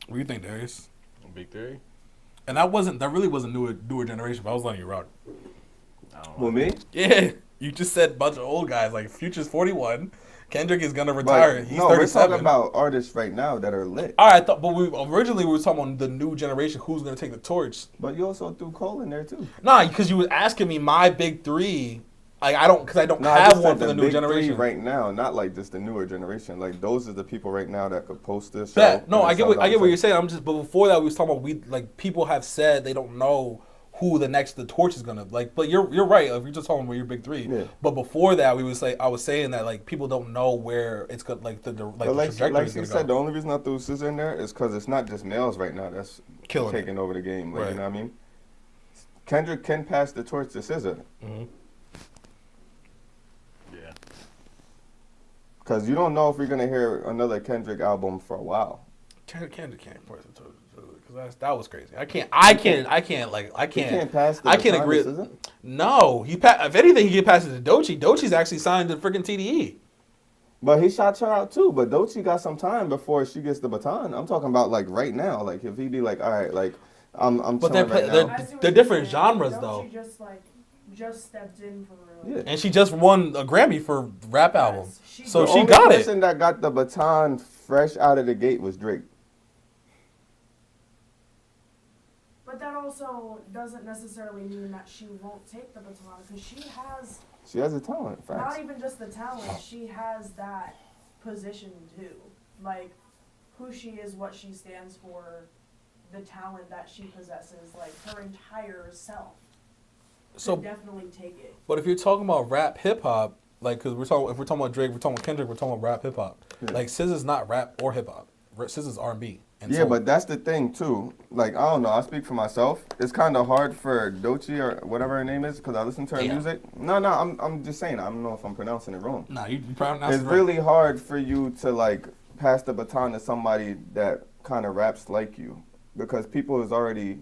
What do you think, Darius? Big Three. And that really wasn't newer generation, but I was letting you rock. I don't know. Who, me? Yeah, you just said a bunch of old guys. Like Future's 41, Kendrick is gonna retire. But, He's no, we're 37. talking about artists right now that are lit. All right, but we originally were talking about the new generation. Who's gonna take the torch? But you also threw Cole in there too. Nah, because you was asking me my big three. Like I don't No, I have just one said for the new big generation. three right now, not like just the newer generation. Like those are the people right now that could post this. Bet. show No, and I get sell what out. you're saying. But before that, we was talking about people have said they don't know who the torch is gonna like. But you're right. If you're just talking about your big three. Yeah. But before that, I was saying that like people don't know where it's good the trajectory Like is she gonna said, go. the only reason I threw SZA in there is because it's not just males right now that's Killing taking over the game. Like, Right. you know what I mean? Kendrick can pass the torch to SZA. Mm-hmm. Yeah. Because you don't know if we're going to hear another Kendrick album for a while. Kendrick can't pass the torch because that was crazy. I can't He can't pass the I can't baton agree. to SZA? No, if anything, he can pass it to Doechii. Doechie's actually signed to freaking TDE. But he shot her out too. But Doechii got some time before she gets the baton. I'm talking about like right now. Like if he be like, all right, like I'm But chilling right now. I see what they're you're different saying. genres, Don't though. She just stepped in for real. Yeah. And she just won a Grammy for rap album. So The she only got it. person that got the baton fresh out of the gate was Drake. But that also doesn't necessarily mean that she won't take the baton because She has a talent. Facts. not even just the talent, she has that position too. Like who she is, what she stands for, the talent that she possesses, like her entire self. So, Could definitely take it. but if you're talking about rap hip hop, like, if we're talking about Drake, we're talking about Kendrick, we're talking about rap hip hop. Yeah. Like, SZA's not rap or hip hop. SZA's R&B. And Yeah, but that's the thing too. Like I don't know. I speak for myself. It's kind of hard for Doechii or whatever her name is because I listen to her music. No, I'm just saying. I don't know if I'm pronouncing it wrong. Nah, you pronounce It's it right. really hard for you to like pass the baton to somebody that kind of raps like you because people is already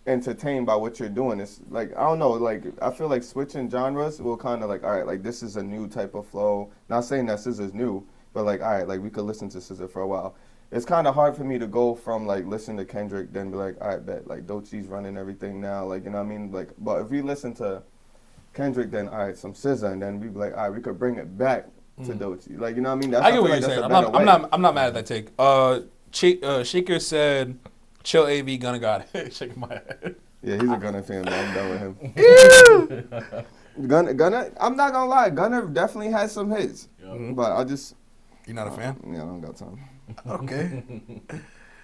entertained by what you're doing. It's like I don't know. Like I feel like switching genres will kind of like all right. Like this is a new type of flow. Not saying that SZA's new, but like all right. Like we could listen to SZA for a while. It's kind of hard for me to go from like listening to Kendrick, then be like, all right, bet like Doechii's running everything now, like you know what I mean, like. But if we listen to Kendrick, then all right, some SZA, and then we be like, all right, we could bring it back to Doechii, like you know what I mean. That's, I get what feel you're like saying. that's a better way. I'm not mad at that take. Shaker said, "Chill, AV, Gunna got it." Shaking my head. Yeah, he's a Gunna fan, but I'm done with him. Gunna, I'm not gonna lie, Gunna definitely has some hits, but I just You're not a fan? Yeah, I don't got time. Okay.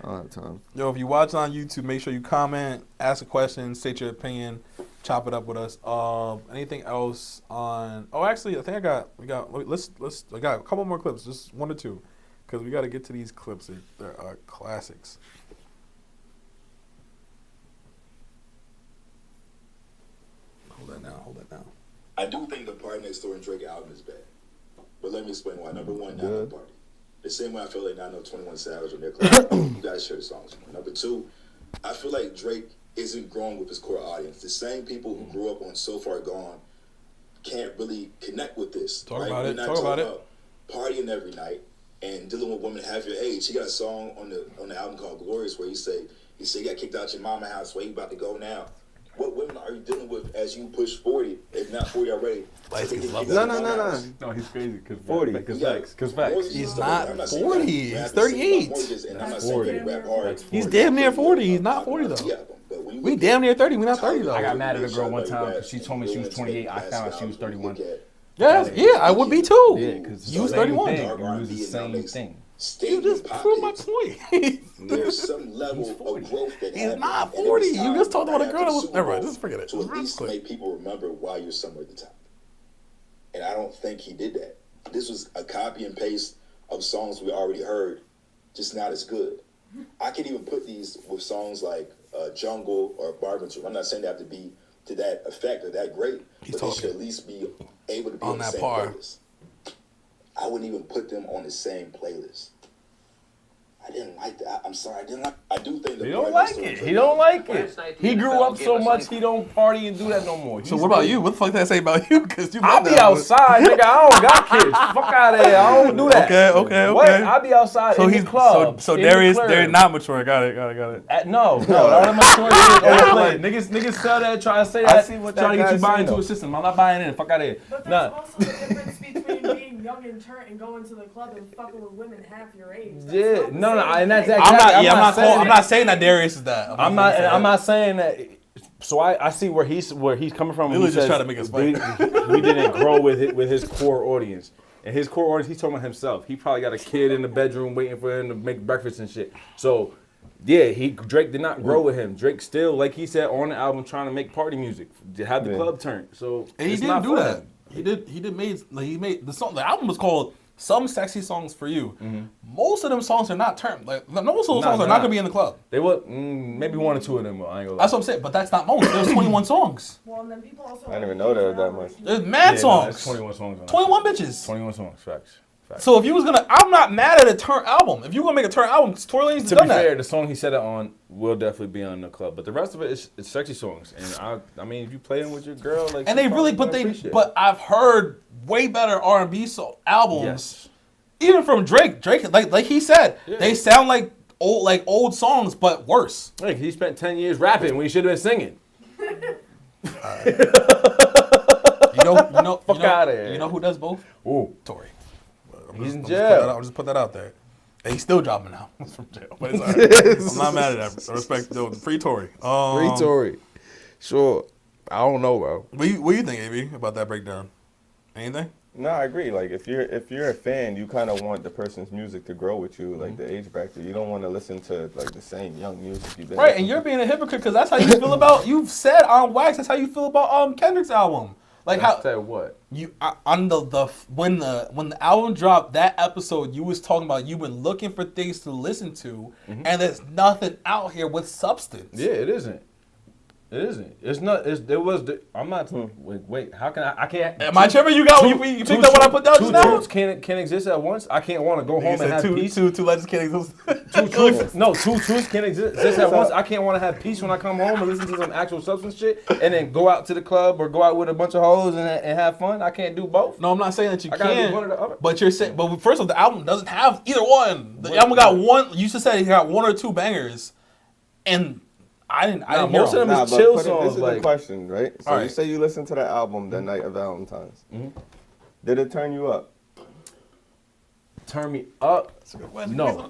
I don't have time. Yo, if you watch on YouTube, make sure you comment, ask a question, state your opinion, chop it up with us. Anything else on? Oh, actually, I think I got a couple more clips, just 1 or 2, because we got to get to these clips. They're classics. Hold that now. I do think the PartyNextDoor and Drake album is bad, but let me explain why. Number one, not no party. The same way I feel like not no 21 Savage on their club. You guys share the songs. Number two, I feel like Drake isn't growing with his core audience. The same people who grew up on So Far Gone can't really connect with this. Talk about it. Partying every night and dealing with women half your age. He got a song on the album called Glorious where he say you got kicked out your mama house. Where you about to go now? What women are you dealing with as you push 40, if not 40 already? No, he's crazy. Cause 40. Because facts. He's not 40. He's 38. I'm not saying rap hard. He's damn near 40. He's not 40 though. We damn near 30. We not 30 though. I got mad at a girl one time because she told me she was 28. I found out she was 31. Yeah, I would be too. Yeah, because you was 31. It was the same thing. You just proved my point. There's some level of growth that he's not 40. You just talked about a girl that was. Never mind, just forget it. To at least make people remember why you're somewhere at the top. And I don't think he did that. This was a copy and paste of songs we already heard, just not as good. I can even put these with songs like Jungle or Barbershop. I'm not saying they have to be to that effect or that great, but they should at least be able to be on the same playlist. I wouldn't even put them on the same playlist. I didn't like that. I'm sorry, I didn't like. I do think he don't like it. He don't like it. He grew up so much he don't party and do that no more. So what about you? What the fuck did I say about you? Because I'll be outside, nigga. I don't got kids. Fuck out of here. I don't do that. Okay. What? I'll be outside in the club. So Darius not mature. Got it. No, not mature. Niggas sell that, try to say that, try to get you buying into a system. I'm not buying in. Fuck out of here. But there's also a difference between being young and turnt and going to the club and fucking with women half your age. Yeah, no, and that's exactly. I'm not saying that Darius is that. I'm not saying that. So I see where he's coming from. He just trying to make us fight. We didn't grow with his core audience. And his core audience, he's talking about himself. He probably got a kid in the bedroom waiting for him to make breakfast and shit. So, yeah, Drake did not grow with him. Drake still, like he said on the album, trying to make party music, to have the club turned. So and he didn't do that. He made the song. The album was called Some Sexy Songs for You. Mm-hmm. Most of them songs are not turned. Like most of those songs are not gonna be in the club. They would maybe 1 or 2 of them. I ain't gonna lie. That's what I'm saying. But that's not most. There's 21 songs. Well, and then people also. I didn't even know there was that much. There's mad songs. 21 songs. 21 bitches. 21 songs. Facts. So if you was gonna, I'm not mad at a turn album. If you gonna make a turn album, Tory Lanez to be fair, the song he said it on will definitely be on the club, but the rest of it is sexy songs. And I mean, if you play them with your girl, like, and they really, but I've heard way better R&B albums, even from Drake. Drake, like he said, they sound like old songs, but worse. Like he spent 10 years rapping when he should have been singing. Fuck out of here. You know who does both? Ooh, Tory. He's in jail. I'll just put that out there. And he's still dropping now from jail. But it's all right. I'm not mad at that. I respect free Tory. Free Tory. Sure. I don't know, bro. What do you think, AB, about that breakdown? Anything? No, I agree. Like if you're a fan, you kind of want the person's music to grow with you, like the age bracket. You don't want to listen to like the same young music you've been. Right, and you're being a hypocrite because that's how you feel about. You've said on Wax. That's how you feel about Kendrick's album. Like how said what you on when the album dropped, that episode you was talking about you've been looking for things to listen to, and there's nothing out here with substance. Yeah, it isn't. It isn't. It's not. I'm not. Wait. How can I can't. Am I tripping? You picked up what I put down just now? Two truths can't exist at once. I can't want to go home and have peace. Two legends can't exist. Two truths can't exist at once. I can't want to have peace when I come home and listen to some actual substance shit, and then go out to the club or go out with a bunch of hoes and have fun. I can't do both. No, I'm not saying that you gotta can. do one or the other. But you're saying. But first of all, the album doesn't have either one. The album got one. You just said it got 1 or 2 bangers, and. I didn't most of them is chill songs. This is the question, right? So you say you listened to the album the night of Valentine's. Did it turn you up? Turn me up? That's a good question. No.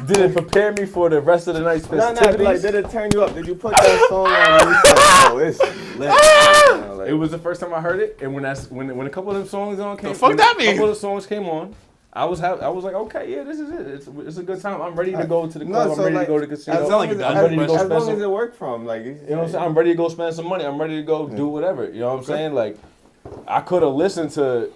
Did it prepare me for the rest of the night's festivities? No, like, did it turn you up? Did you put that song on and you said, oh, it's lit? It was the first time I heard it, and when a couple of them songs came on, the fuck that mean? A couple of the songs came on, I was like, okay, yeah, this is it. It's a good time. I'm ready to go to the club. I'm ready to go to the casino. I'm ready to go spend as it worked for him. Like, you know what I'm saying? I'm ready to go spend some money. I'm ready to go do whatever. You know what I'm saying? Like, I could have listened to,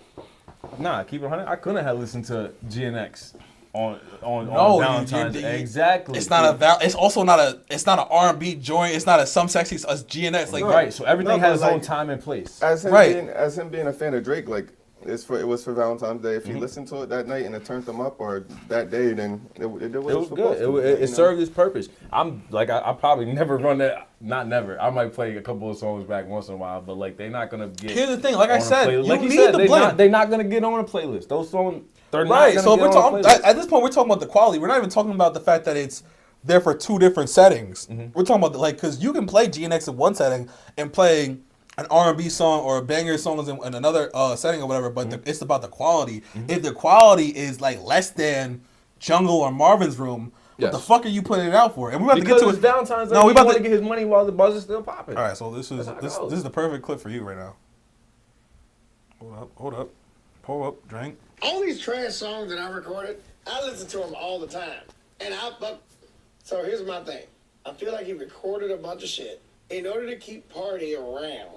keep it 100. I couldn't have listened to GNX on Valentine's. Exactly. It's not a it's also not a it's not an R&B joint. It's not a Some Sexy as GNX. Like right. So everything has its own time and place. As him being a fan of Drake, like. It was for Valentine's Day. If he listened to it that night and it turned him up, or that day, then it was good. It served its purpose. I'm like I probably never run that. Not never. I might play a couple of songs back once in a while, but like they're not gonna get. Here's the thing, like I said, you like need the blend. They're not gonna get on a playlist. Those songs, they're right. not So gonna we're get on a playlist. at this point, we're talking about the quality. We're not even talking about the fact that it's there for two different settings. We're talking about because you can play GNX in one setting and play an R&B song or a banger song in another setting or whatever, but it's about the quality. If the quality is like less than Jungle or Marvin's Room, what the fuck are you putting it out for? And we're about to get to it. Valentine's Day. No, we about to get his money while the buzz is still popping. All right, so this is the perfect clip for you right now. Hold up, pull up, drink. All these trash songs that I recorded, I listen to them all the time, so here's my thing. I feel like he recorded a bunch of shit in order to keep Party around.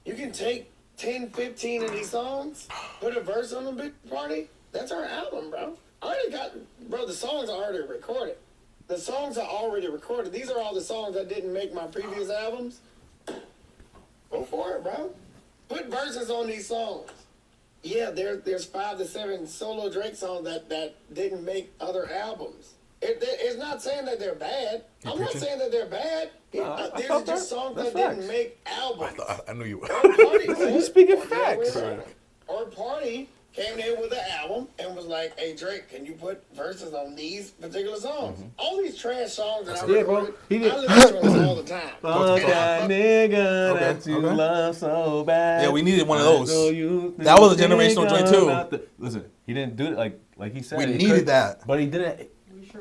You can take 10, 15 of these songs, put a verse on them, big Party. That's our album, bro. The songs are already recorded. The songs are already recorded. These are all the songs that didn't make my previous albums. Go for it, bro. Put verses on these songs. Yeah, there's 5 to 7 solo Drake songs that didn't make other albums. It's not saying that they're bad. I'm not saying that they're bad. There's just songs that didn't make albums. I knew you would. You speaking facts. Or Party came in with an album and was like, hey, Drake, can you put verses on these particular songs? All these trash songs that I recorded, I listen to them all the time. Fuck that nigga that you love so bad. Yeah, we needed one of those. That was a generational joint too. Listen, he didn't do it like he said. We needed that. But he didn't.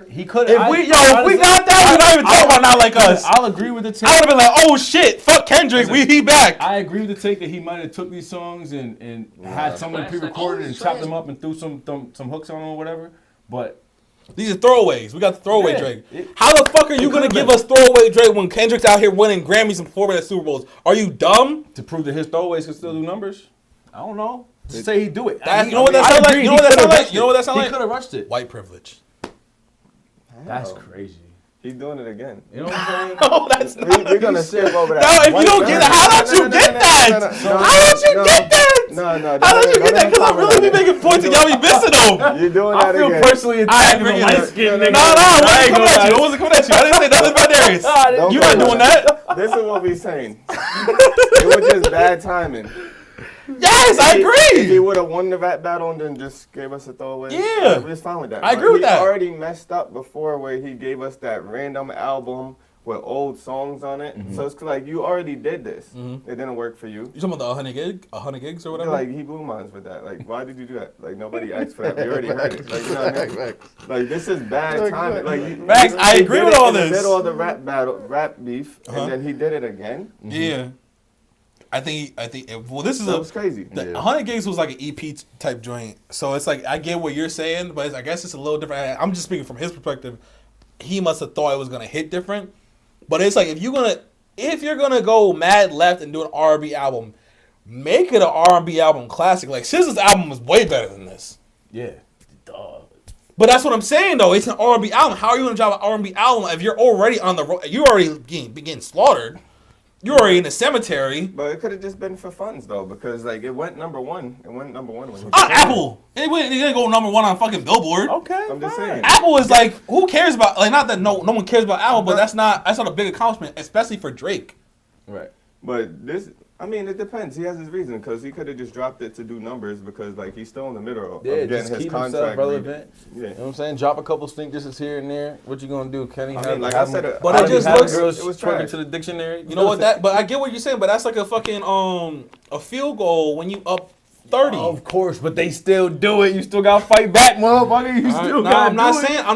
He could. If we got that, we're not even talking about not like us. I'll agree with the take. I would have been like, oh shit, fuck Kendrick, he back. I agree with the take that he might have took these songs and had some of them pre-recorded and chopped them up and threw some hooks on them or whatever. But these are throwaways. We got the throwaway Drake. How the fuck are you gonna give us throwaway Drake when Kendrick's out here winning Grammys and performing at Super Bowls? Are you dumb? To prove that his throwaways can still do numbers? I don't know. Just say he do it. You know what that sounds like? You know what that sounds like? You know what that sounds like? He could have rushed it. White privilege. That's crazy. He's doing it again. You know what I'm saying? No, that's not. We're gonna skip over that. No, if you don't get it, how don't you get that? How don't you get that? No. How don't you get that? Because I'm really be making points and y'all be missing them. You're doing that again. I feel personally attacked the light skin nigga. No, I wasn't coming at you. I didn't say nothing about Darius. You're not doing that. This is what we're saying. It was just bad timing. Yes, I agree. If he would have won the rap battle and then just gave us a throwaway, yeah, we're fine with that. I agree with that. He already messed up before where he gave us that random album with old songs on it. So it's like you already did this. It didn't work for you. You talking about the 100 gigs or whatever? Yeah, like he blew minds with that. Like, why did you do that? Like nobody asked for that. We already heard it. Like, you know what I mean? Like this is bad timing. Like Max, I agree with all this. In the middle of the rap beef, and then he did it again. Yeah. I think. Well, this is that was crazy. 100 gigs was like an EP type joint, so it's like I get what you're saying, but I guess it's a little different. I'm just speaking from his perspective. He must have thought it was gonna hit different, but it's like if you're gonna go mad left and do an R&B album, make it an R&B album classic. Like SZA's album was way better than this. Yeah. But that's what I'm saying though. It's an R&B album. How are you gonna drop an R&B album if you're already on the road? You're already getting slaughtered. You're already in the cemetery. But it could have just been for funds though, because like it went number one. It went number one when Apple. It didn't go number one on fucking Billboard. Okay, I'm just saying. Apple is like, who cares about not that no one cares about Apple, but that's not a big accomplishment, especially for Drake. Right. But this, I mean, it depends. He has his reason because he could have just dropped it to do numbers because like he's still in the middle of getting just his keep contract himself relevant. Yeah. You know what I'm saying? Drop a couple stink dishes here and there. What you gonna do, Kenny? I mean, like I said, but it just looks. It was twerking to the dictionary. You know what that? But I get what you're saying. But that's like a fucking a field goal when you up 30. Of course, but they still do it. You still gotta fight back, motherfucker. You still got. I'm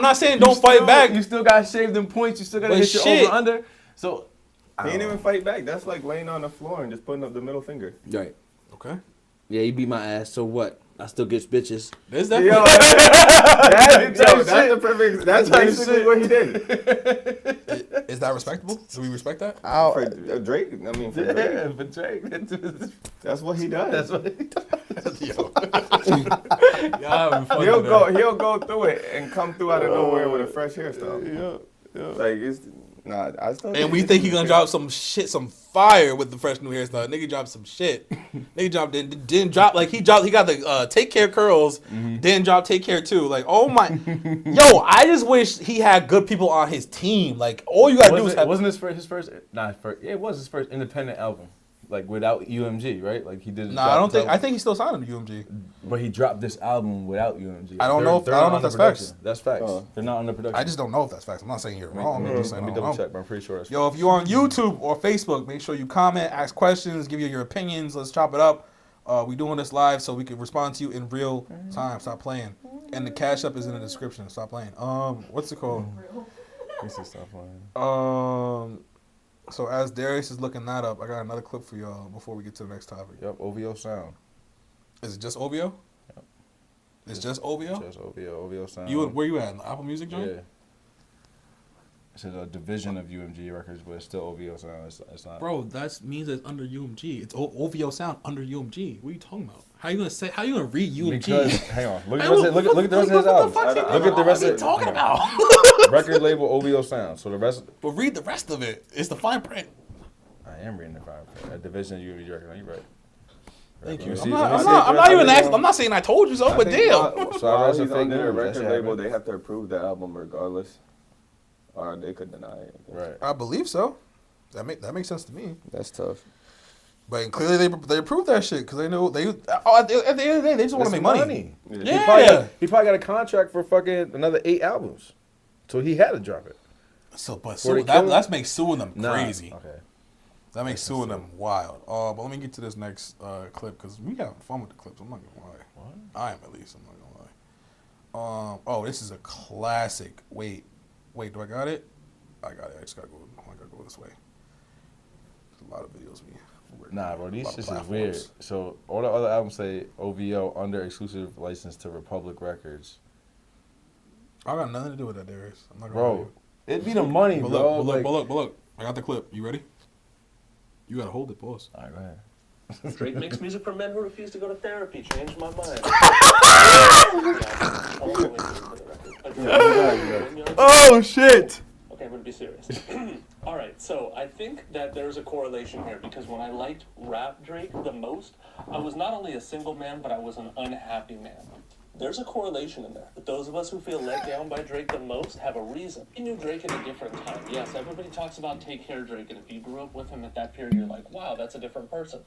not saying don't fight back. You still gotta shave them points. You still gotta hit your over under. So he didn't even fight back. That's like laying on the floor and just putting up the middle finger. Right. Okay. Yeah, you beat my ass. So what? I still get bitches. There's Yo, definitely. that's the perfect. That's basically what he did. Is that respectable? Do we respect that? For Drake, I mean, for Drake. Yeah, for Drake. That's what he does. That's what he does. Yo. He'll go through it and come through out of nowhere with a fresh hairstyle. Yeah. Like it's I still. And we think he gonna drop some fire with the fresh new hairstyle. Nigga dropped some shit. Nigga dropped didn't drop like he got the Take Care curls. Didn't drop Take Care too. Like oh my, yo, I just wish he had good people on his team. Like all you gotta do is have. Wasn't his first? Not first. Yeah, it was his first independent album. Like without UMG, right? Like he did. No, I don't think. I think he's still signed to UMG. But he dropped this album without UMG. I don't know if that's facts. That's facts. They're not under production. I just don't know if that's facts. I'm not saying you're wrong. I'm just saying Let me double check, but I'm pretty sure that's Yo, if you're on YouTube or Facebook, make sure you comment, ask questions, give you your opinions. Let's chop it up. We doing this live so we can respond to you in real time. Stop playing. And the Cash App is in the description. Stop playing. What's it called? Stop playing. So as Darius is looking that up, I got another clip for y'all before we get to the next topic. Yep, OVO sound. Is it just OVO? Yep. It's just OVO? Just OVO sound. Where you at? Apple Music joint? Yeah. It's a division of UMG Records, but it's still OVO sound. It's not. Bro, that means it's under UMG. It's OVO sound under UMG. What are you talking about? How you gonna read UMG? Because hang on, look at the rest of his album. Look at the rest of it. Talking about record label OVO sound. So the rest. But read the rest of it. It's the fine print. I am reading the fine print. A division of UMG Records. You're right. Thank you. I'm not even asking. I'm not saying I told you so, but damn. So I was under a record label. They have to approve the album regardless, or they could deny it. Right. I believe so. That makes sense to me. That's tough. But clearly they approved that shit because they know at the end of the day they just want to make money. Yeah. He probably got a contract for fucking another 8 albums, so he had to drop it. So, but that makes suing them crazy. Okay. That makes suing them wild. But let me get to this next clip because we having fun with the clips. I'm not gonna lie. What? I am at least. I'm not gonna lie. This is a classic. Wait, do I got it? I got it. I just gotta go this way. There's a lot of videos we. Nah, bro, these shit is weird. So all the other albums say OVO under exclusive license to Republic Records. I got nothing to do with that, Darius. I'm not gonna bro, it'd be the money, but bro. But look. I got the clip. You ready? You gotta hold it, pause. All right, go ahead. Drake makes music for men who refuse to go to therapy. Changed my mind. Oh shit! Okay, I'm gonna be serious. All right, so I think that there's a correlation here because when I liked rap Drake the most, I was not only a single man, but I was an unhappy man. There's a correlation in there. But those of us who feel let down by Drake the most have a reason. We knew Drake at a different time. Yes, everybody talks about Take Care Drake, and if you grew up with him at that period, you're like, wow, that's a different person.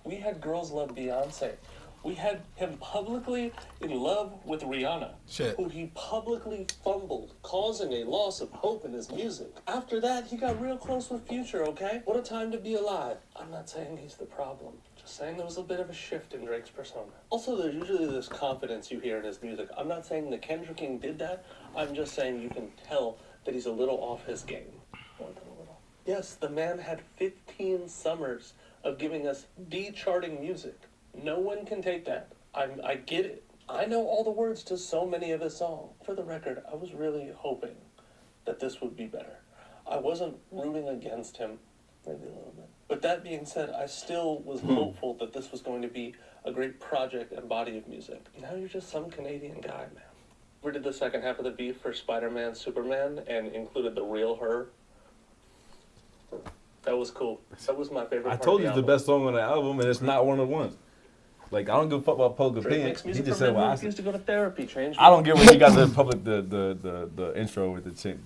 We had Girls Love Beyonce. We had him publicly in love with Rihanna, who he publicly fumbled, causing a loss of hope in his music. After that, he got real close with Future, okay? What a time to be alive. I'm not saying he's the problem. Just saying there was a bit of a shift in Drake's persona. Also, there's usually this confidence you hear in his music. I'm not saying that Kendrick King did that. I'm just saying you can tell that he's a little off his game. More than a little. Yes, the man had 15 summers of giving us D-charting music. No one can take that. I get it. I know all the words to so many of his songs. For the record, I was really hoping that this would be better. I wasn't rooting against him, maybe a little bit. But that being said, I still was hopeful that this was going to be a great project and body of music. Now you're just some Canadian guy, man. We did the second half of the beat for Spider-Man, Superman, and included the real her. That was cool. That was my favorite part. I told you of it's the best song on the album, and it's not one of the ones. Like, I don't give a fuck about public opinion. He just said, "Well, I used to go to therapy." I don't get where he got the public the intro with the chick.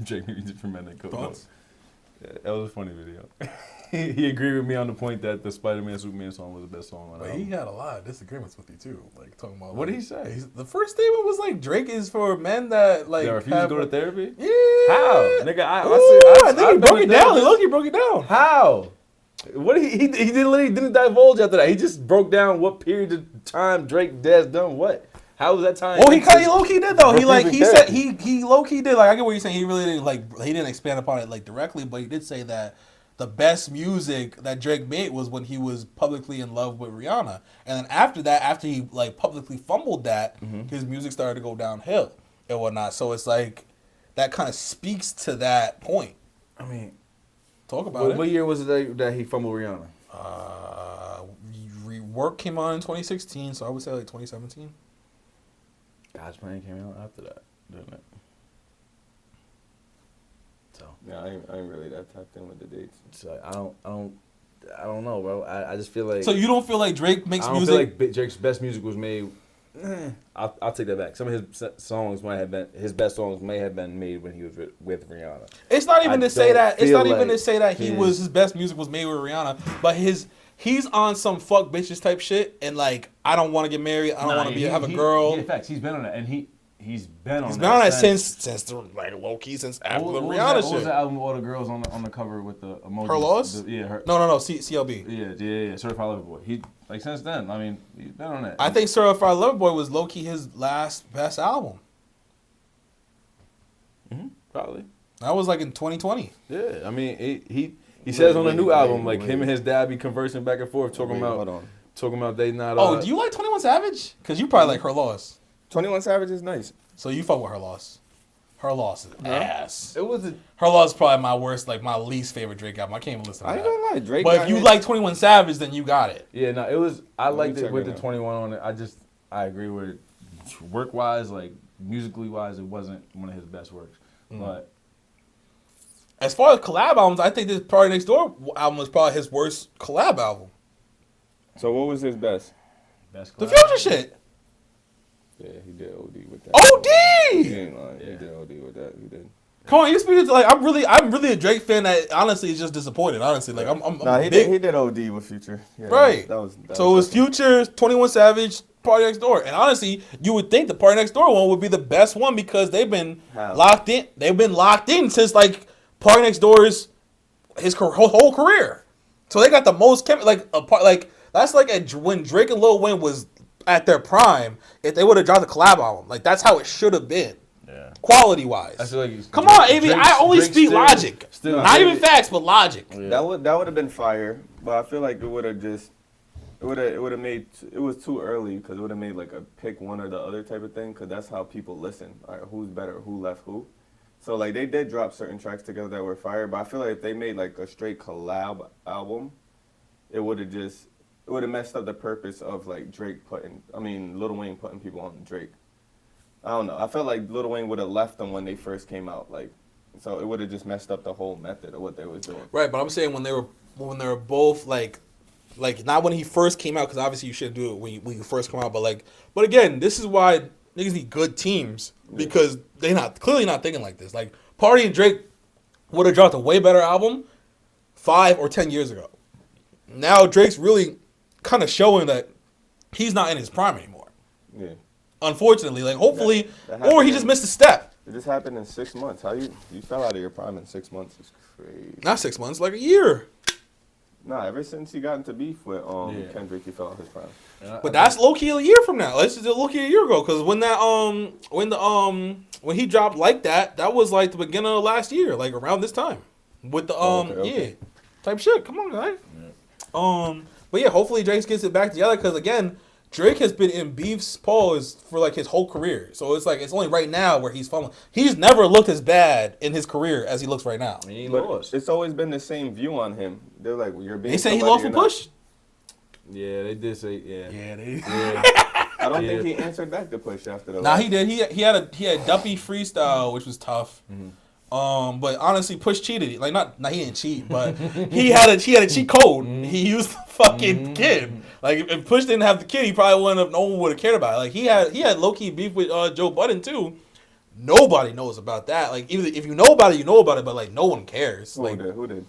Drake music for men that go. Thoughts? Yeah, that was a funny video. He agreed with me on the point that the Spider-Man Superman song was the best song on the album. He had a lot of disagreements with you too. Like talking about what did he say? The first statement was like Drake is for men that like refuse to go to therapy. Yeah. How, nigga? I think he broke it down. Loki broke it down. How? What he literally didn't divulge after that. He just broke down what period of time Drake has done what. How was that time? Well, he low key did though. Said he low key did. Like I get what you're saying. He really didn't he didn't expand upon it like directly, but he did say that the best music that Drake made was when he was publicly in love with Rihanna. And then after that, after he like publicly fumbled that, his music started to go downhill and whatnot. So it's like that kind of speaks to that point. I mean, talk about it. What year was it that he fumbled Rihanna? Work came on in 2016, so I would say like 2017. God's Plan came out after that, didn't it? So yeah, I ain't really that tapped in with the dates. So I don't know, bro. I just feel like. So you don't feel like Drake makes music? I don't feel like Drake's best music was made. I'll take that back. Some of his songs might have been his best songs may have been made when he was with Rihanna. It's not even to say that. It's not even to say that his best music was made with Rihanna, but he's on some fuck bitches type shit, and like I don't want to get married. I don't want to have a girl. In fact, he's been on that, and he's been on that since the, like low key since after the Rihanna shit. What was the album with all the girls on the cover with the emojis? Her Loss? No, CLB. Yeah, Certified Lover Boy. He like since then. I mean, he's been on that. I think Certified Lover Boy was low key his last best album. Probably. That was like in 2020. Yeah, I mean he says on the new album like him and his dad be conversing back and forth talking about they not. Oh, do you like 21 Savage? Because you probably like Her Loss. 21 Savage is nice. So you fuck with Her Loss. Her Loss is ass. It was Her Loss is probably my worst, like my least favorite Drake album. I can't even listen to that. I ain't gonna lie, Drake. But if you like 21 Savage, then you got it. Yeah, no, it was. I liked it with the 21 on it. I agree with it. Work wise, like musically wise, it wasn't one of his best works. But as far as collab albums, I think this PartyNextDoor album was probably his worst collab album. So what was his best? The Future shit. Yeah, he did OD with that. OD! He ain't lying. He did OD with that. He did. Come on, you speaking to like I'm really a Drake fan that honestly is just disappointed. Honestly, like he did OD with Future. Yeah, right. That was so it was Future, 21 Savage, PartyNextDoor, and honestly, you would think the PartyNextDoor one would be the best one because they've been locked in. They've been locked in since like PartyNextDoor's his whole career. So they got the most that's like when Drake and Lil Wayne was at their prime. If they would have dropped a collab album, like that's how it should have been. Yeah. Quality wise. I feel like come on, AV. I only speak logic. Not even facts, but logic. Yeah. That would have been fire, but I feel like it would have made it was too early because it would have made like a pick one or the other type of thing because that's how people listen. All right, who's better? Who left who? So like they did drop certain tracks together that were fire, but I feel like if they made like a straight collab album, it would have messed up the purpose of like Lil Wayne putting people on Drake. I don't know. I felt like Lil Wayne would have left them when they first came out, like, so it would have just messed up the whole method of what they was doing. Right, but I'm saying when they were both like not when he first came out because obviously you shouldn't do it when you first come out, but again, this is why niggas need good teams because they clearly not thinking like this. Like Party and Drake would have dropped a way better album 5 or 10 years ago. Now Drake's really kind of showing he's not in his prime anymore. Yeah. Unfortunately, like hopefully, or he just missed a step. It just happened in 6 months. How you fell out of your prime in 6 months is crazy. Not 6 months, like a year. Nah, ever since he got into beef with Kendrick, he fell out of his prime. But that's low key a year from now. Let's just low key a year ago, because when he dropped Like That, that was like the beginning of last year, like around this time, with the type shit. Come on, guys. Yeah. But yeah, hopefully Drake gets it back together, because again, Drake has been in beefs pause for like his whole career. So it's like it's only right now where he's fumbling. He's never looked as bad in his career as he looks right now. He lost. It's always been the same view on him. They're like, well, you're being. They say he lost for Push. Yeah, they did say they. Yeah. I don't think he answered back to Push after the. Nah, he did. He had Duppy freestyle, which was tough. Mm-hmm. But honestly, Push cheated. Like he didn't cheat, but he had a cheat code. Mm-hmm. He used the fucking kid. Like if Push didn't have the kid, he probably wouldn't have. No one would have cared about it. Like he had low key beef with Joe Budden too. Nobody knows about that. Like even if you know about it, you know about it. But like no one cares. Who did?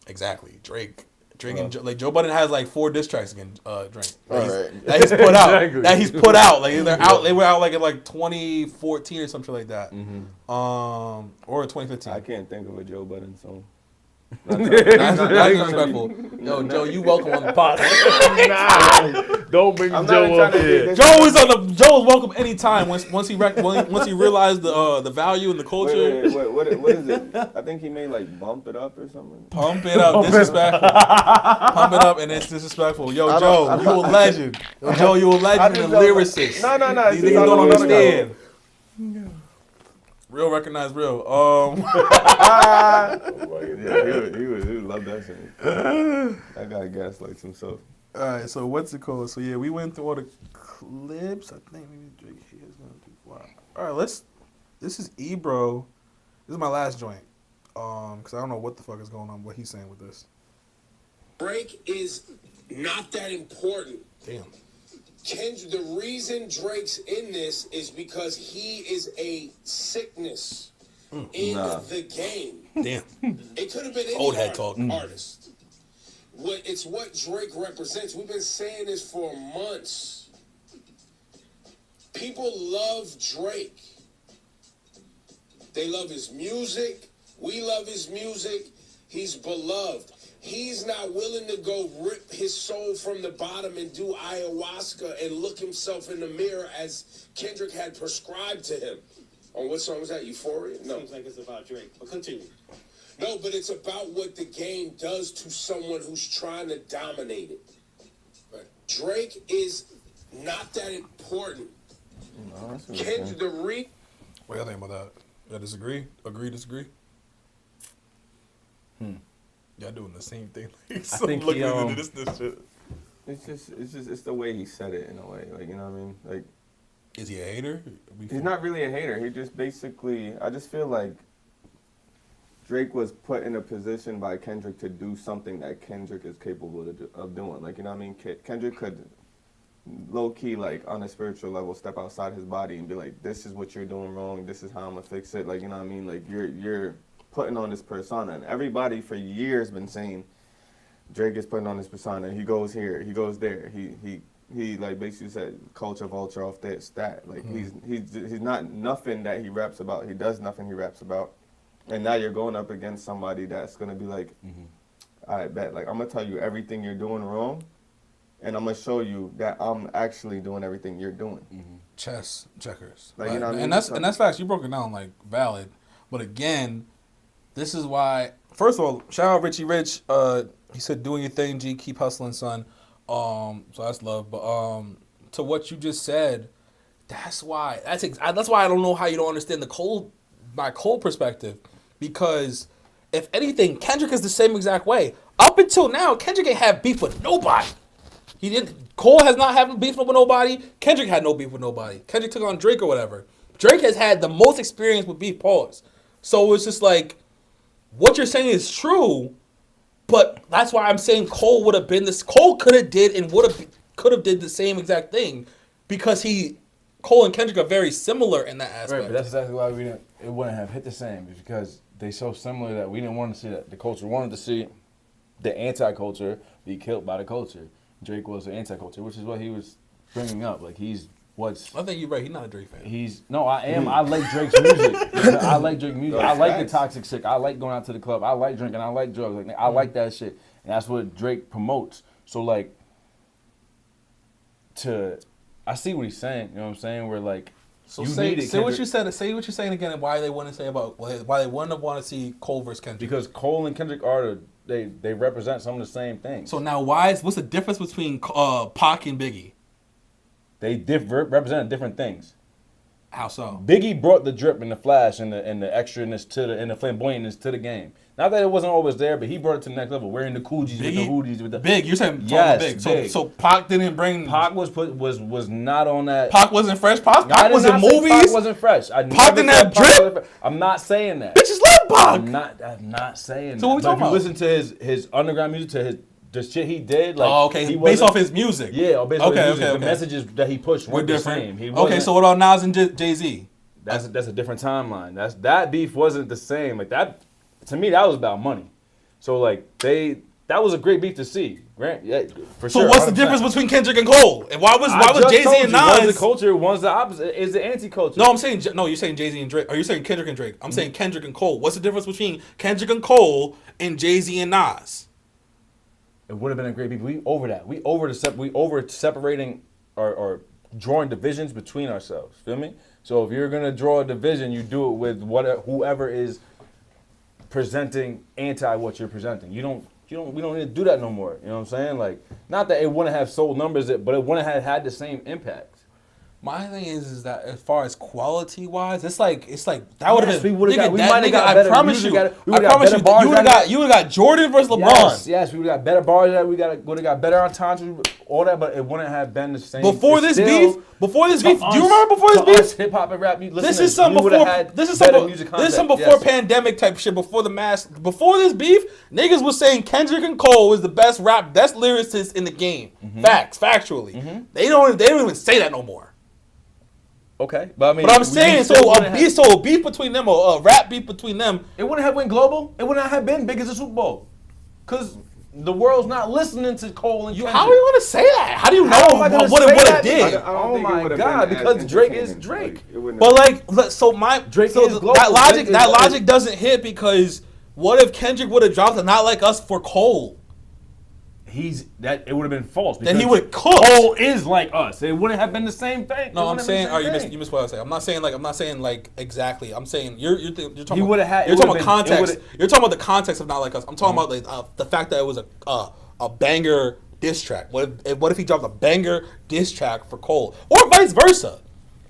Exactly, Drake. And Joe Budden has like 4 diss tracks against Drake. That he's put out. Exactly. That he's put out. Like they're out. They were out like in like 2014 or something like that. Mm-hmm. Or 2015. I can't think of a Joe Budden song. Not disrespectful. Yo, Joe, you welcome on the pod. Don't bring Joe up here. Joe was welcome anytime. Once he realized the value and the culture. Wait, what is it? I think he made like bump it up or something. Pump it up, disrespectful. Pump it up and it's disrespectful. Yo, Joe, you a legend. Yo, Joe, you a legend and a lyricist. No. These niggas don't understand. Real recognize real. Yeah, he would love that shit. That guy gaslights himself. All right, so what's it called? So yeah, we went through all the clips. I think maybe Drake here is gonna do fly. All right, this is Ebro. This is my last joint. Because I don't know what the fuck is going on. What he's saying with this. Drake is not that important. Damn. The reason Drake's in this is because he is a sickness in the game. Damn. It could have been any Old head talk. artist. It's what Drake represents. We've been saying this for months. People love Drake. They love his music. We love his music. He's beloved. He's not willing to go rip his soul from the bottom and do ayahuasca and look himself in the mirror as Kendrick had prescribed to him. On what song was that? Euphoria? No. Seems like it's about Drake, but continue. No, but it's about what the game does to someone who's trying to dominate it. Right. Drake is not that important. No, What do y'all think about that? Y'all disagree? Agree, disagree? Y'all doing the same thing. I think he, this shit. It's the way he said it in a way. Like, you know what I mean? Like, is he a hater? He's not really a hater. He just basically, I just feel like Drake was put in a position by Kendrick to do something that Kendrick is capable of doing. Like, you know what I mean? Kendrick could low-key, like, on a spiritual level, step outside his body and be like, this is what you're doing wrong. This is how I'm going to fix it. Like, you know what I mean? Like, you're putting on this persona. And everybody for years been saying Drake is putting on this persona. He goes here. He goes there. He like, basically said culture vulture off this, that. Like, he's not nothing that he raps about. He does nothing he raps about. And now you're going up against somebody that's going to be like, I bet. Like, I'm going to tell you everything you're doing wrong, and I'm going to show you that I'm actually doing everything you're doing. Chess, checkers. Like, you know what I mean? And that's facts. You broke it down, like, valid. But again, this is why, first of all, shout out Richie Rich. He said, doing your thing, G, keep hustling, son. So that's love. But to what you just said, that's why I don't know how you don't understand my Cole perspective. Because if anything, Kendrick is the same exact way. Up until now, Kendrick ain't have beef with nobody. Cole has not had beef with nobody. Kendrick had no beef with nobody. Kendrick took on Drake or whatever. Drake has had the most experience with beef, pause. So it's just like, what you're saying is true, but that's why I'm saying Cole would have been this. Cole could have did and could have did the same exact thing, because Cole and Kendrick are very similar in that aspect. Right, but that's exactly why it wouldn't have hit the same, is because they so similar that we didn't want to see that. The culture wanted to see the anti-culture be killed by the culture. Drake was the anti-culture, which is what he was bringing up. Like, I think you're right. He's not a Drake fan. I am. I like Drake's music. I like Drake's music. I like the toxic shit. I like going out to the club. I like drinking. I like drugs. Like, I like that shit. And that's what Drake promotes. So, like, I see what he's saying. You know what I'm saying? Where, like, say what you said. Say what you're saying again, and why they wouldn't want to see Cole versus Kendrick. Because Cole and Kendrick they represent some of the same things. So now, what's the difference between Pac and Biggie? They represent different things. How so? Biggie brought the drip and the flash and the extraness and the flamboyantness to the game. Not that it wasn't always there, but he brought it to the next level. Wearing the Coogis with the hoodies with the Big. You're saying Big. So Pac didn't bring. Pac was not on that. Pac wasn't fresh. Pac was in movies. Pac wasn't fresh. Pac didn't have drip. I'm not saying that. Bitches love Pac. I'm not saying that. So what we talking about? If you listen to his underground music, to the shit he did, like, okay, based off his music. Yeah, based off his music. The messages that he pushed were different. Okay, so what about Nas and Jay-Z? That's a different timeline. That beef wasn't the same. Like, that, to me, that was about money. So, like, that was a great beef to see. Right? Yeah, for So sure. what's the 100%. difference between Kendrick and Cole? And why was Jay-Z and Nas? One's the culture, one's the opposite. Is the anti-culture. No, I'm saying you're saying Jay-Z and Drake. Or you're saying Kendrick and Drake. I'm saying Kendrick and Cole. What's the difference between Kendrick and Cole and Jay-Z and Nas? It would have been a great beef. We over that. We over separating or drawing divisions between ourselves. Feel me? So if you're gonna draw a division, you do it with whoever is presenting anti what you're presenting. We don't need to do that no more. You know what I'm saying? Like, not that it wouldn't have sold numbers, but it wouldn't have had the same impact. My thing is that as far as quality wise, it's like that would have been. We might have got better. I promise you, you would have got Jordan versus LeBron. Yes, we would have got better bars. We would have got better entendres, all that, but it wouldn't have been the same. Before this beef, do you remember before this beef? Hip hop and rap music. This is some before pandemic type shit. Before the mass, before this beef, niggas was saying Kendrick and Cole is the best lyricist in the game. Facts, factually, they don't even say that no more. Okay, but I mean, I'm saying a beef between them, or a rap beef between them, it wouldn't have went global. It wouldn't have been big as a Super Bowl, because the world's not listening to Cole and Kendrick. How are you gonna say that? How do you know what it did? Oh my God! Because Drake is Drake. But like, so that logic doesn't hit, because what if Kendrick would have dropped a Not Like Us for Cole? It would have been false. Then he would have cooked. Cole is like us. It wouldn't have been the same thing. No, I'm saying, you missed what I was saying. I'm not saying like exactly. I'm saying you're talking. You're talking about context. You're talking about the context of Not Like Us. I'm talking about like, the fact that it was a banger diss track. What if he dropped a banger diss track for Cole, or vice versa?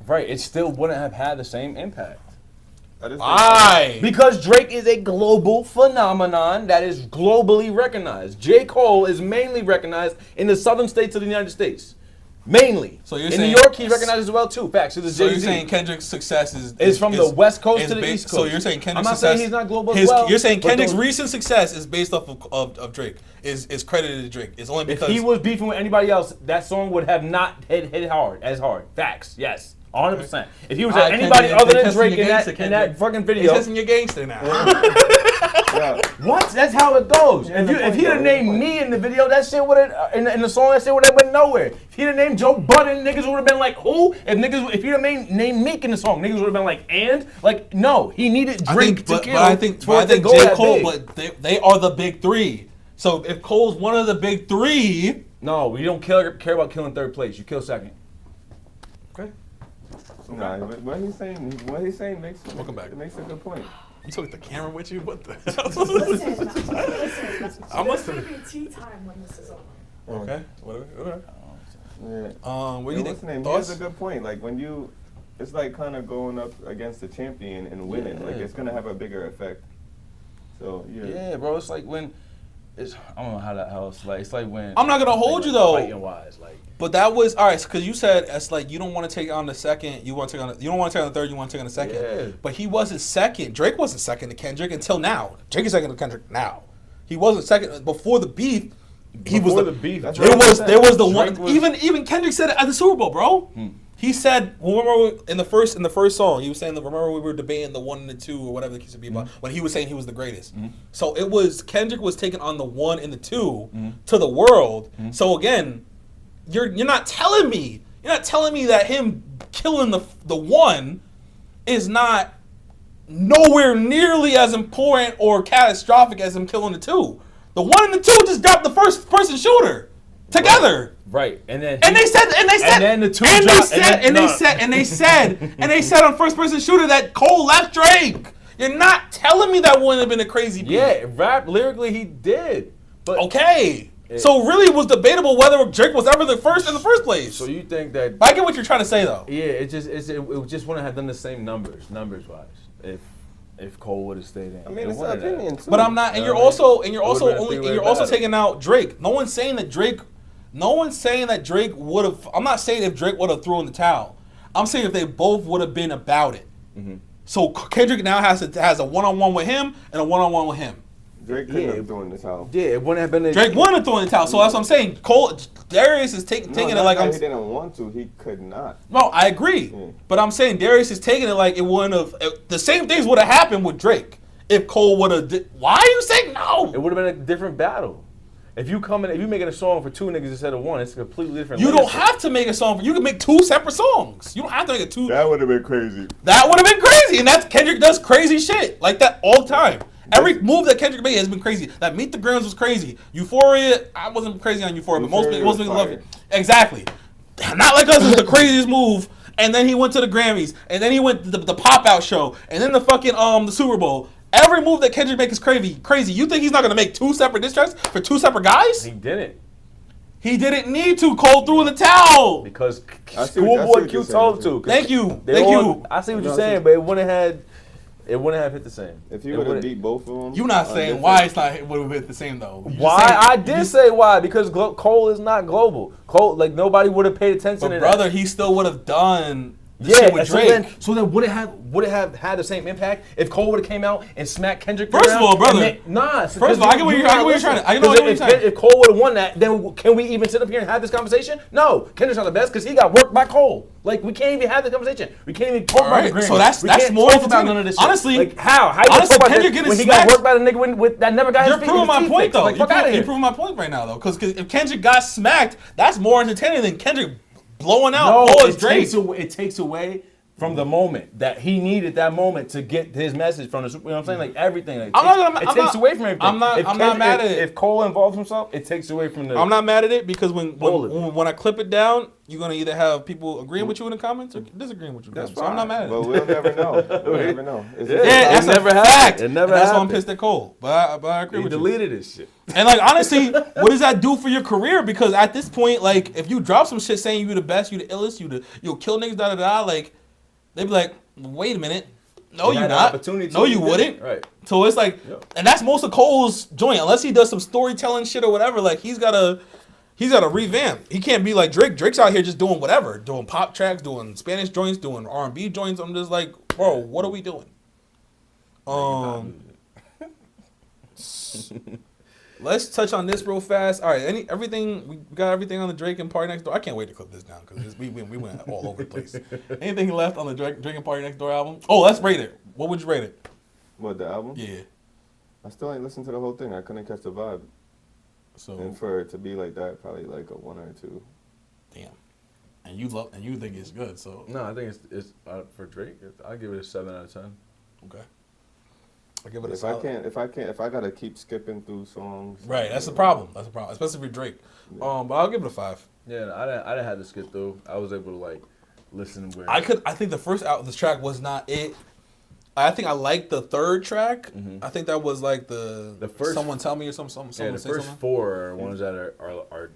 Right. It still wouldn't have had the same impact. Why? Because Drake is a global phenomenon that is globally recognized. J. Cole is mainly recognized in the southern states of the United States. Mainly. So you're saying New York, he's recognized as well too. Facts. So you're saying Kendrick's success is from the West Coast to the East Coast. So you're saying Kendrick's success. I'm not saying he's not global as well. You're saying Kendrick's recent success is based off of Drake. Is credited to Drake. It's only because if he was beefing with anybody else, that song would have not hit as hard. Facts. Yes. 100%. If he was at anybody other than Drake in that fucking video, he's testing your gangster now. What? That's how it goes. If he'd have named me in the video, that shit would have in the song, that shit would have went nowhere. If he'd have named Joe Budden, niggas would have been like, who? If he'd have named Meek in the song, niggas would have been like, no, he needed Drake to kill. But I think J. Cole, but they are the big three. So if Cole's one of the big three, no, we don't care about killing third place. You kill second. Okay. Nah, what he's saying makes a good point. You took the camera with you? What the? Listen. I must have. It's gonna be tea time when this is over. Okay. Whatever. Yeah. What do you think? He has a good point. Like it's like kind of going up against the champion and winning. Yeah. Like it's gonna have a bigger effect. So yeah, bro. It's like when. I don't know how it's like. It's like when I'm not gonna hold you though. Fighting wise, like. But that was all right because you said it's like you don't want to take on the second. You don't want to take on the third. You want to take on the second. Yeah. But he wasn't second. Drake wasn't second to Kendrick until now. Drake is second to Kendrick now. He wasn't second before the beef. There was the one. Even Kendrick said it at the Super Bowl, bro. He said, remember in the first song, he was saying, remember we were debating the 1 and the 2 or whatever the case would be about, when he was saying he was the greatest. So it was, Kendrick was taking on the 1 and the 2 to the world. So again, you're not telling me that him killing the 1 is not nowhere nearly as important or catastrophic as him killing the 2. The 1 and the 2 just got the first person shooter together. Right, and then they said on first person shooter that Cole left Drake. You're not telling me that wouldn't have been a crazy beat. Yeah, rap lyrically he did, but okay. So really, it was debatable whether Drake was ever the first in the first place. So you think that? I get what you're trying to say though. Yeah, it just wouldn't have done the same numbers wise if Cole would have stayed in. I mean, it's an opinion too. But I'm not, and you're also taking out Drake. No one's saying that Drake would have. I'm not saying if Drake would have thrown the towel. I'm saying if they both would have been about it. So Kendrick now has a one-on-one with him and a one-on-one with him. Drake couldn't have thrown the towel. Yeah, it wouldn't have been. Drake wouldn't have thrown the towel. So that's what I'm saying. Darius is taking it like he didn't want to. He could not. No, I agree. But I'm saying Darius is taking it like it wouldn't have. The same things would have happened with Drake if Cole would have. Why are you saying no? It would have been a different battle. If you making a song for two niggas instead of one, it's a completely different. You don't have to make a song. You can make two separate songs. You don't have to make a two. That would have been crazy. That would have been crazy, and that's Kendrick does crazy shit like that all the time. Every move that Kendrick made has been crazy. That Meet the Grams was crazy. Euphoria, I wasn't crazy on Euphoria, but most people love it. Exactly. Not Like Us was the craziest move. And then he went to the Grammys, and then he went to the Pop Out show, and then the fucking the Super Bowl. Every move that Kendrick makes is crazy. You think he's not gonna make two separate diss tracks for two separate guys? He didn't. He didn't need to. Cole threw in the towel because Schoolboy Q told him to. Thank you. I see what you're saying, but it wouldn't have hit the same. If he would have beat both of them. You're not saying why it's not would have hit the same though. Why? I did say why, because Cole is not global. Cole, like nobody would have paid attention to that. Brother, he still would have done shit with Drake. So then would it have had the same impact if Cole would have came out and smacked Kendrick? First of all, brother. First of all, I get what you're trying to. I know what you're saying. If Cole would have won that, then can we even sit up here and have this conversation? No, Kendrick's not the best because he got worked by Cole. Like we can't even have the conversation. We can't even talk about the Grammys. So that's more about none of this. Honestly, like how you talk about Kendrick this when he got worked by the nigga that never got his feet. You're proving my point though. Like fuck out of here. You're proving my point right now though, because if Kendrick got smacked, that's more entertaining than Kendrick blowing out all his Drake. It takes away from the moment that he needed that moment to get his message from the Super. You know what I'm saying? Like everything. Like, it takes away from everything. I'm not mad at it. If Cole involves himself, it takes away from the. I'm not mad at it because when I clip it down, you're gonna either have people agreeing with you in the comments or disagreeing with you. That's fine. So I'm not mad at it. But we'll never know. We'll never know. That's never a fact. It never That's happened. why I'm pissed at Cole. But I agree with you. He deleted his shit. And like honestly, what does that do for your career? Because at this point, like if you drop some shit saying you the best, you the illest, you'll kill niggas, like they'd be like, wait a minute. No, you're not. No, you wouldn't. Right. So it's like, and that's most of Cole's joint. Unless he does some storytelling shit or whatever, like he's gotta revamp. He can't be like Drake. Drake's out here just doing whatever, doing pop tracks, doing Spanish joints, doing R&B joints. I'm just like, bro, what are we doing? Let's touch on this real fast. All right, we got everything on the Drake and PartyNextDoor. I can't wait to clip this down because we went all over the place. Anything left on the Drake and PartyNextDoor album? Oh, let's rate it. What would you rate it? What, the album? Yeah. I still ain't listened to the whole thing. I couldn't catch the vibe. So and for it to be like that, probably like a 1 or 2. Damn. And you think it's good? So no, I think it's for Drake. I give it a 7 out of 10. Okay. I give it if I gotta keep skipping through songs. Right, that's the problem. That's the problem, especially for Drake. Yeah. But I'll give it a 5. Yeah, I didn't have to skip through. I was able to like listen where I think the first this track was not it. I think I liked the third track. Mm-hmm. I think that was like the first. Someone tell me or something. Yeah, the first 4 are ones that are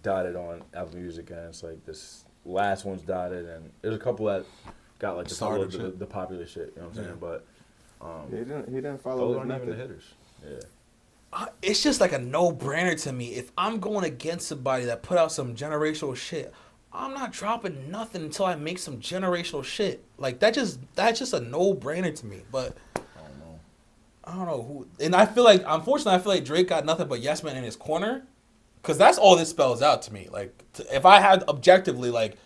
dotted on Apple Music, and it's like this last one's dotted, and there's a couple that got like the popular shit. You know what I'm saying? But he didn't follow those his aren't even method. the hitters. Yeah. It's just like a no-brainer to me. If I'm going against somebody that put out some generational shit, I'm not dropping nothing until I make some generational shit. Like that's just a no-brainer to me. But I don't know who. And I feel like, unfortunately, Drake got nothing but yes men in his corner, because that's all this spells out to me. Like if I had objectively, like,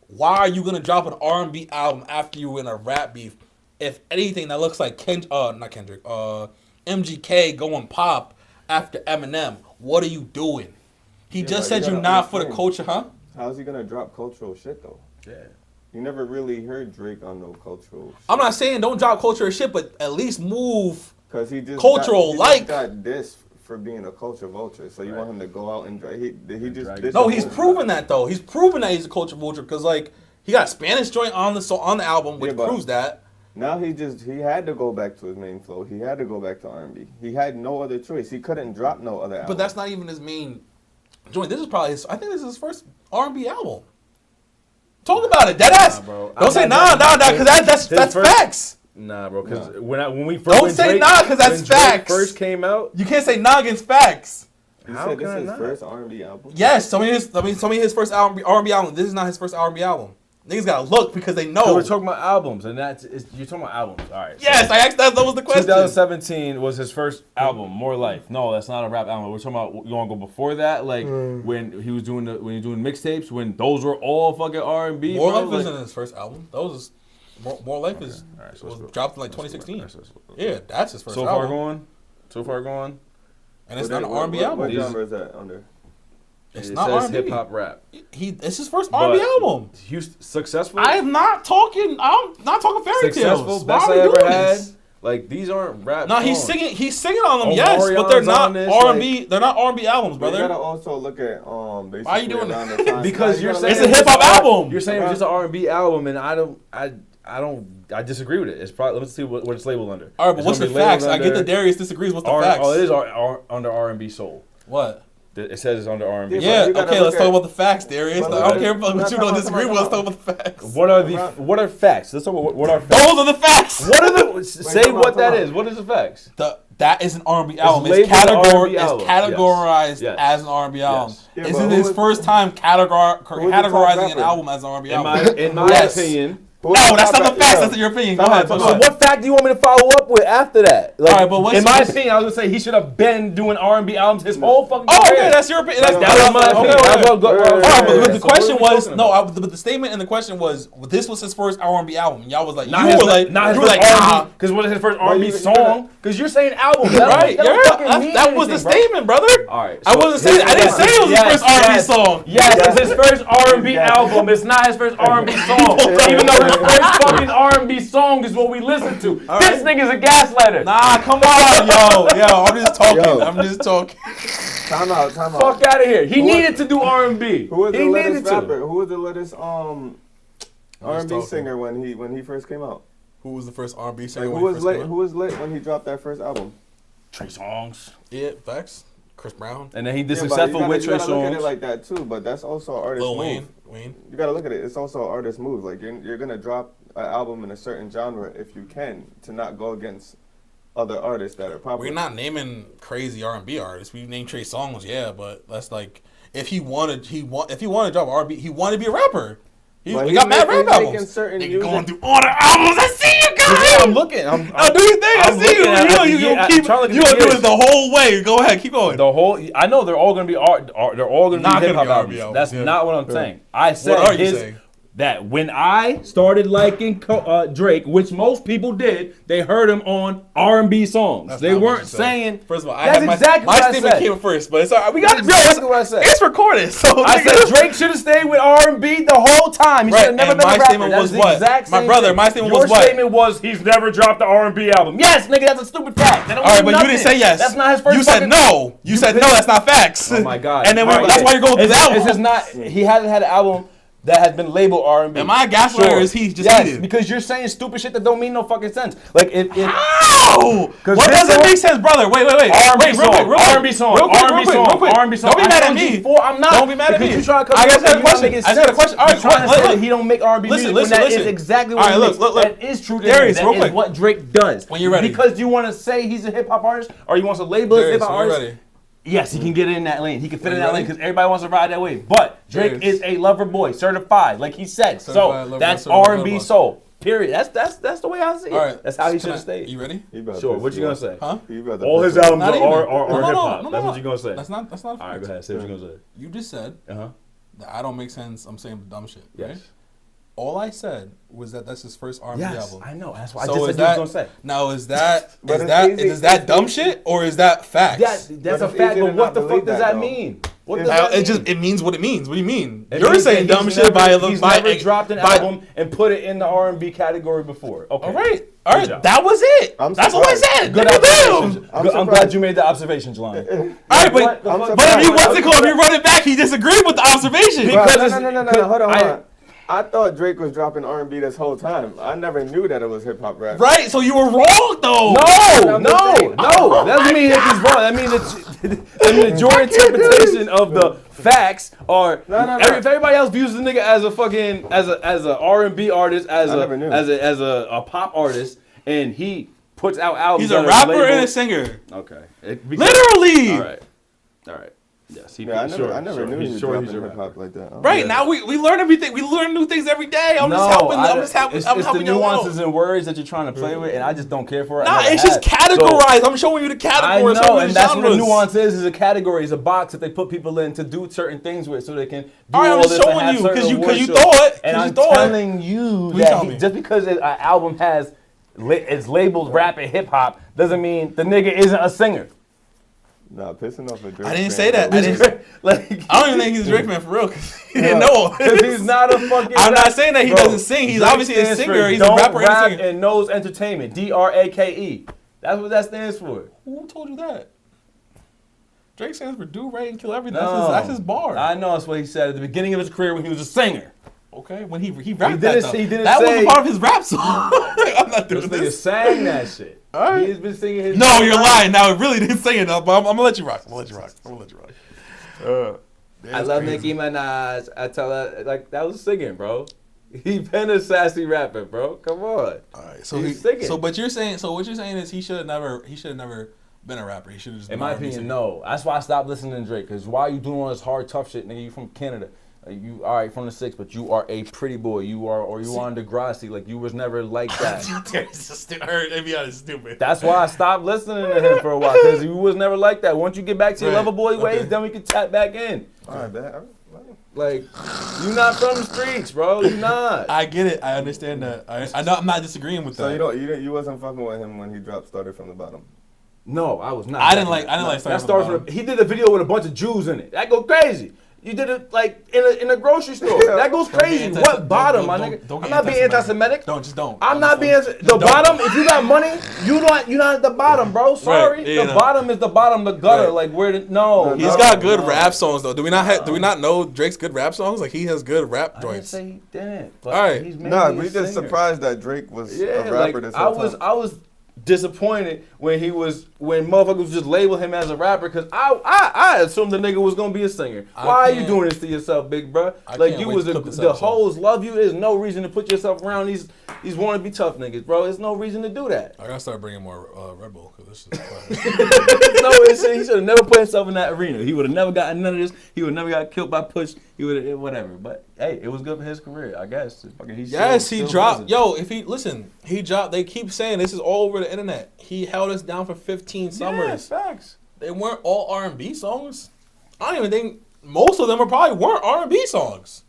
why are you gonna drop an R&B album after you were in a rap beef? If anything, that looks like MGK going pop after Eminem. What are you doing? He just said you're not for the culture, huh? How's he gonna drop cultural shit though? Yeah. You never really heard Drake on no cultural shit. I'm not saying don't drop cultural shit, but at least move he just got this for being a culture vulture. So you want him to go out and he's proven that though. He's proven that he's a culture vulture because like he got a Spanish joint on the album, which proves that. Now he had to go back to his main flow. He had to go back to R&B. He had no other choice. He couldn't drop no other album. But that's not even his main joint. This is probably I think this is his first R&B album. Talk about it, deadass. Bro. Don't say nah, because that's facts. Nah, bro. Because when we first don't say nah, because that's facts. When first came out, you can't say nah against facts. You said this is his first R&B album. Yes, tell me his first R&B album. This is not his first R&B album. Niggas gotta look because they know. So we're talking about albums, and you're talking about albums. All right. Yes, so I asked that was the question. 2017 was his first album, More Life. No, that's not a rap album. We're talking about you want to go before that, like when he was doing mixtapes, when those were all fucking R&B. More Life isn't his first album. Those More Life was dropped in like 2016. Yeah, that's his first album. So far gone. And it's not an R&B album. What genre is that under? It's it not says R&B. hip hop rap. It's his first R&B album. Successful. I'm not talking fairy Successful. tales. Best I ever had. Like these aren't rap. No, songs. he's singing on them, yes, but they're not R&B. They're not R&B albums, brother. You gotta also look at basically Why are you doing around that? the time. Because you're saying it's a hip hop album. You're saying it's just an R&B album, and I disagree with it. It's probably let's see what it's labeled under. All right, but what's the facts? I get that Darius disagrees. What's the facts? Oh, it is under R&B soul. What? It says it's under R&B. Yeah, okay, let's talk about the facts, Darius. I don't care about what you don't disagree with. Let's talk about the facts. What are facts? Let's talk about what are facts. Those are the facts. What are the say what that is? What is the facts? That is an R&B album. It's categorized as an R&B album. Yes. Is it his first time categorizing an album as an R&B album? In my opinion. No, that's not the facts. That's your opinion. Go ahead. So what fact do you want me to follow up with after that? Like, all right, but in my opinion, I was gonna say he should have been doing R&B albums his whole fucking career. Oh, okay, that's your opinion. That was my opinion. But the question was but the statement in the question was this was his first R&B album. And y'all was like, not his R&B, because what is his first R&B song? Because you're saying album, right? That was the statement, brother. All right, I wasn't saying. I didn't say it was his first R&B song. Yes, it's his first R&B album. It's not his first R&B song, even though his first fucking R&B song is what we listen to. This nigga's a gaslighter. Nah, come on, yo. I'm just talking. Time out. Fuck out of here. He needed to do R&B. Who was the latest rapper? Who was the latest R&B singer when he first came out? Who was the first R&B singer? Who was lit when he dropped that first album? Trey Songz. Yeah, facts. Chris Brown. And then he did successful with Trey Songz. You gotta look at it like that too, but that's also an artist move. Wayne. You gotta look at it. It's also an artist move. Like you're gonna drop an album in a certain genre if you can, to not go against other artists that are popular. We're not naming crazy R&B artists. We named Trey Songz, yeah, but that's like if he wanted to drop R&B, he wanted to be a rapper. He got mad rap albums. Nigga going through all the albums. I see you guys. I'm looking. Do you think? I see you. You gonna do it the whole way. Go ahead, keep going. I know they're all gonna be they're all gonna be hip hop albums. That's not what I'm saying. I said what are you saying? That when I started liking Drake, which most people did, they heard him on R&B songs. They weren't saying. First of all, that's exactly my statement came first, but it's all right. We got exactly what I said. It's recorded. So I said Drake should have stayed with R&B the whole time. He should have never been a rapper. My statement was what? My brother, my statement was what? Your statement was he's never dropped the R&B album. Yes, nigga, that's a stupid fact. All right, but you didn't say yes. That's not his first. You said no. You said no. That's not facts. Oh my god. And then that's why you're going through the album. This is not. He hasn't had an album that has been labeled R&B. Am I a gaslighter or is he just yes, because you're saying stupid shit that don't mean no fucking sense. Like how? What doesn't make sense, brother? Wait. R&B song. Don't be mad at me. I'm not. Don't be mad at me. You trying to come I got a question. I got a question. All right, trying to say that he don't make R&B music when that is exactly what he makes. That is true to him. That is what Drake does. When you're ready. Because you want to say he's a hip hop artist or you want to label his hip hop artist. Yes, he can get in that lane. He can fit in that lane because everybody wants to ride that way. But Drake is a lover boy, certified, like he said. So that's R&B soul. Period. That's the way I see it. All right. That's how he should have stayed. You ready? Sure. What you gonna say? Huh? All his albums are hip hop. That's what you gonna say. That's not. All right, go ahead. Say what you gonna say. You just said that I don't make sense. I'm saying dumb shit. Right? Yes. All I said was that's his first R&B album. I know. That's what I just said you was gonna say. Now is that dumb shit or is that facts? That's a fact. But what the fuck does that mean? What does that mean? It means what it means. What do you mean? You're saying dumb shit by he's never dropped an album and put it in the R&B category before. Okay. All right. That was it. That's all I said. Good observation. I'm glad you made the observation, Jelani. All right, but if you run it back, he disagreed with the observation. Because no, hold on. I thought Drake was dropping R&B this whole time. I never knew that it was hip hop rap. Right, so you were wrong though. No. That doesn't mean he's wrong. That means your interpretation of the facts are. If everybody else views the nigga as a fucking as a R&B artist, as a pop artist, and he puts out albums. He's a rapper and a singer. Okay, literally. All right. Yes, I never knew he was dropping hip hop like that. Right, now we learn everything. We learn new things every day. I'm just helping. I'm helping the nuances and words that you're trying to play with, and I just don't care for it. Nah, it's just categorized. I'm showing you the categories. I know, and that's what the nuance is a category. It's a box that they put people in to do certain things with so they can do all this and have certain awards. Because you thought. And I'm telling you that just because an album it's labeled rap and hip hop doesn't mean the nigga isn't a singer. Nah, pissing off a Drake. I didn't fan, say that. bro. I didn't. Like, I don't even think he's a Drake fan for real. Cause he didn't know. Because he's not a fucking. I'm not saying that he doesn't sing. He's Drake obviously a stands singer. for He's a don't rapper and a rap singer. and knows entertainment. DRAKE. That's what that stands for. Who told you that? Drake stands for do right and kill everything. No. That's his bar. I know that's what he said at the beginning of his career when he was a singer. Okay, when he rapped didn't- that, he didn't that say- wasn't part of his rap song. I'm not doing This nigga this. sang that shit. All right. He's been singing his. No, you're lying. Now it really didn't sing it up, but I'm gonna let you rock. I'm gonna let you rock. I love Nicki Minaj. I tell her like that was singing, bro. He been a sassy rapper, bro. Come on. All right, so he's singing. So, but you're saying, so what you're saying is he should have never been a rapper. He should have just. In been my R&B opinion, singer. no. That's why I stopped listening to Drake. Cause why are you doing all this hard, tough shit, nigga? You from Canada. Like, you all right from the 6, but you are a pretty boy. You are, or you are on Degrassi. Like you was never like that. Stupid. That's why I stopped listening to him for a while. Cause you was never like that. Once you get back to your Right. lover boy ways, Okay. then we can tap back in. All right, bet. Like you not from the streets, bro. You not. I get it. I understand that. I know. I'm not disagreeing with So that. you wasn't fucking with him when he dropped Started from the Bottom. No, I was not. I didn't like That Started starts from the with he did a video with a bunch of Jews in it. That go crazy. You did it like in a grocery store. That goes Don't be crazy. anti- What bottom, don't- my don't- nigga? don't I'm get not being anti-Semitic. Don't. I'm not being the don't. bottom. If you got money, you're not at the bottom, bro. Sorry, Right, yeah, the no. bottom is the bottom, the gutter. Right. Like where the no. He's got good rap songs though. Do we not know Drake's good rap songs? Like he has good rap I didn't joints. say he didn't. But All right. he's mainly Nah, a we just singer. surprised that Drake was Yeah, a rapper like this I whole was time. disappointed when motherfuckers just label him as a rapper because I assumed the nigga was gonna be a singer. Why are you doing this to yourself, big bro? Like can't you wait was to clip this the episode. hoes love you. There's no reason to put yourself around these wannabe tough niggas, bro. There's no reason to do that. I gotta start bringing more Red Bull because this is. He should have never put himself in that arena. He would have never gotten none of this. He would have never got killed by Push. He would have whatever. But hey, it was good for his career, I guess. Fucking, He dropped. Yo, if he listen, he dropped. They keep saying this is all over the internet. He held us down for 15 summers. Yeah, facts. They weren't all R&B songs. I don't even think most of them weren't R&B songs.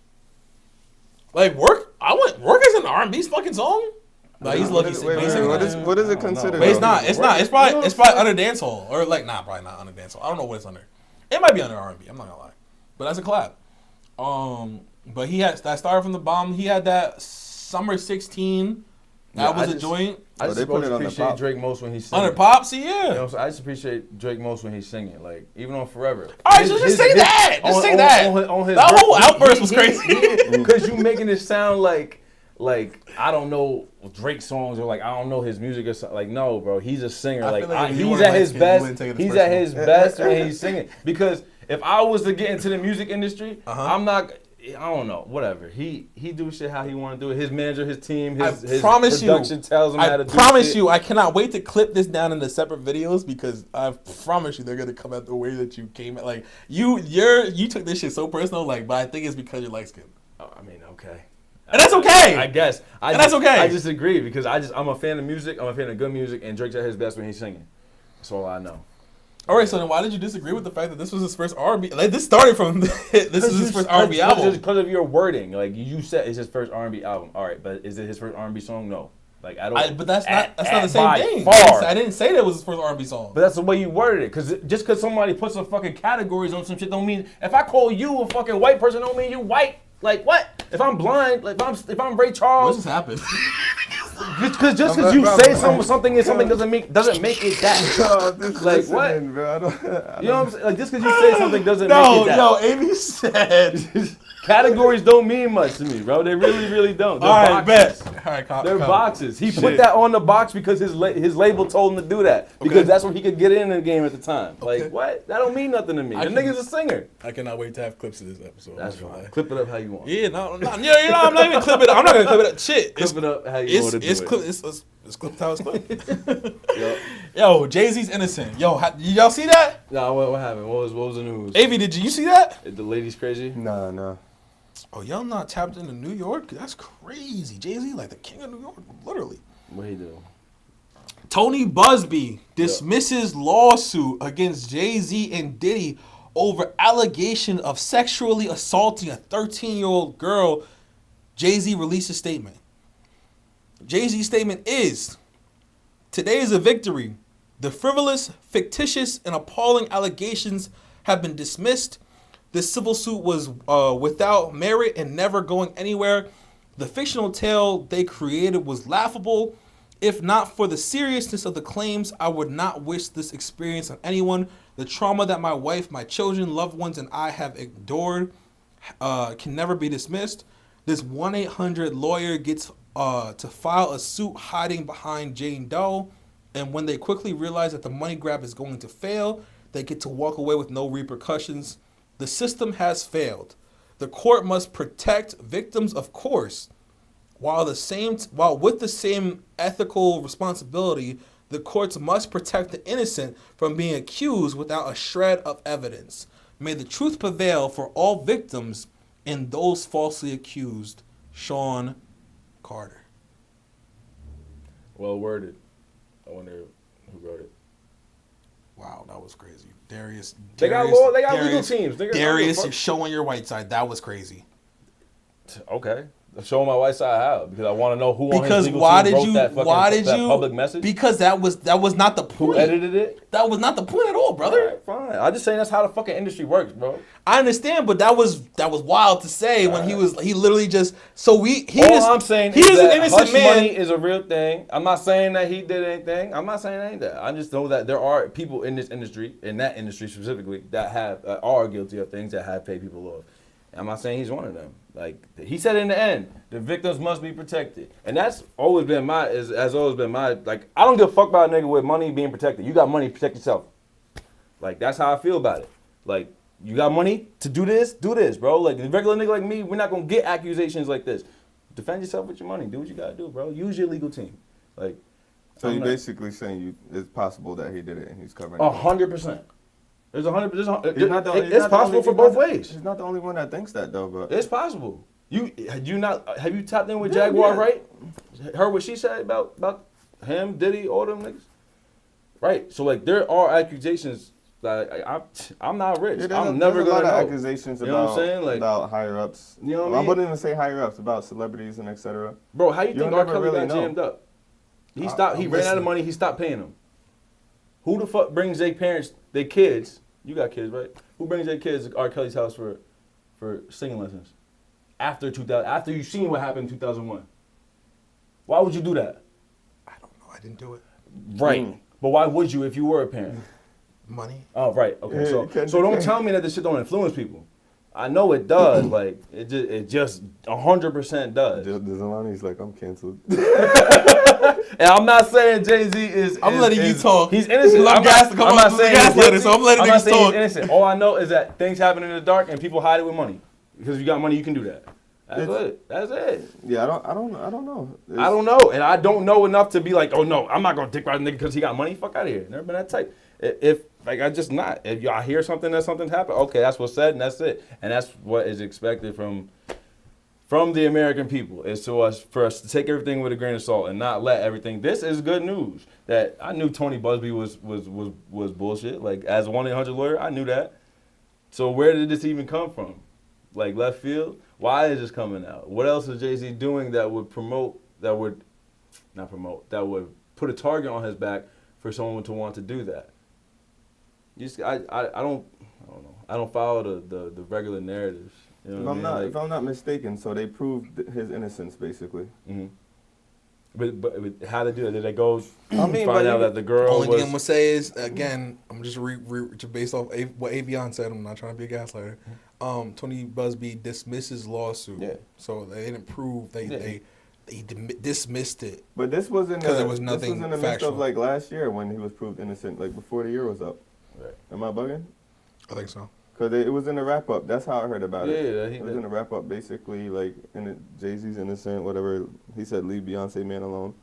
Like Work is an R&B fucking song. Like he's lucky. What is it considered? But it's not. It's not. It's probably under dancehall or like probably not under dancehall. I don't know what it's under. It might be under R&B. I'm not gonna lie. But that's a collab. But he had that Started from the Bomb. He had that Summer 16. That was a joint. I just appreciate Drake most when he's singing. Under Pops, yeah. You know, so I just appreciate Drake most when he's singing. Like even on Forever. All right, so just say that. Just say that. That whole outburst was crazy. Because you making it sound like I don't know Drake songs or like I don't know his music or something. Like no, bro, he's a singer. He's at his best. He's at his best when he's singing. Because if I was to get into the music industry, I'm not. I don't know. Whatever. He do shit how he want to do it. His manager, his team, his production tells him how to do shit. I promise you, I cannot wait to clip this down into separate videos because I promise you they're gonna come out the way that you came at. Like you took this shit so personal. Like, but I think it's because you're light skinned. Oh, I mean, okay. And that's okay. I guess. That's okay. I just agree because I'm a fan of music. I'm a fan of good music, and Drake's at his best when he's singing. That's all I know. All right, so then why did you disagree with the fact that this was his first R&B? Like this started from this is his first R&B album. Because of your wording, like you said, it's his first R&B album. All right, but is it his first R&B song? No. Like I don't. But that's not the same thing. Far. I didn't say that was his first R&B song. But that's the way you worded it. Because just because somebody puts some fucking categories on some shit don't mean if I call you a fucking white person don't mean you white. Like what? If I'm blind, like if I'm Ray Charles. What just happened? Just because you say something and something doesn't make it that. Like what? Bro, you know what I'm saying? Like just because you say something doesn't make it that. No, Amy said categories don't mean much to me, bro. They really, really don't. They're all right, boxes. bet. All right, they're boxes. He put that on the box because his label told him to do that because that's where he could get in the game at the time. Like what? That don't mean nothing to me. The nigga's a singer. I cannot wait to have clips of this episode. That's fine. Clip it up how you want. Yeah, I'm not even clip it. I'm not gonna clip it up. Shit, clip it up how you want to do it. It's clipped how it's clipped. Yo, Jay-Z's Innocent. Yo, did y'all see that? Nah, what happened? What was the news? Avi, did you see that? The lady's crazy? Nah. Oh, y'all not tapped into New York? That's crazy. Jay-Z, like the king of New York, literally. What he do? Tony Busby dismisses lawsuit against Jay-Z and Diddy over allegation of sexually assaulting a 13-year-old girl. Jay-Z released a statement. Jay-Z's statement is, "Today is a victory. The frivolous, fictitious, and appalling allegations have been dismissed. This civil suit was without merit and never going anywhere. The fictional tale they created was laughable. If not for the seriousness of the claims, I would not wish this experience on anyone. The trauma that my wife, my children, loved ones, and I have endured can never be dismissed. This 1-800 lawyer gets to file a suit hiding behind Jane Doe, and when they quickly realize that the money grab is going to fail, they get to walk away with no repercussions. The system has failed. The court must protect victims, of course, while with the same ethical responsibility, the courts must protect the innocent from being accused without a shred of evidence. May the truth prevail for all victims and those falsely accused. Sean Carter. Well worded. I wonder who wrote it. Wow, that was crazy. Darius. They got legal teams. Darius, you're showing your white side. That was crazy. Okay. I'm showing my white side how? Because I want to know who on his legal team wrote that public message. Because that was not the point. Who edited it? That was not the point at all, brother. All right, fine. I'm just saying that's how the fucking industry works, bro. I understand, but that was wild to say when he literally just I'm saying he is an innocent hush man. money is a real thing. I'm not saying that he did anything. I'm not saying anything. I just know that there are people in this industry, in that industry specifically, that are guilty of things that have paid people off. I'm not saying he's one of them. Like he said in the end, the victims must be protected, and that's always been has always been my like. I don't give a fuck about a nigga with money being protected. You got money, protect yourself. Like that's how I feel about it. Like you got money to do this, bro. Like a regular nigga like me, we're not gonna get accusations like this. Defend yourself with your money. Do what you gotta do, bro. Use your legal team. Like. So you're basically saying it's possible that he did it and he's covering 100%. There's 100%. It's possible for both ways. He's not the only one that thinks that though, but it's possible. Have you tapped in with Jaguar, right? Heard what she said about him, Diddy, all them niggas? Right. So like there are accusations that I'm not rich. I'm never gonna know. There's a lot of accusations you know what I'm saying? Like, about higher ups. You know what I mean? I wouldn't even say higher ups, about celebrities and etc. Bro, how you think R. Kelly really got jammed up? He ran out of money. He stopped paying them. Who the fuck brings their kids? You got kids, right? Who brings their kids to R. Kelly's house for singing lessons? After you've seen what happened in 2001. Why would you do that? I don't know. I didn't do it. Right. But why would you if you were a parent? Money. Oh, right. Okay. Yeah, so don't tell me that this shit don't influence people. I know it does. Like it just 100% does. Delani's like, I'm canceled. And I'm not saying Jay-Z is. I'm letting you talk. He's innocent. I'm not saying gaslighter, so I'm letting you talk. He's innocent. All I know is that things happen in the dark and people hide it with money. Because if you got money, you can do that. That's it. Yeah, I don't know. I don't know, and I don't know enough to be like, oh no, I'm not gonna dick ride a nigga because he got money. Fuck out of here. Never been that type. If I just not. If y'all hear something happened, okay, that's what's said and that's it, and that's what is expected from the American people is for us to take everything with a grain of salt and not let everything. This is good news. That I knew Tony Busby was bullshit. Like as a 1-800 lawyer, I knew that. So where did this even come from? Like left field? Why is this coming out? What else is Jay-Z doing that would put a target on his back for someone to want to do that? I don't know. I don't follow the regular narratives. You know if I'm not mistaken, so they proved his innocence basically. Mm-hmm. But how to do it? Did they go find out that the girl only thing I'm gonna say is, again, I'm just based off what Avion said. I'm not trying to be a gaslighter. Tony Busby dismisses lawsuit. Yeah. So they didn't prove they dismissed it. But this was in because there was nothing this was in the midst of like last year when he was proved innocent, like before the year was up. Right. Am I bugging? I think so. Because it was in the wrap up. That's how I heard about it. Yeah, it was in the wrap up, basically, like, Jay-Z's innocent, whatever. He said, leave Beyonce man alone.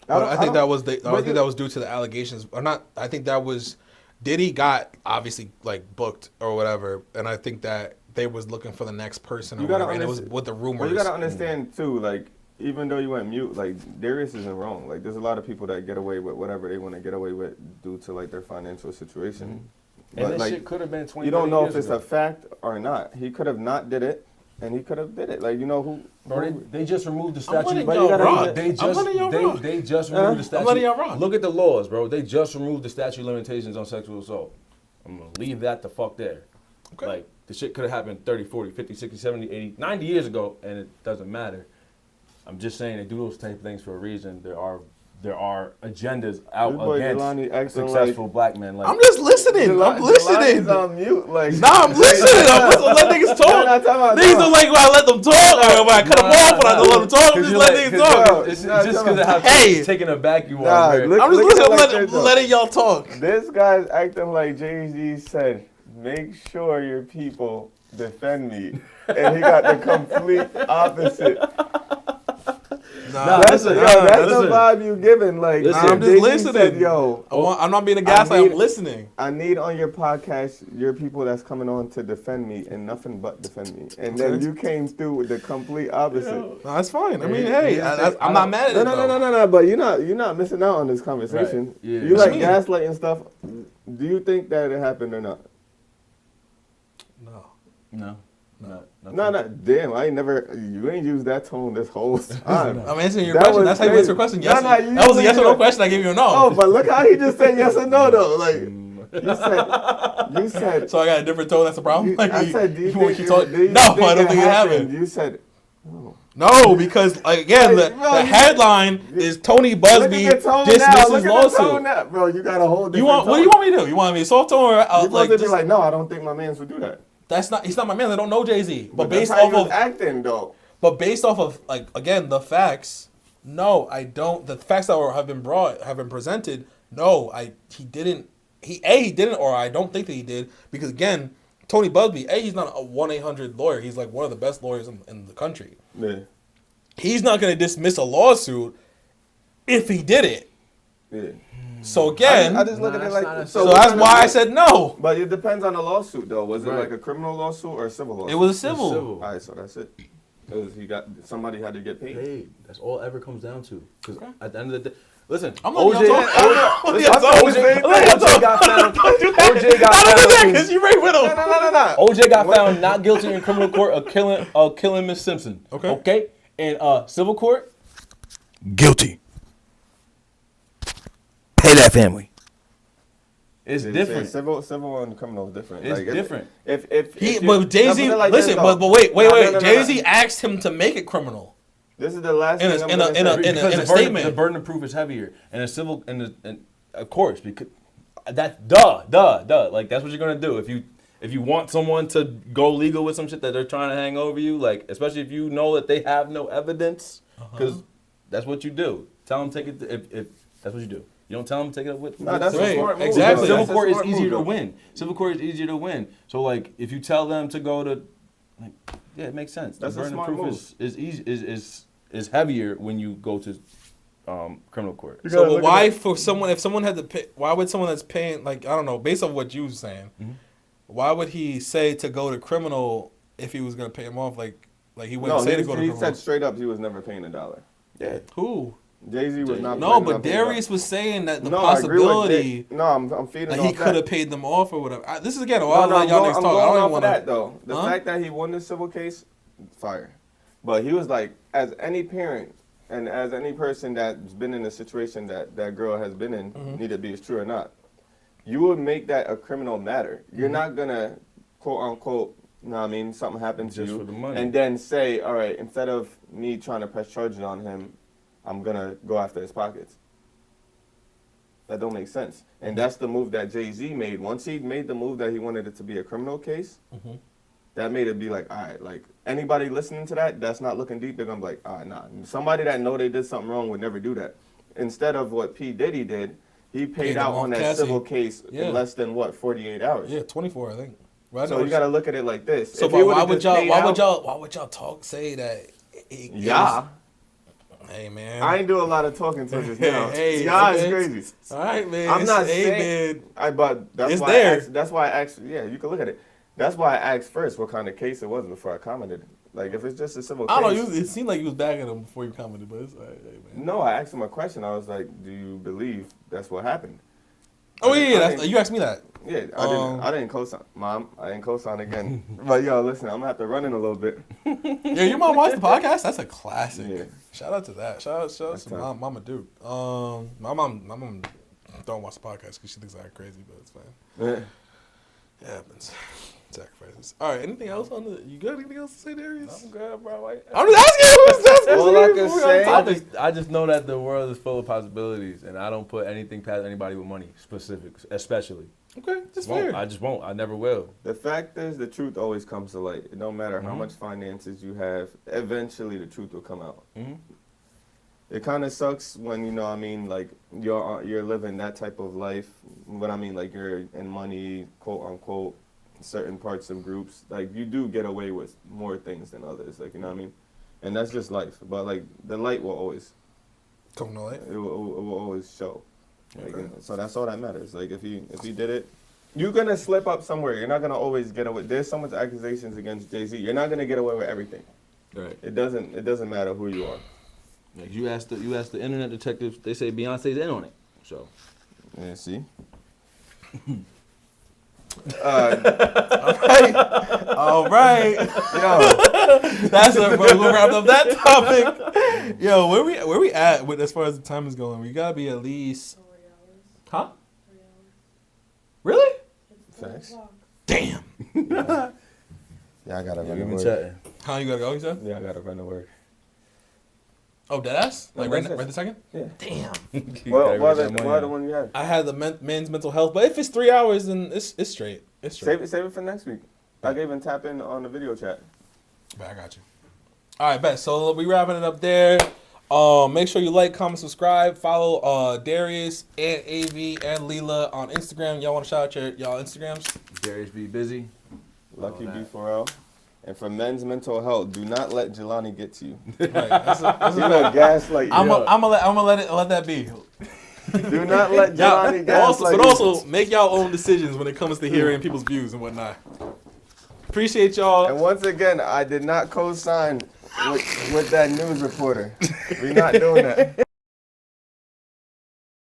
I think that was due to the allegations, or not. I think that was Diddy got obviously like booked or whatever, and I think that they was looking for the next person. And it was with the rumors. Well, you gotta understand too, like, even though you went mute, like Darius isn't wrong. Like, there's a lot of people that get away with whatever they want to get away with due to like their financial situation. And this shit could have been 20 You don't know if years it's ago. a fact or not. He could have not did it, And he could have did it. Like, you know who? Bro, they just removed the statute. letting y'all rock. They just removed the statute. I'm letting y'all rock. Look at the laws, bro. They just removed the statute of limitations on sexual assault. I'm going to leave that the fuck there. Okay. Like, the shit could have happened 30, 40, 50, 60, 70, 80, 90 years ago, and it doesn't matter. I'm just saying they do those type of things for a reason. There are agendas out against successful black men. Like, I'm just listening. I'm listening. Jelani's on mute. Like, I'm listening. I'm listening. Let niggas talk. Niggas don't like when I let them talk. Or when I cut them off when I don't let them talk. I'm just letting niggas talk. It's just because of how taken aback you are. I'm just listening. I'm letting y'all talk. This guy's acting like Jay-Z said, make sure your people defend me. And he got the complete opposite. That's the vibe you giving. Like, I'm just listening. Said, I'm not being a gaslight. I'm listening. I need on your podcast your people that's coming on to defend me and nothing but defend me. And then you came through with the complete opposite. No, that's fine. I mean, hey, I'm not mad at it. No. But you're not missing out on this conversation. Right. Yeah. You like gaslighting stuff. Do you think that it happened or not? No. No. Damn, you ain't used that tone this whole time. I'm answering your question. That's how you answer a question. Yes. That was a yes or no question. I gave you a no. Oh, but look how he just said yes or no, though. Like, you said. So I got a different tone. That's the problem. Like, I said, do you think it I don't think it happened. You said, no, because again, the headline is Tony Busby dismisses lawsuit. Bro, you got a whole different tone. What do you want me to do? You want me to soft tone or like, no, I don't think my mans would do that. He's not my man. I don't know Jay-Z. But based off of acting though. But based off of the facts, no, I don't. The facts that have been presented, no, he didn't, or I don't think that he did, because again, Tony Busby, he's not a 1-800 lawyer. He's like one of the best lawyers in the country. Yeah. He's not going to dismiss a lawsuit if he did it. Yeah. So again, I just look at it like so that's why I said no. But it depends on the lawsuit, though. Was it like a criminal lawsuit or a civil lawsuit? It was a civil. All right, so that's it. Somebody had to get paid. That's all it ever comes down to. Because at the end of the day, listen, OJ got found not guilty in criminal court of killing Miss Simpson. Okay, and civil court, guilty. Pay that family. It's different. Civil and criminal is different. It's different. But Jay-Z, listen, but wait. Jay-Z asked him to make it criminal. This is the last in a statement. The burden of proof is heavier, and a civil, and of course, because that duh. Like, that's what you're gonna do if you want someone to go legal with some shit that they're trying to hang over you, like, especially if you know that they have no evidence, because that's what you do. Tell them take it. If that's what you do. You don't tell them to take it up with. No, that's a smart move. Exactly. Civil court is easier to win. Civil court is easier to win. So, like, if you tell them to go to, like, yeah, it makes sense. That's the burden of proof is heavier when you go to criminal court. So, but why if someone had to pay? Why would someone that's paying, like, I don't know, based on what you were saying, why would he say to go to criminal if he was gonna pay him off? Like he wouldn't say to go to criminal. He said straight up he was never paying $1. Yeah. Who? Jay-Z was not. No, but Darius was saying that the possibility. I'm feeding that off he could have paid them off or whatever. This is again. Y'all niggas talk. I don't even want that though. The fact that he won this civil case, fire. But he was like, as any parent and as any person that's been in a situation that girl has been in, need to be as true or not, you would make that a criminal matter. You're not gonna quote unquote. Something happened to you, and then say, all right, instead of me trying to press charges on him, I'm going to go after his pockets. That don't make sense. And that's the move that Jay-Z made. Once he made the move that he wanted it to be a criminal case, that made it be like, all right, like, anybody listening to that's not looking deep, they're going to be like, all right, nah. Somebody that know they did something wrong would never do that. Instead of what P. Diddy did, he paid out on that civil case in less than, 48 hours? Yeah, 24, I think. Right, so you got to look at it like this. So why would y'all say that? Hey, man. I ain't do a lot of talking to this now. It's crazy. All right, man. I'm not saying, but that's why I asked. Yeah, you can look at it. That's why I asked first what kind of case it was before I commented. Like, if it's just a civil case. I don't know. It seemed like you was bagging him before you commented, but it's all right, hey, man. No, I asked him a question. I was like, do you believe that's what happened? Oh yeah, you asked me that. Yeah, I didn't co-sign. Mom, I didn't co-sign again. But yo, listen, I'm gonna have to run in a little bit. Yeah, your mom watched the podcast. That's a classic. Yeah. Shout out to that. Shout out to Mama Duke. My mom don't watch the podcast because she thinks I act crazy, but it's fine. It happens. Sacrifices. All right. Anything else on the? You got anything else to say, Darius? I'm good, bro. I'm just asking. All I can say, I just know that the world is full of possibilities, and I don't put anything past anybody with money, specifics, especially. Okay, that's fair. I just won't. I never will. the fact is, the truth always comes to light. It don't matter how much finances you have. Eventually, the truth will come out. Mm-hmm. It kind of sucks when like you're living that type of life. What I mean, like you're in money, quote unquote, certain parts of groups. Like you do get away with more things than others. Like and that's just life. But like the light will always come to light. It will always show. Like, so that's all that matters. Like if you did it, you're gonna slip up somewhere. You're not gonna always get away. There's so much accusations against Jay-Z. You're not gonna get away with everything. Right. It doesn't matter who you are. Like you asked the internet detectives, they say Beyonce's in on it. So. Yeah. See. All right. Yo, that's it, bro. We'll wrap up that topic. Yo, where we at with as far as the time is going? We gotta be at least. 3 hours. Huh? 3 hours. Really? It's 4 o'clock. Damn. Yeah, I gotta run to We've been work. chatting. How you gotta go? You said? Yeah, I gotta run to work. Oh, deadass? Like right this second? Yeah. Damn. What the one you had? I had the men's mental health, but if it's 3 hours, then it's straight. It's straight. Save it for next week. I can even tap in on the video chat. But I got you. All right, bet. So we wrapping it up there. Make sure you like, comment, subscribe, follow Darius and AV and Leela on Instagram. Y'all want to shout out y'all Instagrams? Darius be busy. Lucky B4L. And for men's mental health, do not let Jelani get to you. Right, that's a gaslight you. I'm gonna let that be. Do not let Jelani gaslight you. But also make y'all own decisions when it comes to hearing people's views and whatnot. Appreciate y'all. And once again, I did not co-sign with that news reporter. We're not doing that.